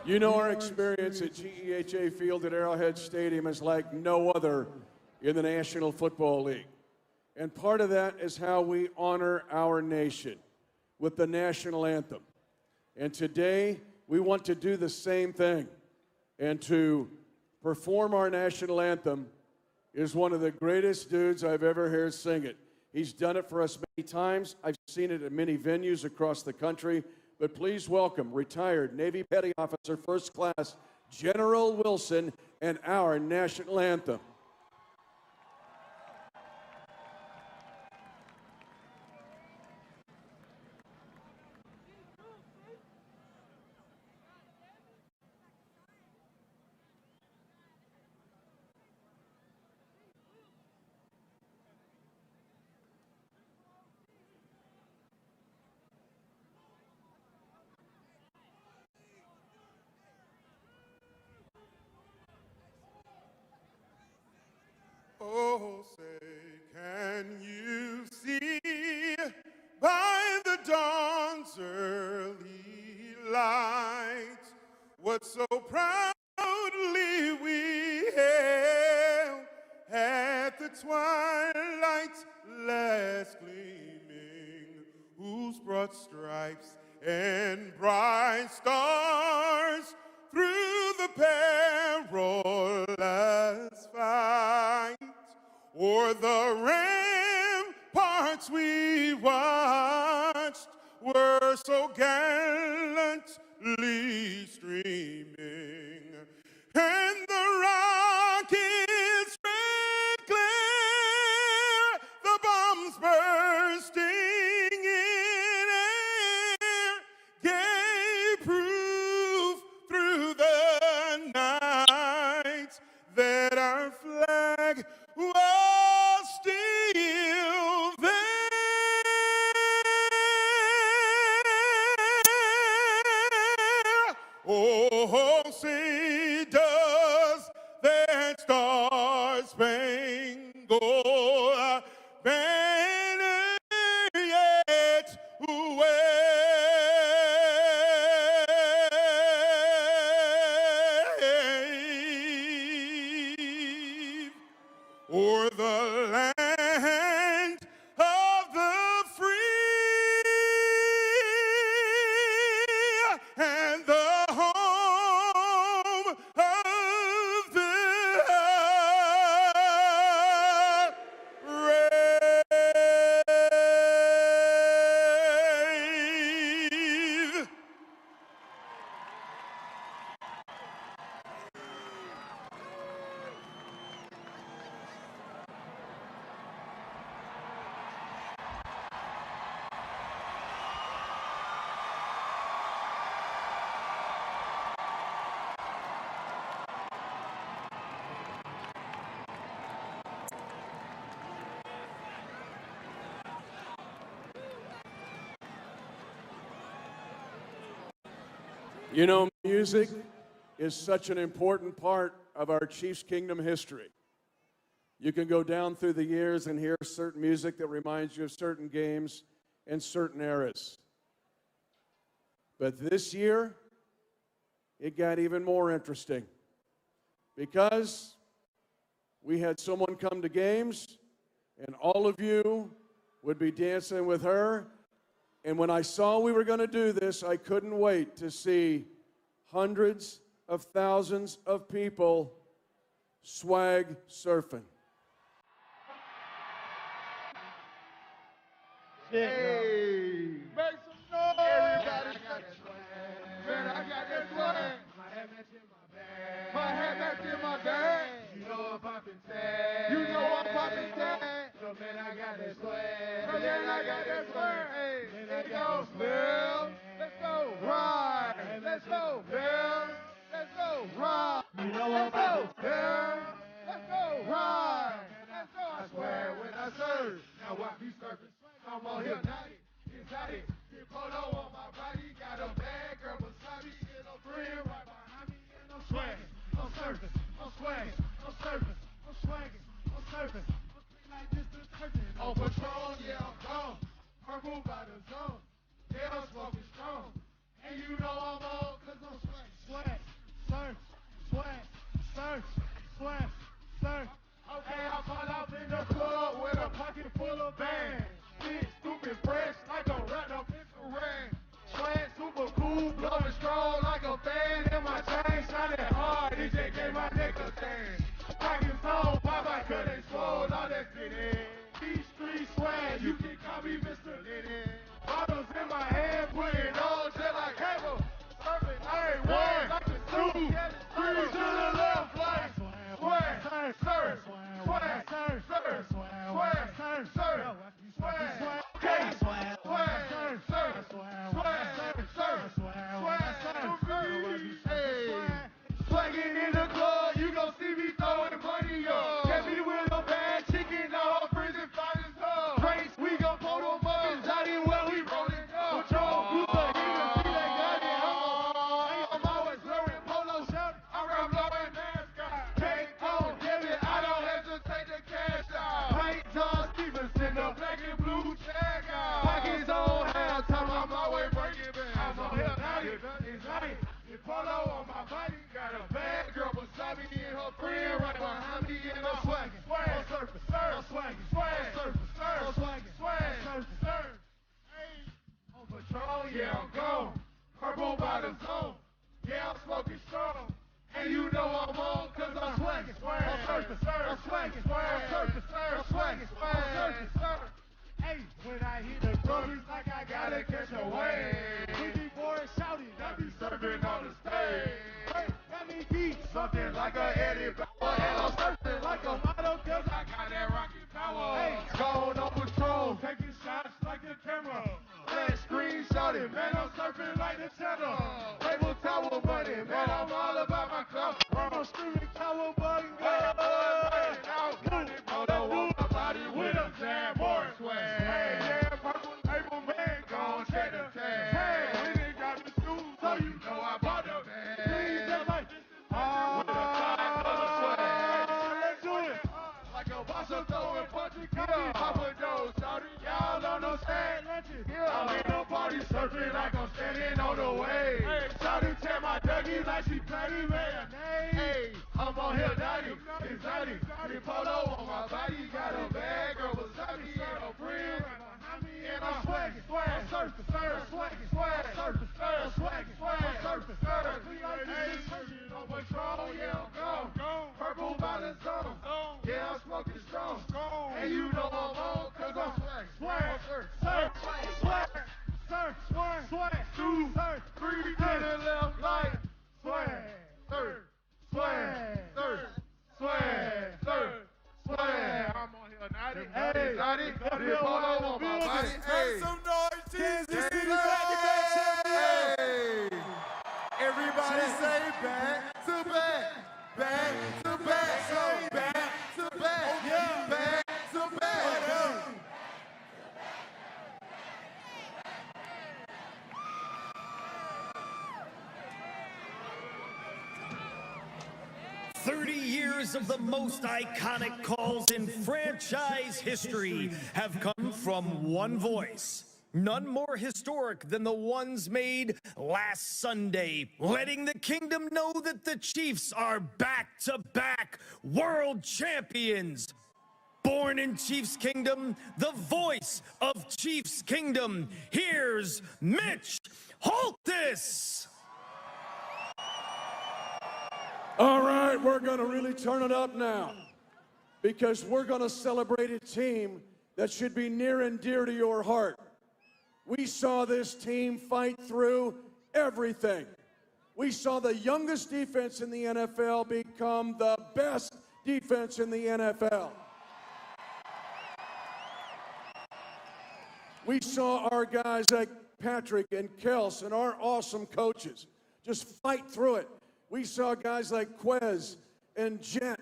You know our experience at GEHA Field at Arrowhead Stadium is like no other in the National Football League. And part of that is how we honor our nation with the national anthem. And today, we want to do the same thing. And to perform our national anthem is one of the greatest dudes I've ever heard sing it. He's done it for us many times. I've seen it at many venues across the country. But please welcome retired Navy Petty Officer First Class General Wilson and our national anthem. Oh, say, can you see by the dawn's early light what so proudly we hailed at the twilight's last gleaming, whose broad stripes and bright stars through the perilous fight o'er the ramparts we watched were so gallantly streaming, and the rockets red glare, the bombs bursting in air, gave proof through the night that our flag was still there. Oh, say does that star-spangled banner yet wave o'er the land of the free and the home of the brave. You know, music is such an important part of our Chiefs Kingdom history. You can go down through the years and hear certain music that reminds you of certain games and certain eras. But this year, it got even more interesting because we had someone come to games and all of you would be dancing with her. And when I saw we were going to do this, I couldn't wait to see hundreds of thousands of people swag surfing. Hey, make some noise. Everybody got that swag. Man, I got that swag. My hat match in my bag. My hat match in my bag. You know I'm popping tag. You know I'm popping tag. So man, I got that swag. So man, I got that swag. Hey, let's go, Bill. Let's go, ride. Let's go, Bill. Let's go, ride. You know I'm popping tag. Let's go, ride. Let's go. I swear when I serve. Now watch me surfing. I'm on here, naughty, exotic. Get polo on my body, got a bad girl beside me, and a friend right behind me, and I'm swagging, I'm surfing, I'm swagging, I'm surfing, I'm swagging, I'm surfing. Like this is surfing. On patrol, yeah, I'm gone. Purple by the zone. Yeah, I'm smoking strong. And you know I'm on, cause I'm swag, swag. search, sweat, search. Okay, I fall off in the club with a pocket full of bands. Big, stupid, fresh, like a rat up in the rain. Sweat, super cool, blowing strong like a fan. And my chain shining hard, DJ gave my neck a tan. Pocket soul, pop, I cut it swole, all that fitting. These street swag, you can call me Mr. Lennon. Bottles in my hand, putting on just like cable. Surfing, I ain't one, like the two. Three to the left, like swag, surf, surf, swag, surf, surf, swag, surf, surf, swag, okay, swag, surf, surf, swag, surf, surf, swag, surf, hey. Swagging in the club, you gon' see me throwing money up. Get me with a bad chicken, all prison fighters up. Drinks, we gon' pull them up. It's Johnny where we rollin' up. Patrol, who's the heater, see they got it. I'm always wearing polo shirt. I'm blowing mascot. Take on, give it, I don't hesitate to cash out. Paint John Stevenson, the black and blue tag out. Pockets on half time, I'm always breaking back. I'm on here, now it's nice. Polo on my body, got a bad girl beside me and her friend right behind me, and I'm swaggin', swag, surfin', surf, I'm swaggin', swag, surfin', surf, I'm swaggin', swag, surfin', surf. Hey, on patrol, yeah, I'm gone. Purple by the zone, yeah, I'm smoking strong. And you know I'm on, cause I'm swaggin', swag, I'm surfin', surf, I'm swaggin', swag, I'm surfin', surf, I'm swaggin', swag, I'm surfin', surf. Hey, when I hit the drum, it's like I gotta catch a wave. We be boys shouting, I be surfing on the stage. Hey, let me beat something like a Eddie Bauer, and I'm surfing like a model, cause I got that rocket power. Hey, going on patrol, taking shots like the camera. Red screen shouting, man, I'm surfing like the channel. Label tower money, man, I'm all about my club. I'm screaming tower money, man. Photo on my body with a jam board swag. Hey, yeah, purple label, man, gon' check the tag. Hey, when they got the shoes, so you know I bought the bag. Please, just like this, with a side of the swag. Let's do it. Like a bossa throwing punches, Papa Joe, shouting, y'all on the stand. I'm in the party surfing like I'm standing on the wave. Hey, shouting, tell my Dougie like she playing mayonnaise. Hey, I'm on here, daddy, exotic. Polo on my body, got a bad girl beside me and a friend right behind me, and I'm swaggin', swag, surfin', surf, swaggin', swag, surfin', surf, swaggin', swag, surfin', surf. Hey, surfin' on patrol, yeah, I'm gone. Purple by the zone, yeah, I'm smoking strong. And you know I'm on, cause I'm swag, surf, surf, swag, surf, swag, swag, 2, surf, 3, to the left, like swag, surf, swag, surf. Swag, surf, swag. I'm on here, naughty, hey, naughty. This polo on my body, hey. Make some noise, Kansas City back-to-back champion. Everybody say back to back, back to back, so back to back, yeah, back to back. 30 years of the most iconic calls in franchise history have come from one voice. None more historic than the ones made last Sunday, letting the kingdom know that the Chiefs are back-to-back world champions. Born in Chiefs Kingdom, the voice of Chiefs Kingdom, here's Mitch Holthus. All right, we're going to really turn it up now because we're going to celebrate a team that should be near and dear to your heart. We saw this team fight through everything. We saw the youngest defense in the NFL become the best defense in the NFL. We saw our guys like Patrick and Kels and our awesome coaches just fight through it. We saw guys like Quez and Jet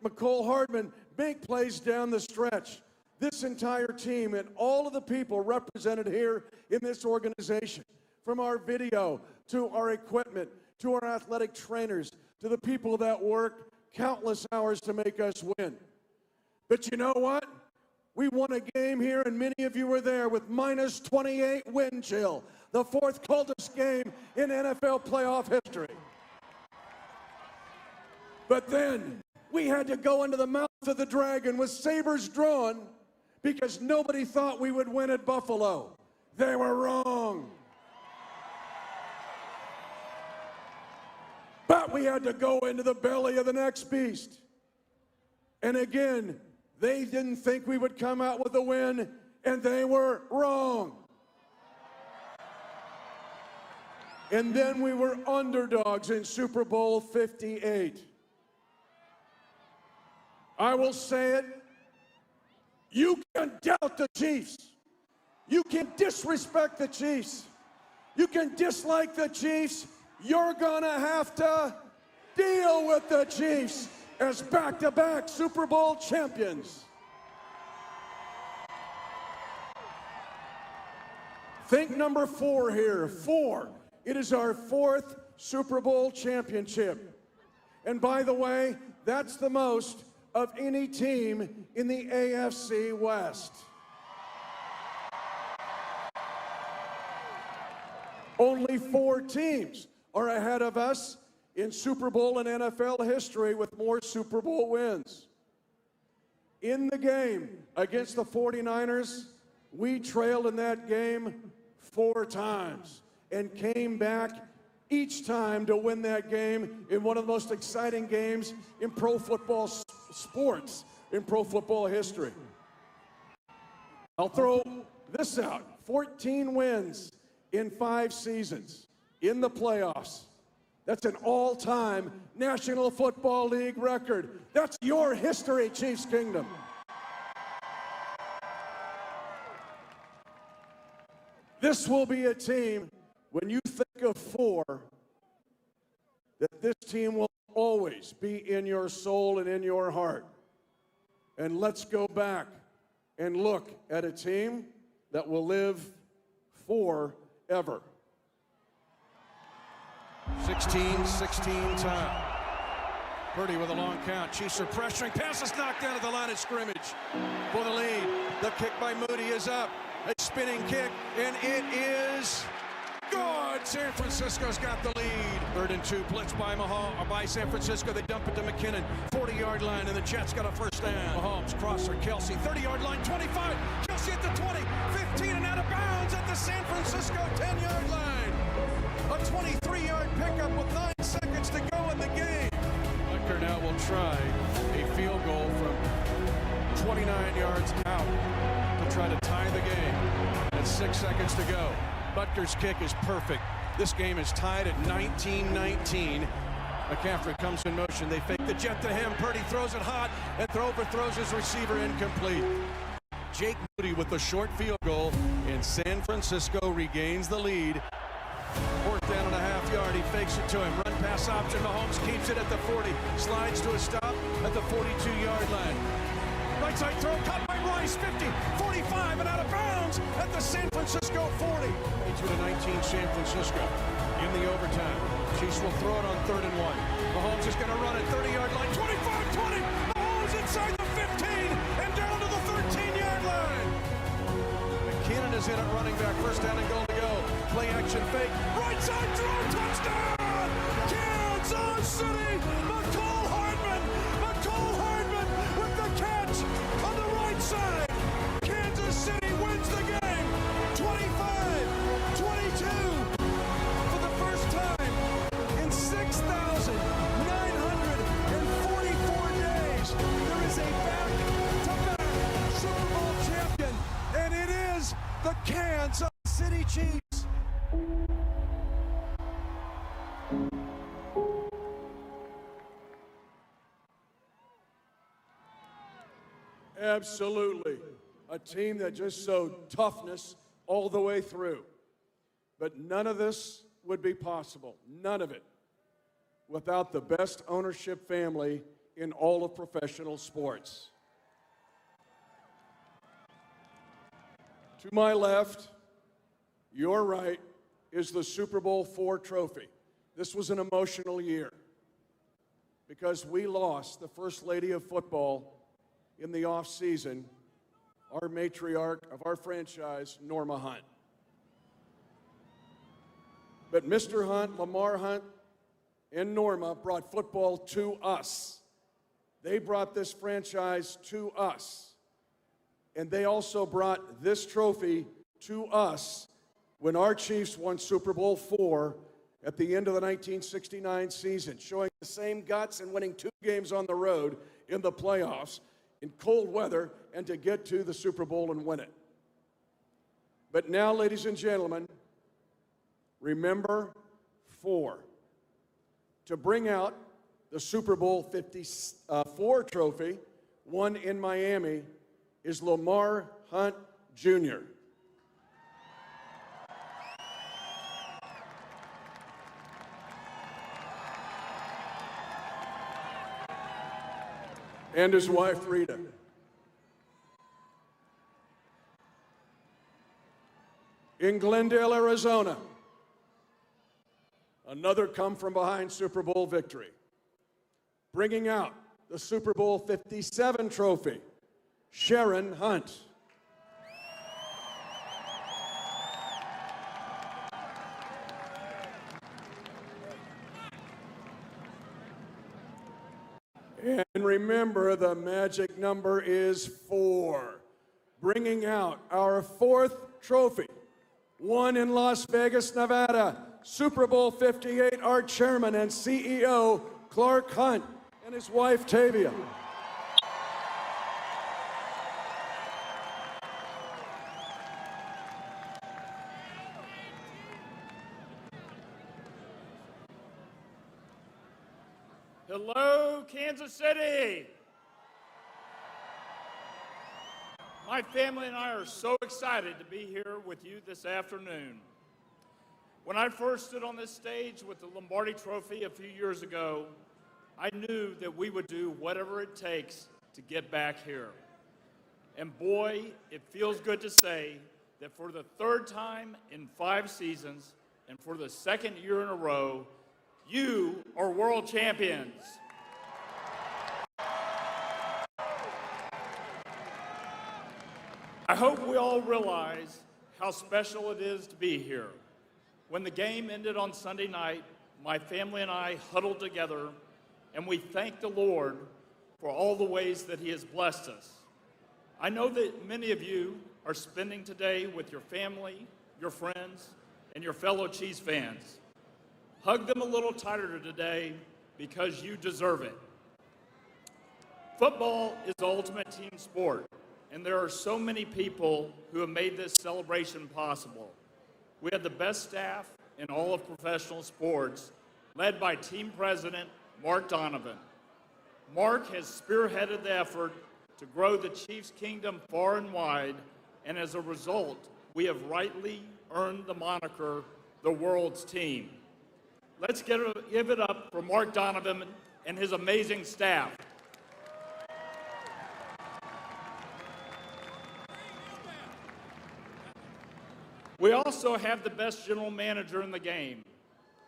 McCole Hardman make plays down the stretch. This entire team and all of the people represented here in this organization, from our video to our equipment to our athletic trainers to the people that work countless hours to make us win. But you know what? We won a game here, and many of you were there, with minus 28 wind chill, the fourth coldest game in NFL playoff history. But then we had to go into the mouth of the dragon with sabers drawn because nobody thought we would win at Buffalo. They were wrong. But we had to go into the belly of the next beast. And again, they didn't think we would come out with a win, and they were wrong. And then we were underdogs in Super Bowl 58. I will say it, you can doubt the Chiefs. You can disrespect the Chiefs. You can dislike the Chiefs. You're gonna have to deal with the Chiefs as back-to-back Super Bowl champions. Think number 4 here, 4. It is our 4th Super Bowl championship. And by the way, that's the most of any team in the AFC West. Only 4 teams are ahead of us in Super Bowl and NFL history with more Super Bowl wins. In the game against the 49ers, we trailed in that game 4 times and came back each time to win that game in one of the most exciting games in pro football sports, in pro football history. I'll throw this out, 14 wins in 5 seasons in the playoffs. That's an all-time National Football League record. That's your history, Chiefs Kingdom. This will be a team, when you think of 4, that this team will always be in your soul and in your heart. And let's go back and look at a team that will live forever. 16 time. Purdy with a long count. Chiefs are pressuring. Pass is knocked down at the line of scrimmage for the lead. The kick by Moody is up. A spinning kick, and it is good. San Francisco's got the lead. 3rd and 2, blitz by San Francisco. They dump it to McKinnon. 40-yard line, and the Jets got a first down. Mahomes, crosser, Kelsey, 30-yard line, 25. Kelsey at the 20, 15, and out of bounds at the San Francisco 10-yard line. A 23-yard pickup with 9 seconds to go in the game. Butker now will try a field goal from 29 yards out to try to tie the game. And 6 seconds to go. Butker's kick is perfect. This game is tied at 19-19. McCaffrey comes in motion. They fake the jet to him. Purdy throws it hot and overthrows his receiver, incomplete. Jake Moody with the short field goal, and San Francisco regains the lead. 4th down and a half yard. He fakes it to him. Run pass option. Mahomes keeps it at the 40. Slides to a stop at the 42-yard line. Right side throw caught by Rice. 50, 45, and out of bounds at the San Francisco 40. 22-19 San Francisco in the overtime. Chiefs will throw it on 3rd and 1. Mahomes is going to run at 30-yard line. 25-20. Mahomes inside the 15 and down to the 13-yard line. McKinnon is in at running back. 1st down and goal to go. Play action fake. Right side throw. Touchdown. Kansas City. McCole Hardman with the catch on the right side. Kansas City wins the game. 25-22. For the first time in 6,944 days, there is a back-to-back Super Bowl champion, and it is the Kansas City Chiefs. Absolutely. A team that just showed toughness all the way through. But none of this would be possible, none of it, without the best ownership family in all of professional sports. To my left, your right, is the Super Bowl IV trophy. This was an emotional year because we lost the First Lady of Football in the offseason, our matriarch of our franchise, Norma Hunt. But Mr. Hunt, Lamar Hunt, and Norma brought football to us. They brought this franchise to us. And they also brought this trophy to us when our Chiefs won Super Bowl IV at the end of the 1969 season, showing the same guts and winning 2 games on the road in the playoffs in cold weather and to get to the Super Bowl and win it. But now, ladies and gentlemen, remember 4. To bring out the Super Bowl 54 trophy, won in Miami, is Lamar Hunt Jr. And his wife, Rita. In Glendale, Arizona, another come-from-behind Super Bowl victory. Bringing out the Super Bowl 57 trophy, Sharon Hunt. And remember, the magic number is 4. Bringing out our 4th trophy, won in Las Vegas, Nevada, Super Bowl 58, our chairman and CEO, Clark Hunt, and his wife, Tavia. Hello, Kansas City. My family and I are so excited to be here with you this afternoon. When I first stood on this stage with the Lombardi Trophy a few years ago, I knew that we would do whatever it takes to get back here. And boy, it feels good to say that for the 3rd time in 5 seasons and for the 2nd year in a row, you are world champions. I hope we all realize how special it is to be here. When the game ended on Sunday night, my family and I huddled together and we thanked the Lord for all the ways that He has blessed us. I know that many of you are spending today with your family, your friends, and your fellow Chiefs fans. Hug them a little tighter today because you deserve it. Football is the ultimate team sport, and there are so many people who have made this celebration possible. We have the best staff in all of professional sports, led by team president Mark Donovan. Mark has spearheaded the effort to grow the Chiefs kingdom far and wide, and as a result, we have rightly earned the moniker, the world's team. Let's give it up for Mark Donovan and his amazing staff. We also have the best general manager in the game.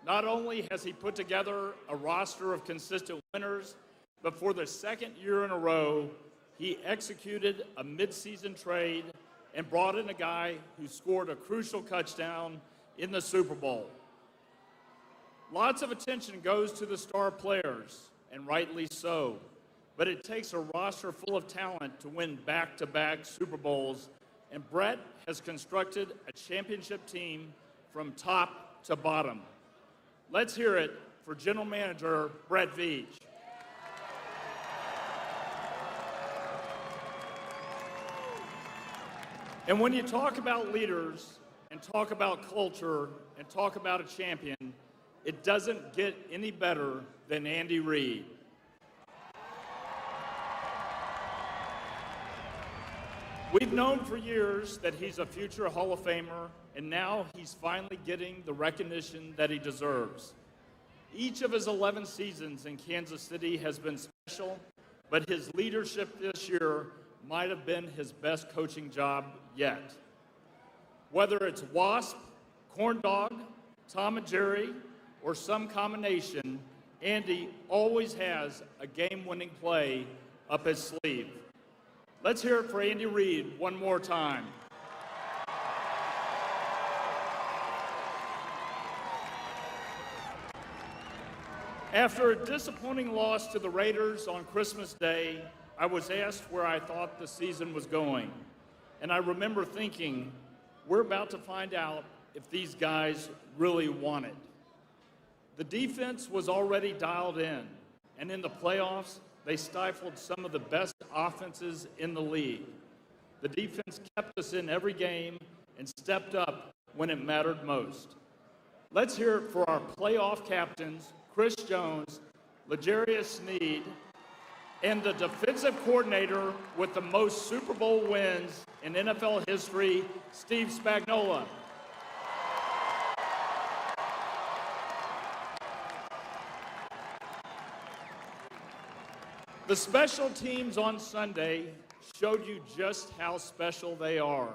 Not only has he put together a roster of consistent winners, but for the 2nd year in a row, he executed a midseason trade and brought in a guy who scored a crucial touchdown in the Super Bowl. Lots of attention goes to the star players, and rightly so, but it takes a roster full of talent to win back-to-back Super Bowls, and Brett has constructed a championship team from top to bottom. Let's hear it for General Manager Brett Veach. And when you talk about leaders and talk about culture and talk about a champion, it doesn't get any better than Andy Reid. We've known for years that he's a future Hall of Famer, and now he's finally getting the recognition that he deserves. Each of his 11 seasons in Kansas City has been special, but his leadership this year might have been his best coaching job yet. Whether it's Wasp, Corn Dog, Tom and Jerry, or some combination, Andy always has a game-winning play up his sleeve. Let's hear it for Andy Reid one more time. After a disappointing loss to the Raiders on Christmas Day, I was asked where I thought the season was going. And I remember thinking, we're about to find out if these guys really want it. The defense was already dialed in, and in the playoffs, they stifled some of the best offenses in the league. The defense kept us in every game and stepped up when it mattered most. Let's hear it for our playoff captains, Chris Jones, L'Jarius Sneed, and the defensive coordinator with the most Super Bowl wins in NFL history, Steve Spagnuolo. The special teams on Sunday showed you just how special they are.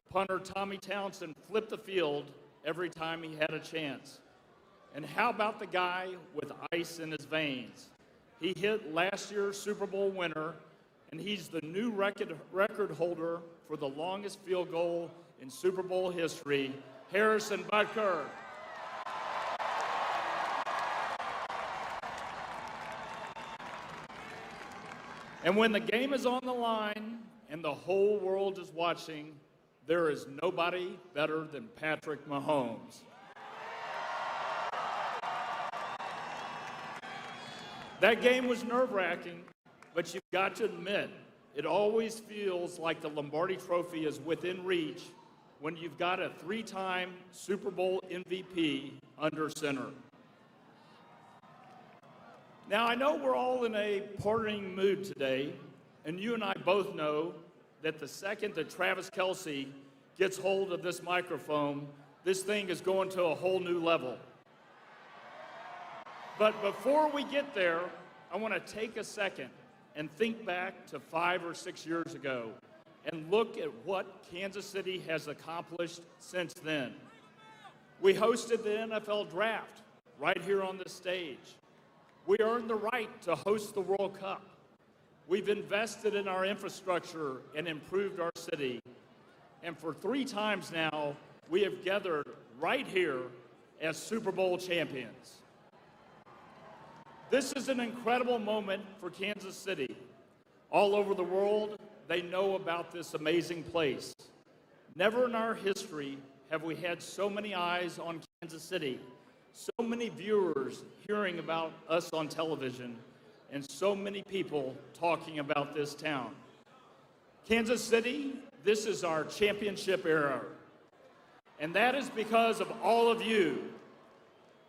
Punter Tommy Townsend flipped the field every time he had a chance. And how about the guy with ice in his veins? He hit last year's Super Bowl winner, and he's the new record holder for the longest field goal in Super Bowl history, Harrison Butker. And when the game is on the line and the whole world is watching, there is nobody better than Patrick Mahomes. That game was nerve-wracking, but you've got to admit, it always feels like the Lombardi Trophy is within reach when you've got a three-time Super Bowl MVP under center. Now, I know we're all in a partying mood today, and you and I both know that the second that Travis Kelce gets hold of this microphone, this thing is going to a whole new level. But before we get there, I want to take a second and think back to 5 or 6 years ago and look at what Kansas City has accomplished since then. We hosted the NFL Draft right here on this stage. We earned the right to host the World Cup. We've invested in our infrastructure and improved our city. And for 3 times now, we have gathered right here as Super Bowl champions. This is an incredible moment for Kansas City. All over the world, they know about this amazing place. Never in our history have we had so many eyes on Kansas City, so many viewers hearing about us on television, and so many people talking about this town. Kansas City, this is our championship era. And that is because of all of you.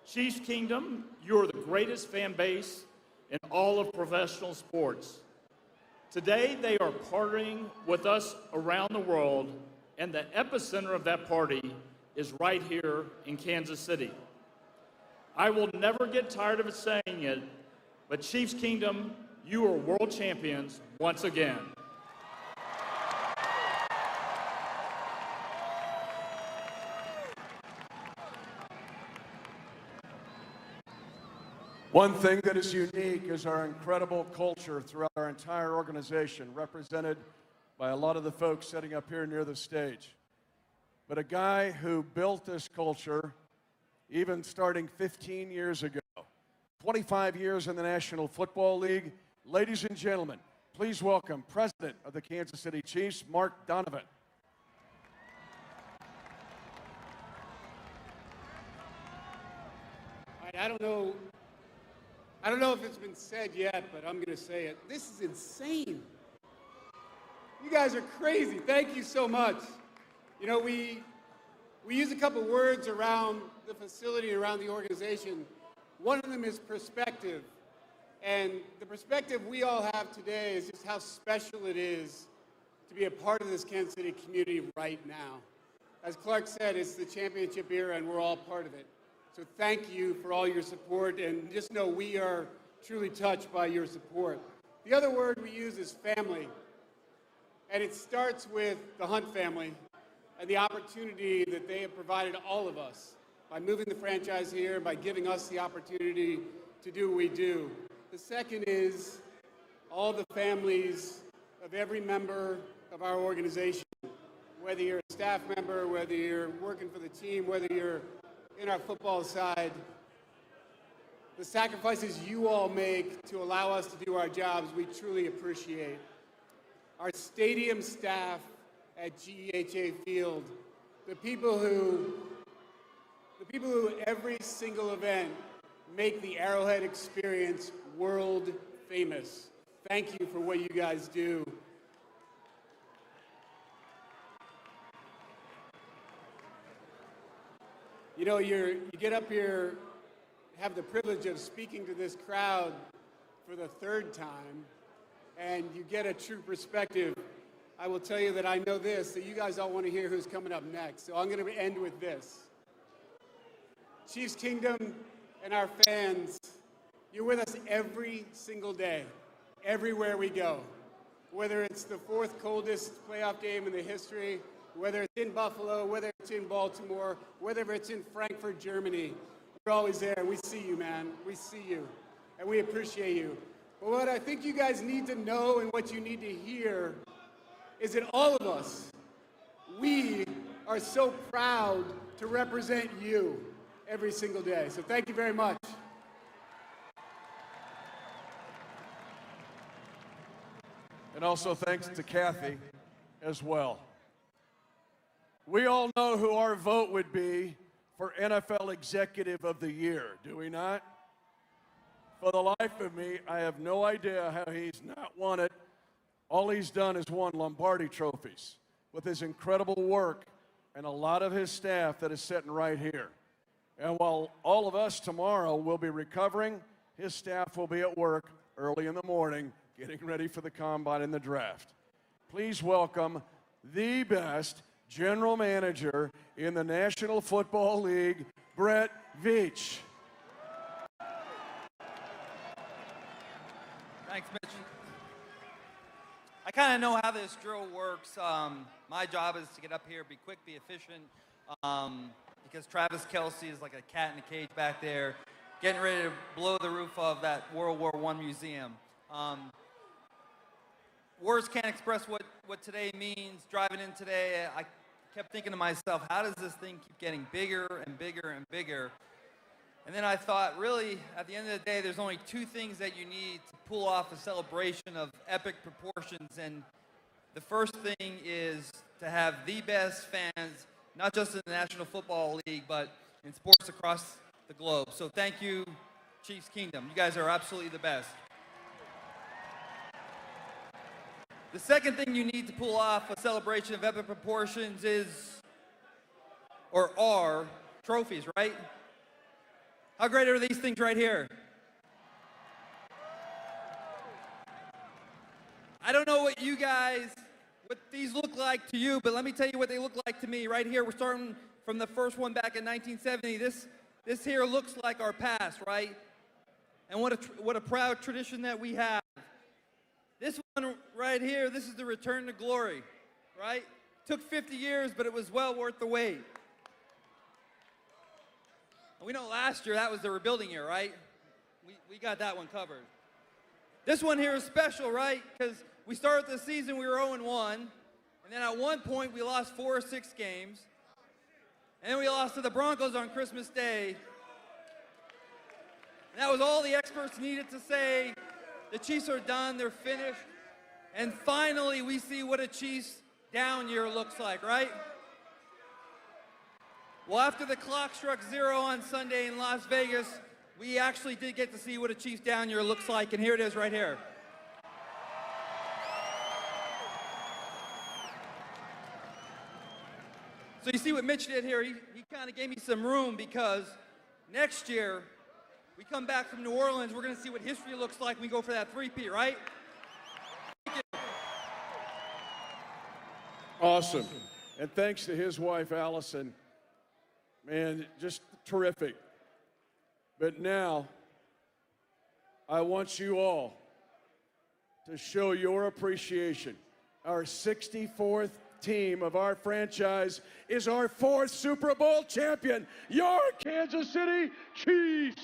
Chiefs Kingdom, you are the greatest fan base in all of professional sports. Today, they are partying with us around the world, and the epicenter of that party is right here in Kansas City. I will never get tired of saying it, but Chiefs Kingdom, you are world champions once again. One thing that is unique is our incredible culture throughout our entire organization, represented by a lot of the folks sitting up here near the stage. But a guy who built this culture, even starting 15 years ago, 25 years in the National Football League. Ladies and gentlemen, please welcome President of the Kansas City Chiefs, Mark Donovan. I don't know if it's been said yet, but I'm going to say it. This is insane. You guys are crazy. Thank you so much. You know, we use a couple words around the facility, around the organization. One of them is perspective. And the perspective we all have today is just how special it is to be a part of this Kansas City community right now. As Clark said, it's the championship era, and we're all part of it. So thank you for all your support, and just know we are truly touched by your support. The other word we use is family, and it starts with the Hunt family and the opportunity that they have provided all of us by moving the franchise here, by giving us the opportunity to do what we do. The second is all the families of every member of our organization, whether you're a staff member, whether you're working for the team, whether you're in our football side. the sacrifices you all make to allow us to do our jobs, we truly appreciate. Our stadium staff at GEHA Field, the people who every single event make the Arrowhead experience world famous. Thank you for what you guys do. You know, you get up here, have the privilege of speaking to this crowd for the third time, and you get a true perspective. I will tell you that I know this, that you guys all want to hear who's coming up next. So I'm going to end with this. Chiefs Kingdom and our fans, you're with us every single day, everywhere we go. Whether it's the fourth coldest playoff game in the history, whether it's in Buffalo, whether it's in Baltimore, whether it's in Frankfurt, Germany, we're always there. We see you, man. We see you, and we appreciate you. But what I think you guys need to know and what you need to hear is that all of us, we are so proud to represent you every single day. So thank you very much. And also thanks to Kathy as well. We all know who our vote would be for NFL Executive of the Year, do we not? For the life of me, I have no idea how he's not won it. All he's done is won Lombardi trophies with his incredible work and a lot of his staff that is sitting right here. And while all of us tomorrow will be recovering, his staff will be at work early in the morning getting ready for the combine and the draft. Please welcome the best general manager in the National Football League, Brett Veach. Thanks, Mitch. I kind of know how this drill works. My job is to get up here, be quick, be efficient, because Travis Kelce is like a cat in a cage back there, getting ready to blow the roof of that World War I museum. Words can't express what today means. Driving in today, I kept thinking to myself, how does this thing keep getting bigger and bigger and bigger? And then I thought, really, at the end of the day, there's only two things that you need to pull off a celebration of epic proportions. And the first thing is to have the best fans, not just in the National Football League, but in sports across the globe. So thank you, Chiefs Kingdom. You guys are absolutely the best. The second thing you need to pull off a celebration of epic proportions are trophies, right? How great are these things right here? I don't know what these look like to you, but let me tell you what they look like to me. Right here, we're starting from the first one back in 1970. This here looks like our past, right? And what a proud tradition that we have. This one right here, this is the return to glory, right? Took 50 years, but it was well worth the wait. We know last year that was the rebuilding year, right? We got that one covered. This one here is special, right? Because we started the season, we were 0-1, and then at one point we lost 4 or 6 games, and then we lost to the Broncos on Christmas Day. And that was all the experts needed to say, the Chiefs are done, they're finished, and finally we see what a Chiefs down year looks like, right? Well, after the clock struck 0 on Sunday in Las Vegas, we actually did get to see what a Chiefs down year looks like, and here it is right here. So you see what Mitch did here? He kind of gave me some room, because next year, we come back from New Orleans, we're going to see what history looks like when we go for that 3-peat, right? Thank you. Awesome. And thanks to his wife, Allison. Man, just terrific. But now, I want you all to show your appreciation. Our 64th team of our franchise is our 4th Super Bowl champion, your Kansas City Chiefs.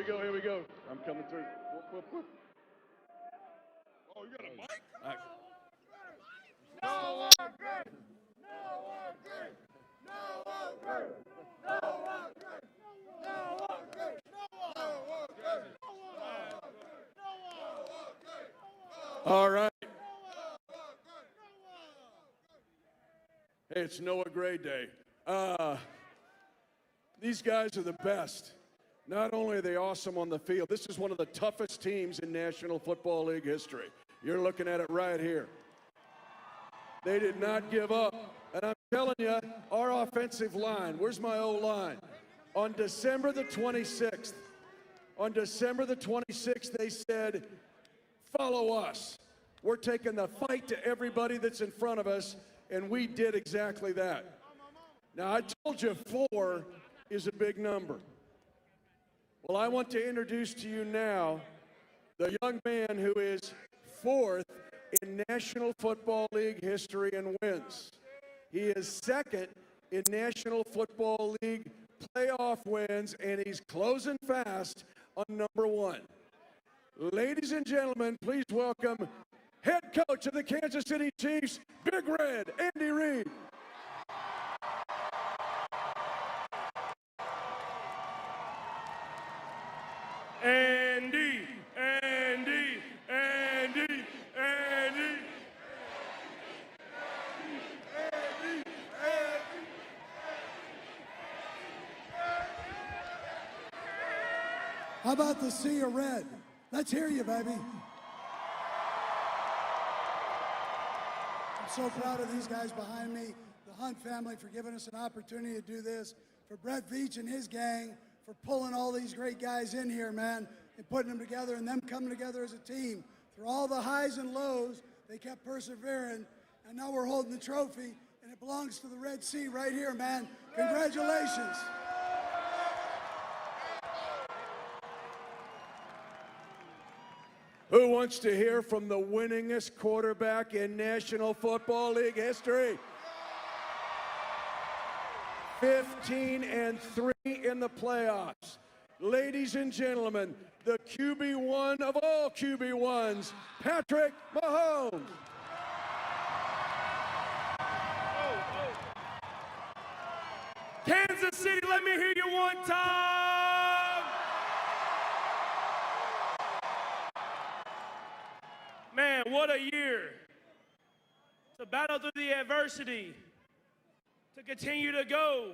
here we go. I'm coming through. Whoop, whoop, whoop. Oh, you got a mic? No one great! No one great! No one great! No one great! No one great! No one great! All right. Hey, it's Noah Gray Day. These guys are the best. Not only are they awesome on the field, this is one of the toughest teams in National Football League history. You're looking at it right here. They did not give up. And I'm telling you, our offensive line, where's my O-line? On December the 26th, they said, follow us. We're taking the fight to everybody that's in front of us, and we did exactly that. Now, I told you 4 is a big number. Well, I want to introduce to you now the young man who is 4th in National Football League history in wins. He is 2nd in National Football League playoff wins, and he's closing fast on number 1. Ladies and gentlemen, please welcome head coach of the Kansas City Chiefs, Big Red, Andy Reid. Andy, Andy, Andy, Andy. How about the sea of red? Let's hear you, baby. I'm so proud of these guys behind me, the Hunt family for giving us an opportunity to do this, for Brett Veach and his gang for pulling all these great guys in here, man, and putting them together and them coming together as a team. Through all the highs and lows, they kept persevering, and now we're holding the trophy, and it belongs to the Red Sea right here, man. Congratulations. Who wants to hear from the winningest quarterback in National Football League history? 15-3 in the playoffs. Ladies and gentlemen, the QB1 of all QB1s, Patrick Mahomes. Kansas City, let me hear you one time. Man, what a year. To battle through the adversity, to continue to go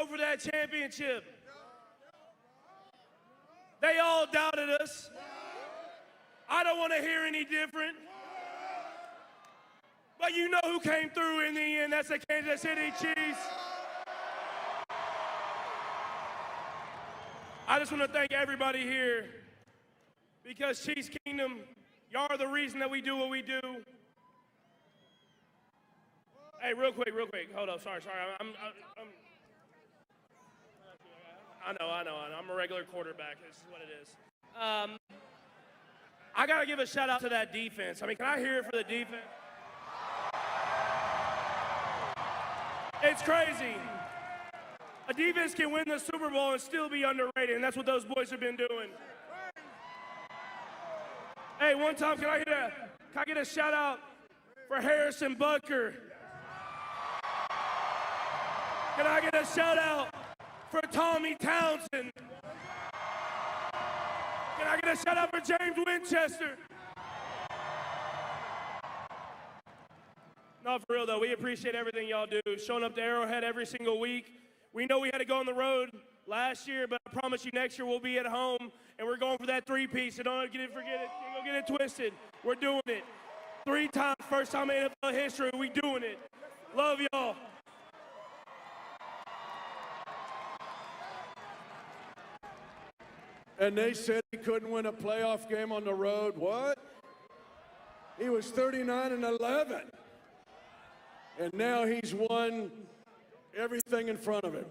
for that championship. They all doubted us. I don't want to hear any different. But you know who came through in the end. That's the Kansas City Chiefs. I just want to thank everybody here because Chiefs Kingdom, y'all are the reason that we do what we do. Hey, real quick. Hold up, sorry. I know. I'm a regular quarterback. This is what it is. I got to give a shout out to that defense. I mean, can I hear it for the defense? It's crazy. A defense can win the Super Bowl and still be underrated, and that's what those boys have been doing. Hey, one time, can I get a shout out for Harrison Butker? Can I get a shout out for Tommy Townsend? Can I get a shout out for James Winchester? No, for real though, we appreciate everything y'all do. Showing up to Arrowhead every single week. We know we had to go on the road last year, but I promise you next year we'll be at home and we're going for that 3-piece. So don't forget it. Don't get it twisted. We're doing it. 3 times, first time in NFL history, we doing it. Love y'all. And they said he couldn't win a playoff game on the road. What? He was 39-11. And now he's won everything in front of him.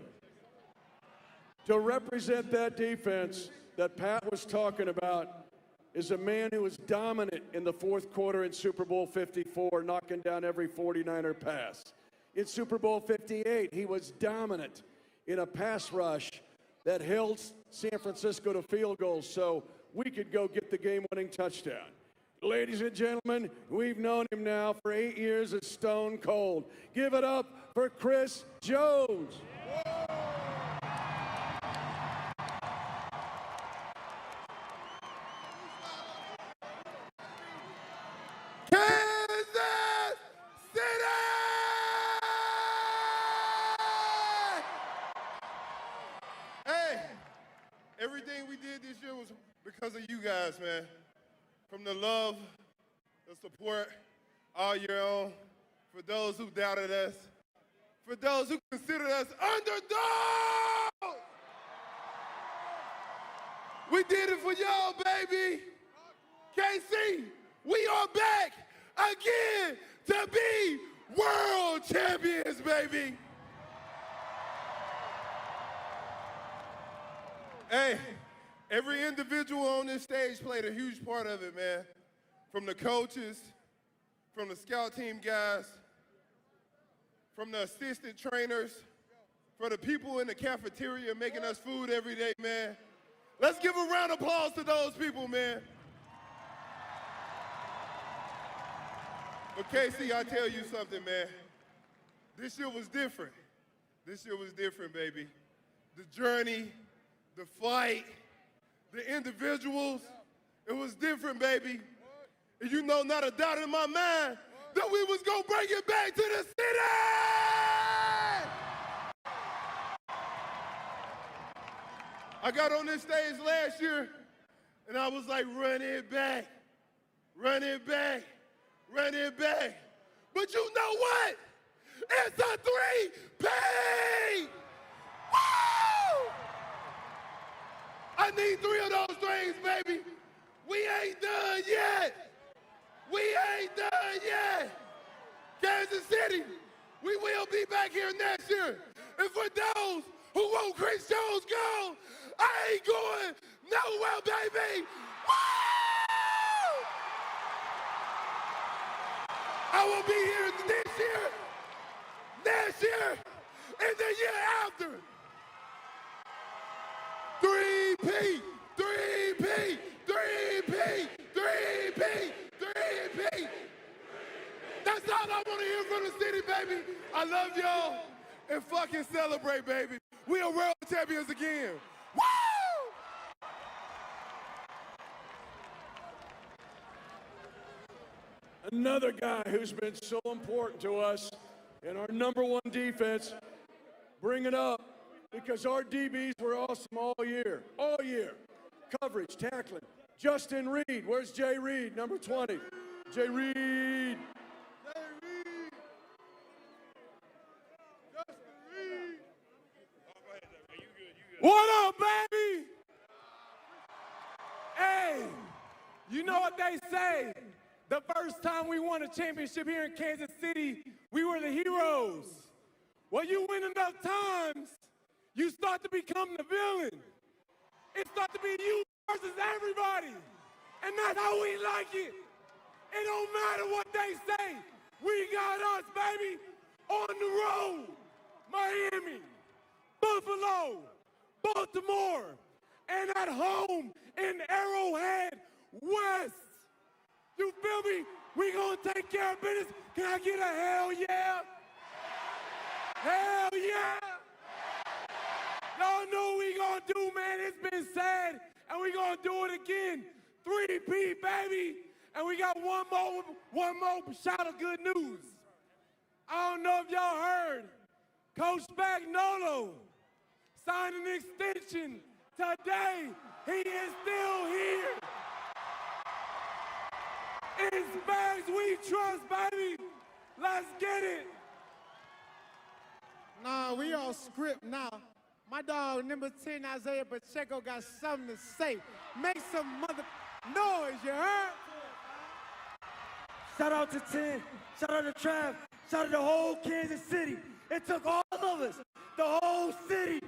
To represent that defense that Pat was talking about is a man who was dominant in the fourth quarter in Super Bowl 54, knocking down every 49er pass. In Super Bowl 58, he was dominant in a pass rush that held San Francisco to field goals so we could go get the game-winning touchdown. Ladies and gentlemen, we've known him now for 8 years as Stone Cold. Give it up for Chris Jones. Kansas City! Hey, everything we did this year was because of you guys, man. From the love, the support all year on, for those who doubted us, for those who considered us underdogs. We did it for y'all, baby. KC, we are back again to be world champions, baby. Hey, every individual on this stage played a huge part of it, man. From the coaches, from the scout team guys, from the assistant trainers, from the people in the cafeteria making us food every day, man. Let's give a round of applause to those people, man. But Casey, I tell you something, man. This year was different. This year was different, baby. The journey, the fight, the individuals, it was different, baby. And you know, not a doubt in my mind that we was gonna bring it back to the city! I got on this stage last year, and I was like, run it back, run it back, run it back. But you know what? It's a 3-P! Woo! I need 3 of those things, baby. We ain't done yet. We ain't done yet. Kansas City, we will be back here next year. And for those who want Chris Jones gone, I ain't going nowhere, baby. Woo! I will be here this year, next year, and the year after. 3P, 3P, 3P, 3P, 3P. That's all I want to hear from the city, baby. I love y'all, and fucking celebrate, baby. We are world champions again. Woo! Another guy who's been so important to us in our #1 defense, bring it up, because our DBs were awesome all year. Coverage, tackling. Justin Reed, where's Jay Reed, number 20? Jay Reed. What up, baby? Hey, you know what they say? The first time we won a championship here in Kansas City, we were the heroes. Well, you win enough times, you start to become the villain. It starts to be you versus everybody. And that's how we like it. It don't matter what they say. We got us, baby, on the road. Miami, Buffalo, Baltimore, and at home in Arrowhead West. You feel me? We gonna take care of business. Can I get a hell yeah? Hell yeah! Y'all know what we gonna do, man. It's been said, and we gonna do it again. 3P, baby. And we got one more shot of good news. I don't know if y'all heard. Coach Spagnolo signed an extension today. He is still here. In Spags we trust, baby. Let's get it. Nah, we all script now. My dog, number 10, Isaiah Pacheco, got something to say. Make some mother noise, you heard? Shout out to 10, shout out to Trav, shout out to the whole Kansas City. It took all of us, the whole city.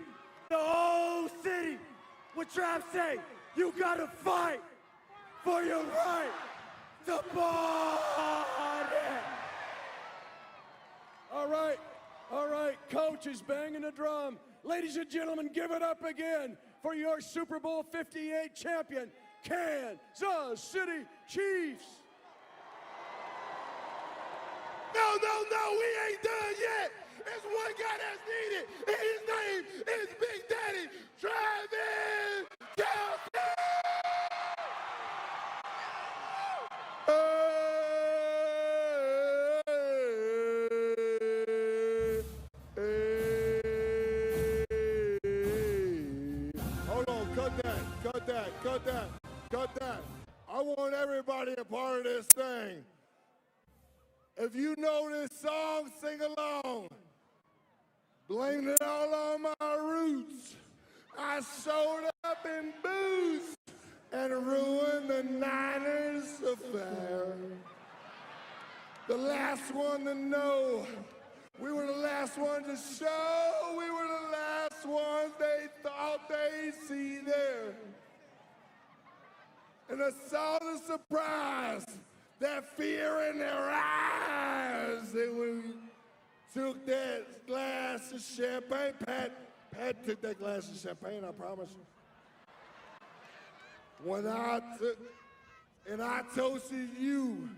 What Trav say, you gotta fight for your right to party. All right, Coach is banging the drum. Ladies and gentlemen, give it up again for your Super Bowl 58 champion, Kansas City Chiefs. No, we ain't done yet. There's one guy that's needed, and his name is Big Daddy Travis Kelce. Hold on, cut that. I want everybody a part of this thing. If you know this song, sing along. Blame it all on my roots. I showed up in booze and ruined the Niners affair. The last one to know. We were the last one to show. We were the last ones they thought they'd see there. And I saw the surprise, that fear in their eyes. And we took that glass of champagne. Pat took that glass of champagne, I promise you. And I toasted you.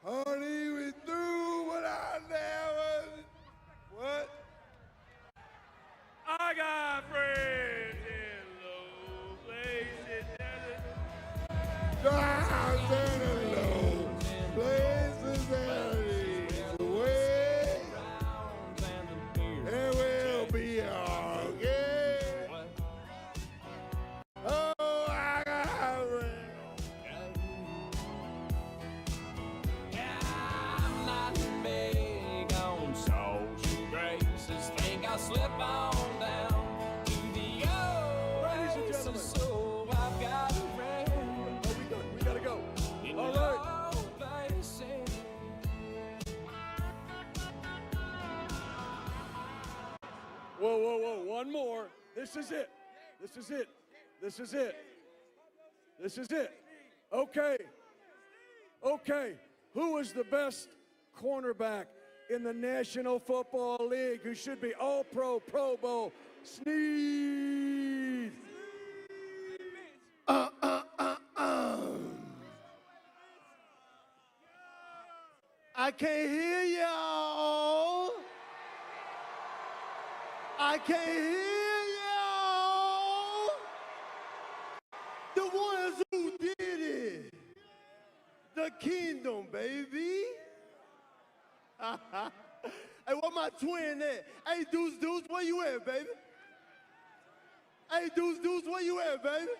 Honey, we through what I never, what? I got friends in low places. Drives in the low places that leads away. And we'll be okay. Oh, I got friends. I'm not big on social graces. Think I'll slip on down to the oasis. So I've got a friend. We gotta go. All right. Whoa. One more. This is it. Okay. Who is the best cornerback in the National Football League who should be All-Pro, Pro Bowl? Sneeze. I can't hear y'all. I can't hear y'all. The ones who did it. The kingdom, baby. Hey, where my twin at? Hey, Deuce, where you at, baby? Hey, Deuce, where you at, baby?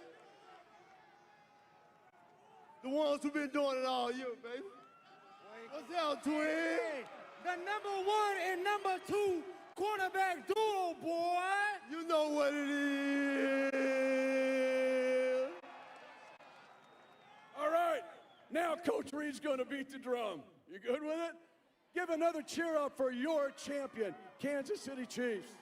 The ones who been doing it all year, baby. What's up, twin? Hey, the #1 and #2 quarterback duo, boy. You know what it is. All right. Now Coach Reed's going to beat the drum. You good with it? Give another cheer up for your champion, Kansas City Chiefs.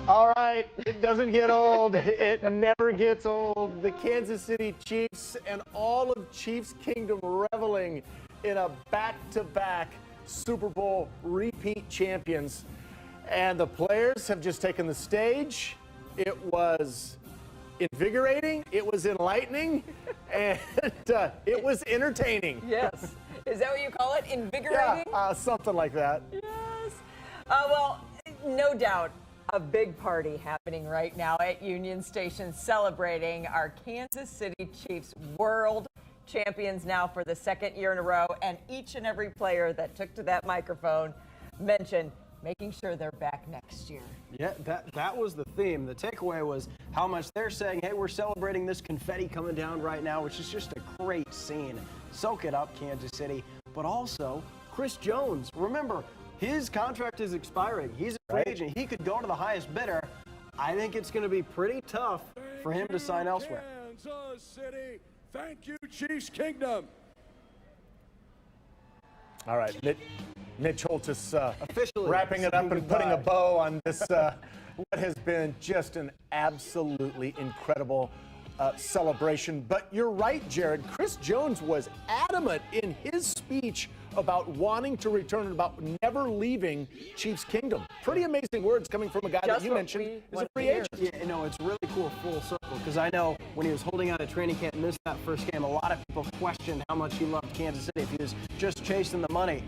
All right, it doesn't get old. It never gets old. The Kansas City Chiefs and all of Chiefs Kingdom reveling in a back-to-back Super Bowl repeat champions. And the players have just taken the stage. It was invigorating, it was enlightening, and it was entertaining. Yes. Is that what you call it? Invigorating? Yeah, something like that. Yes. Well, no doubt. A big party happening right now at Union Station celebrating our Kansas City Chiefs world champions now for the second year in a row. And each and every player that took to that microphone mentioned making sure they're back next year. Yeah, that was the theme. The takeaway was how much they're saying, hey, we're celebrating this confetti coming down right now, which is just a great scene. Soak it up, Kansas City. But also, Chris Jones, remember, his contract is expiring. He's a free agent. He could go to the highest bidder. I think it's going to be pretty tough for him to sign elsewhere. Kansas City. Thank you, Chiefs Kingdom. All right, Mitch Holtis officially wrapping it up and putting a bow on this, what has been just an absolutely incredible celebration. But you're right, Jared. Chris Jones was adamant in his speech about wanting to return and about never leaving Chiefs Kingdom. Pretty amazing words coming from a guy that you mentioned is a free agent. Yeah, you know, it's really cool full circle because I know when he was holding out at training camp, missed that first game, a lot of people questioned how much he loved Kansas City, if he was just chasing the money.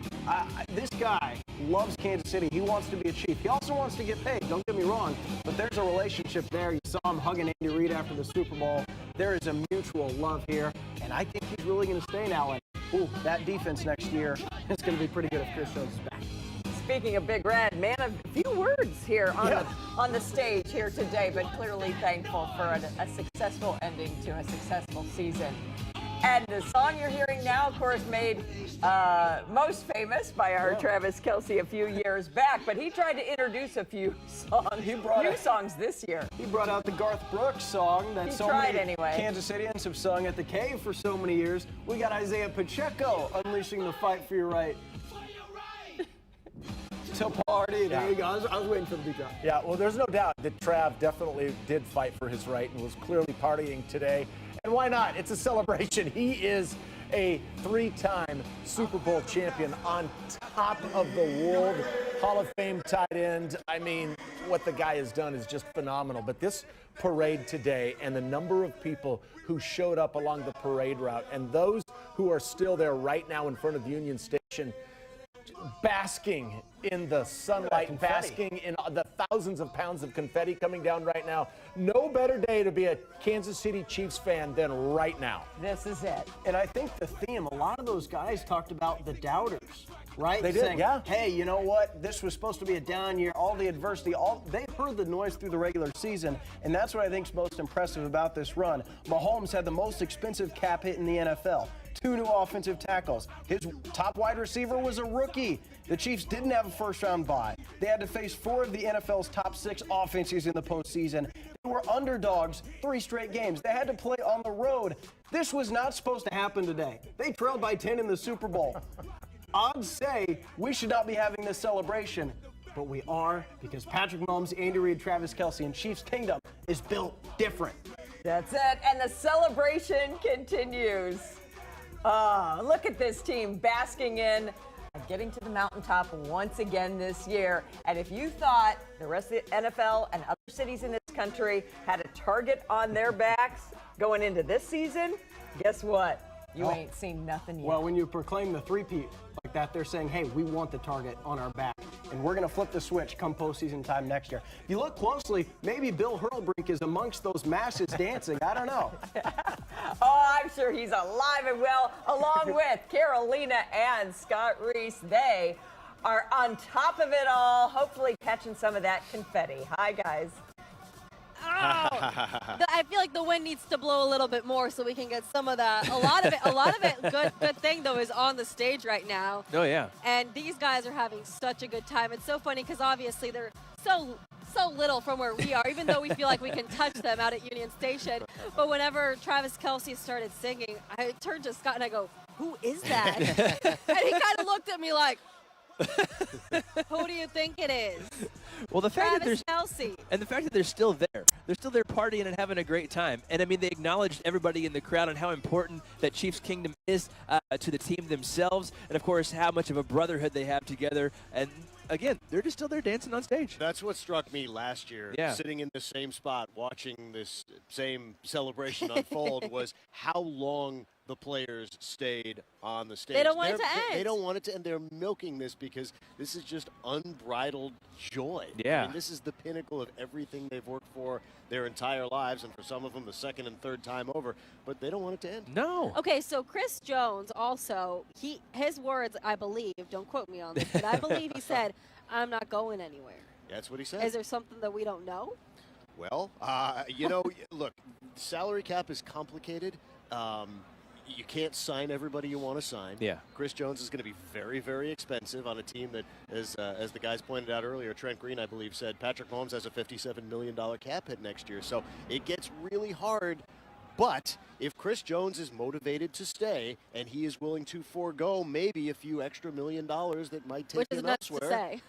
This guy loves Kansas City. He wants to be a Chief. He also wants to get paid, don't get me wrong, but there's a relationship there. You saw him hugging Andy Reid after the Super Bowl. There is a mutual love here, and I think he's really going to stay now. And ooh, that defense next year is going to be pretty good if Chris Jones is back. Speaking of Big Red, man, a few words here on the stage here today, but clearly thankful for a successful ending to a successful season. And the song you're hearing now, of course, made most famous by our Travis Kelce a few years back, but he tried to introduce a few songs, new songs this year. He brought out the Garth Brooks song that so many anyway. Kansas Cityans have sung at the Cave for so many years. We got Isaiah Pacheco unleashing the fight for your right. To party. There you go. I was waiting for the beat drop. Yeah, well, there's no doubt that Trav definitely did fight for his right and was clearly partying today. And why not? It's a celebration. He is a three-time Super Bowl champion on top of the World Hall of Fame tight end. I mean, what the guy has done is just phenomenal. But this parade today and the number of people who showed up along the parade route and those who are still there right now in front of Union Station, basking in the sunlight, basking in the thousands of pounds of confetti coming down right now. No better day to be a Kansas City Chiefs fan than right now. This is it. And I think the theme, a lot of those guys talked about the doubters, right? They did, saying, yeah. Hey, you know what? This was supposed to be a down year. All the adversity, they heard the noise through the regular season, and that's what I think is most impressive about this run. Mahomes had the most expensive cap hit in the NFL. 2 new offensive tackles. His top wide receiver was a rookie. The Chiefs didn't have a first-round bye. They had to face 4 of the NFL's top 6 offenses in the postseason. They were underdogs 3 straight games. They had to play on the road. This was not supposed to happen today. They trailed by 10 in the Super Bowl. Odds say we should not be having this celebration, but we are, because Patrick Mahomes, Andy Reid, Travis Kelce, and Chiefs Kingdom is built different. That's it, and the celebration continues. Look at this team basking in and getting to the mountaintop once again this year. And if you thought the rest of the NFL and other cities in this country had a target on their backs going into this season, guess what? You ain't seen nothing yet. Well, when you proclaim the three-peat like that, they're saying, hey, we want the target on our back, and we're going to flip the switch come postseason time next year. If you look closely, maybe Bill Hurlbrink is amongst those masses dancing. I don't know. Oh, I'm sure he's alive and well, along with Carolina and Scott Reese. They are on top of it all, hopefully catching some of that confetti. Hi, guys. Oh, I feel like the wind needs to blow a little bit more so we can get some of that. A lot of it. Good thing though is on the stage right now. Oh yeah. And these guys are having such a good time. It's so funny because obviously they're so little from where we are, even though we feel like we can touch them out at Union Station. But whenever Travis Kelce started singing, I turned to Scott and I go, "Who is that?" And he kind of looked at me like, "Who do you think it is?" Well, the fact that Travis Kelce. And the fact that they're still there partying and having a great time. And I mean, they acknowledged everybody in the crowd and how important that Chiefs Kingdom is to the team themselves, and of course how much of a brotherhood they have together. And again, they're just still there dancing on stage. That's what struck me last year, sitting in the same spot, watching this same celebration unfold, was how long the players stayed on the stage. They don't want it to They end. don't want it to end. They're milking this because this is just unbridled joy. Yeah. I mean, this is the pinnacle of everything they've worked for their entire lives, and for some of them the second and third time over, but they don't want it to end. No. Okay, so Chris Jones also, his words, I believe, don't quote me on this, but I believe he said, I'm not going anywhere. That's what he said. Is there something that we don't know? Well, look, salary cap is complicated. You can't sign everybody you want to sign. Yeah. Chris Jones is going to be very, very expensive on a team that, as the guys pointed out earlier, Trent Green, I believe, said Patrick Mahomes has a $57 million cap hit next year. So it gets really hard. But if Chris Jones is motivated to stay and he is willing to forego maybe a few extra $1 million that might take Which is him nuts to elsewhere, say.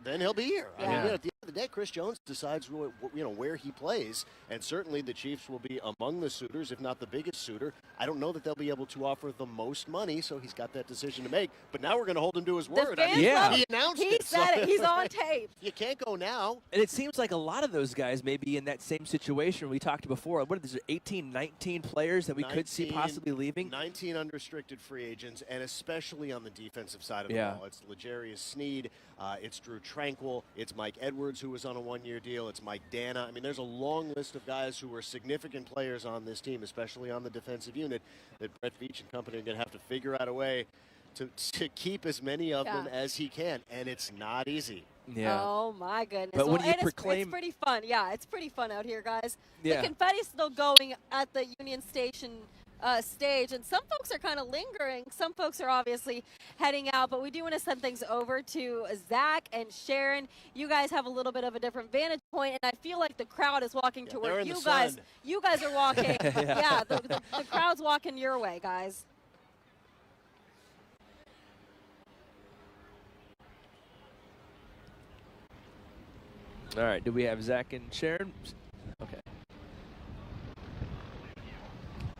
then he'll be here. I mean, Yeah. at the end of the day, Chris Jones decides where he plays, and certainly the Chiefs will be among the suitors, if not the biggest suitor. I don't know that they'll be able to offer the most money, so he's got that decision to make. But now we're going to hold him to his word. fans love He him. announced He it. said it. He's on tape. You can't go now. And it seems like a lot of those guys may be in that same situation we talked before. What are there, 18, 19 players that we could see possibly leaving? 19 unrestricted free agents, and especially on the defensive side of the Yeah. ball. It's L'Jarius Sneed, it's Drew Tranquil, it's Mike Edwards, who was on a one-year deal, it's Mike Dana. I mean, there's a long list of guys who were significant players on this team, especially on the defensive unit, that Brett Veach and company are going to have to figure out a way to keep as many of them as he can, and it's not easy. Yeah. Oh, my goodness. But when you and proclaim- it's pretty fun. Yeah, it's pretty fun out here, guys. Yeah. The confetti's still going at the Union Station stage, and some folks are kind of lingering. Some folks are obviously heading out, but we do want to send things over to Zach and Sharon. You guys have a little bit of a different vantage point, and I feel like the crowd is walking to they're where in the you guys sun. you guys are walking. Yeah. the crowd's walking your way, guys. All right. Do we have Zach and Sharon? Okay.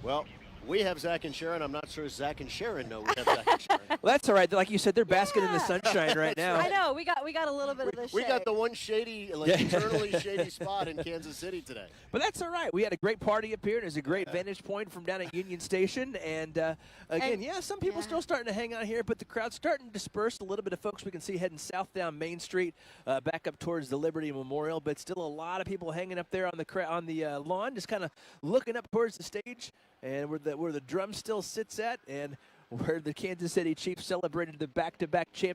Well, we have Zach and Sharon. I'm not sure Zach and Sharon know we have Zach and Sharon. Well, that's all right. Like you said, they're basking in the sunshine right now. I know. We got a little bit of the We shade. got the one shady, eternally shady spot in Kansas City today. But that's all right. We had a great party up here. There's a great vantage point from down at Union Station. And again, some people still starting to hang out here, but the crowd's starting to disperse. A little bit of folks we can see heading south down Main Street, back up towards the Liberty Memorial. But still a lot of people hanging up there on the lawn, just kind of looking up towards the stage and where the drum still sits at, and where the Kansas City Chiefs celebrated the back-to-back championship.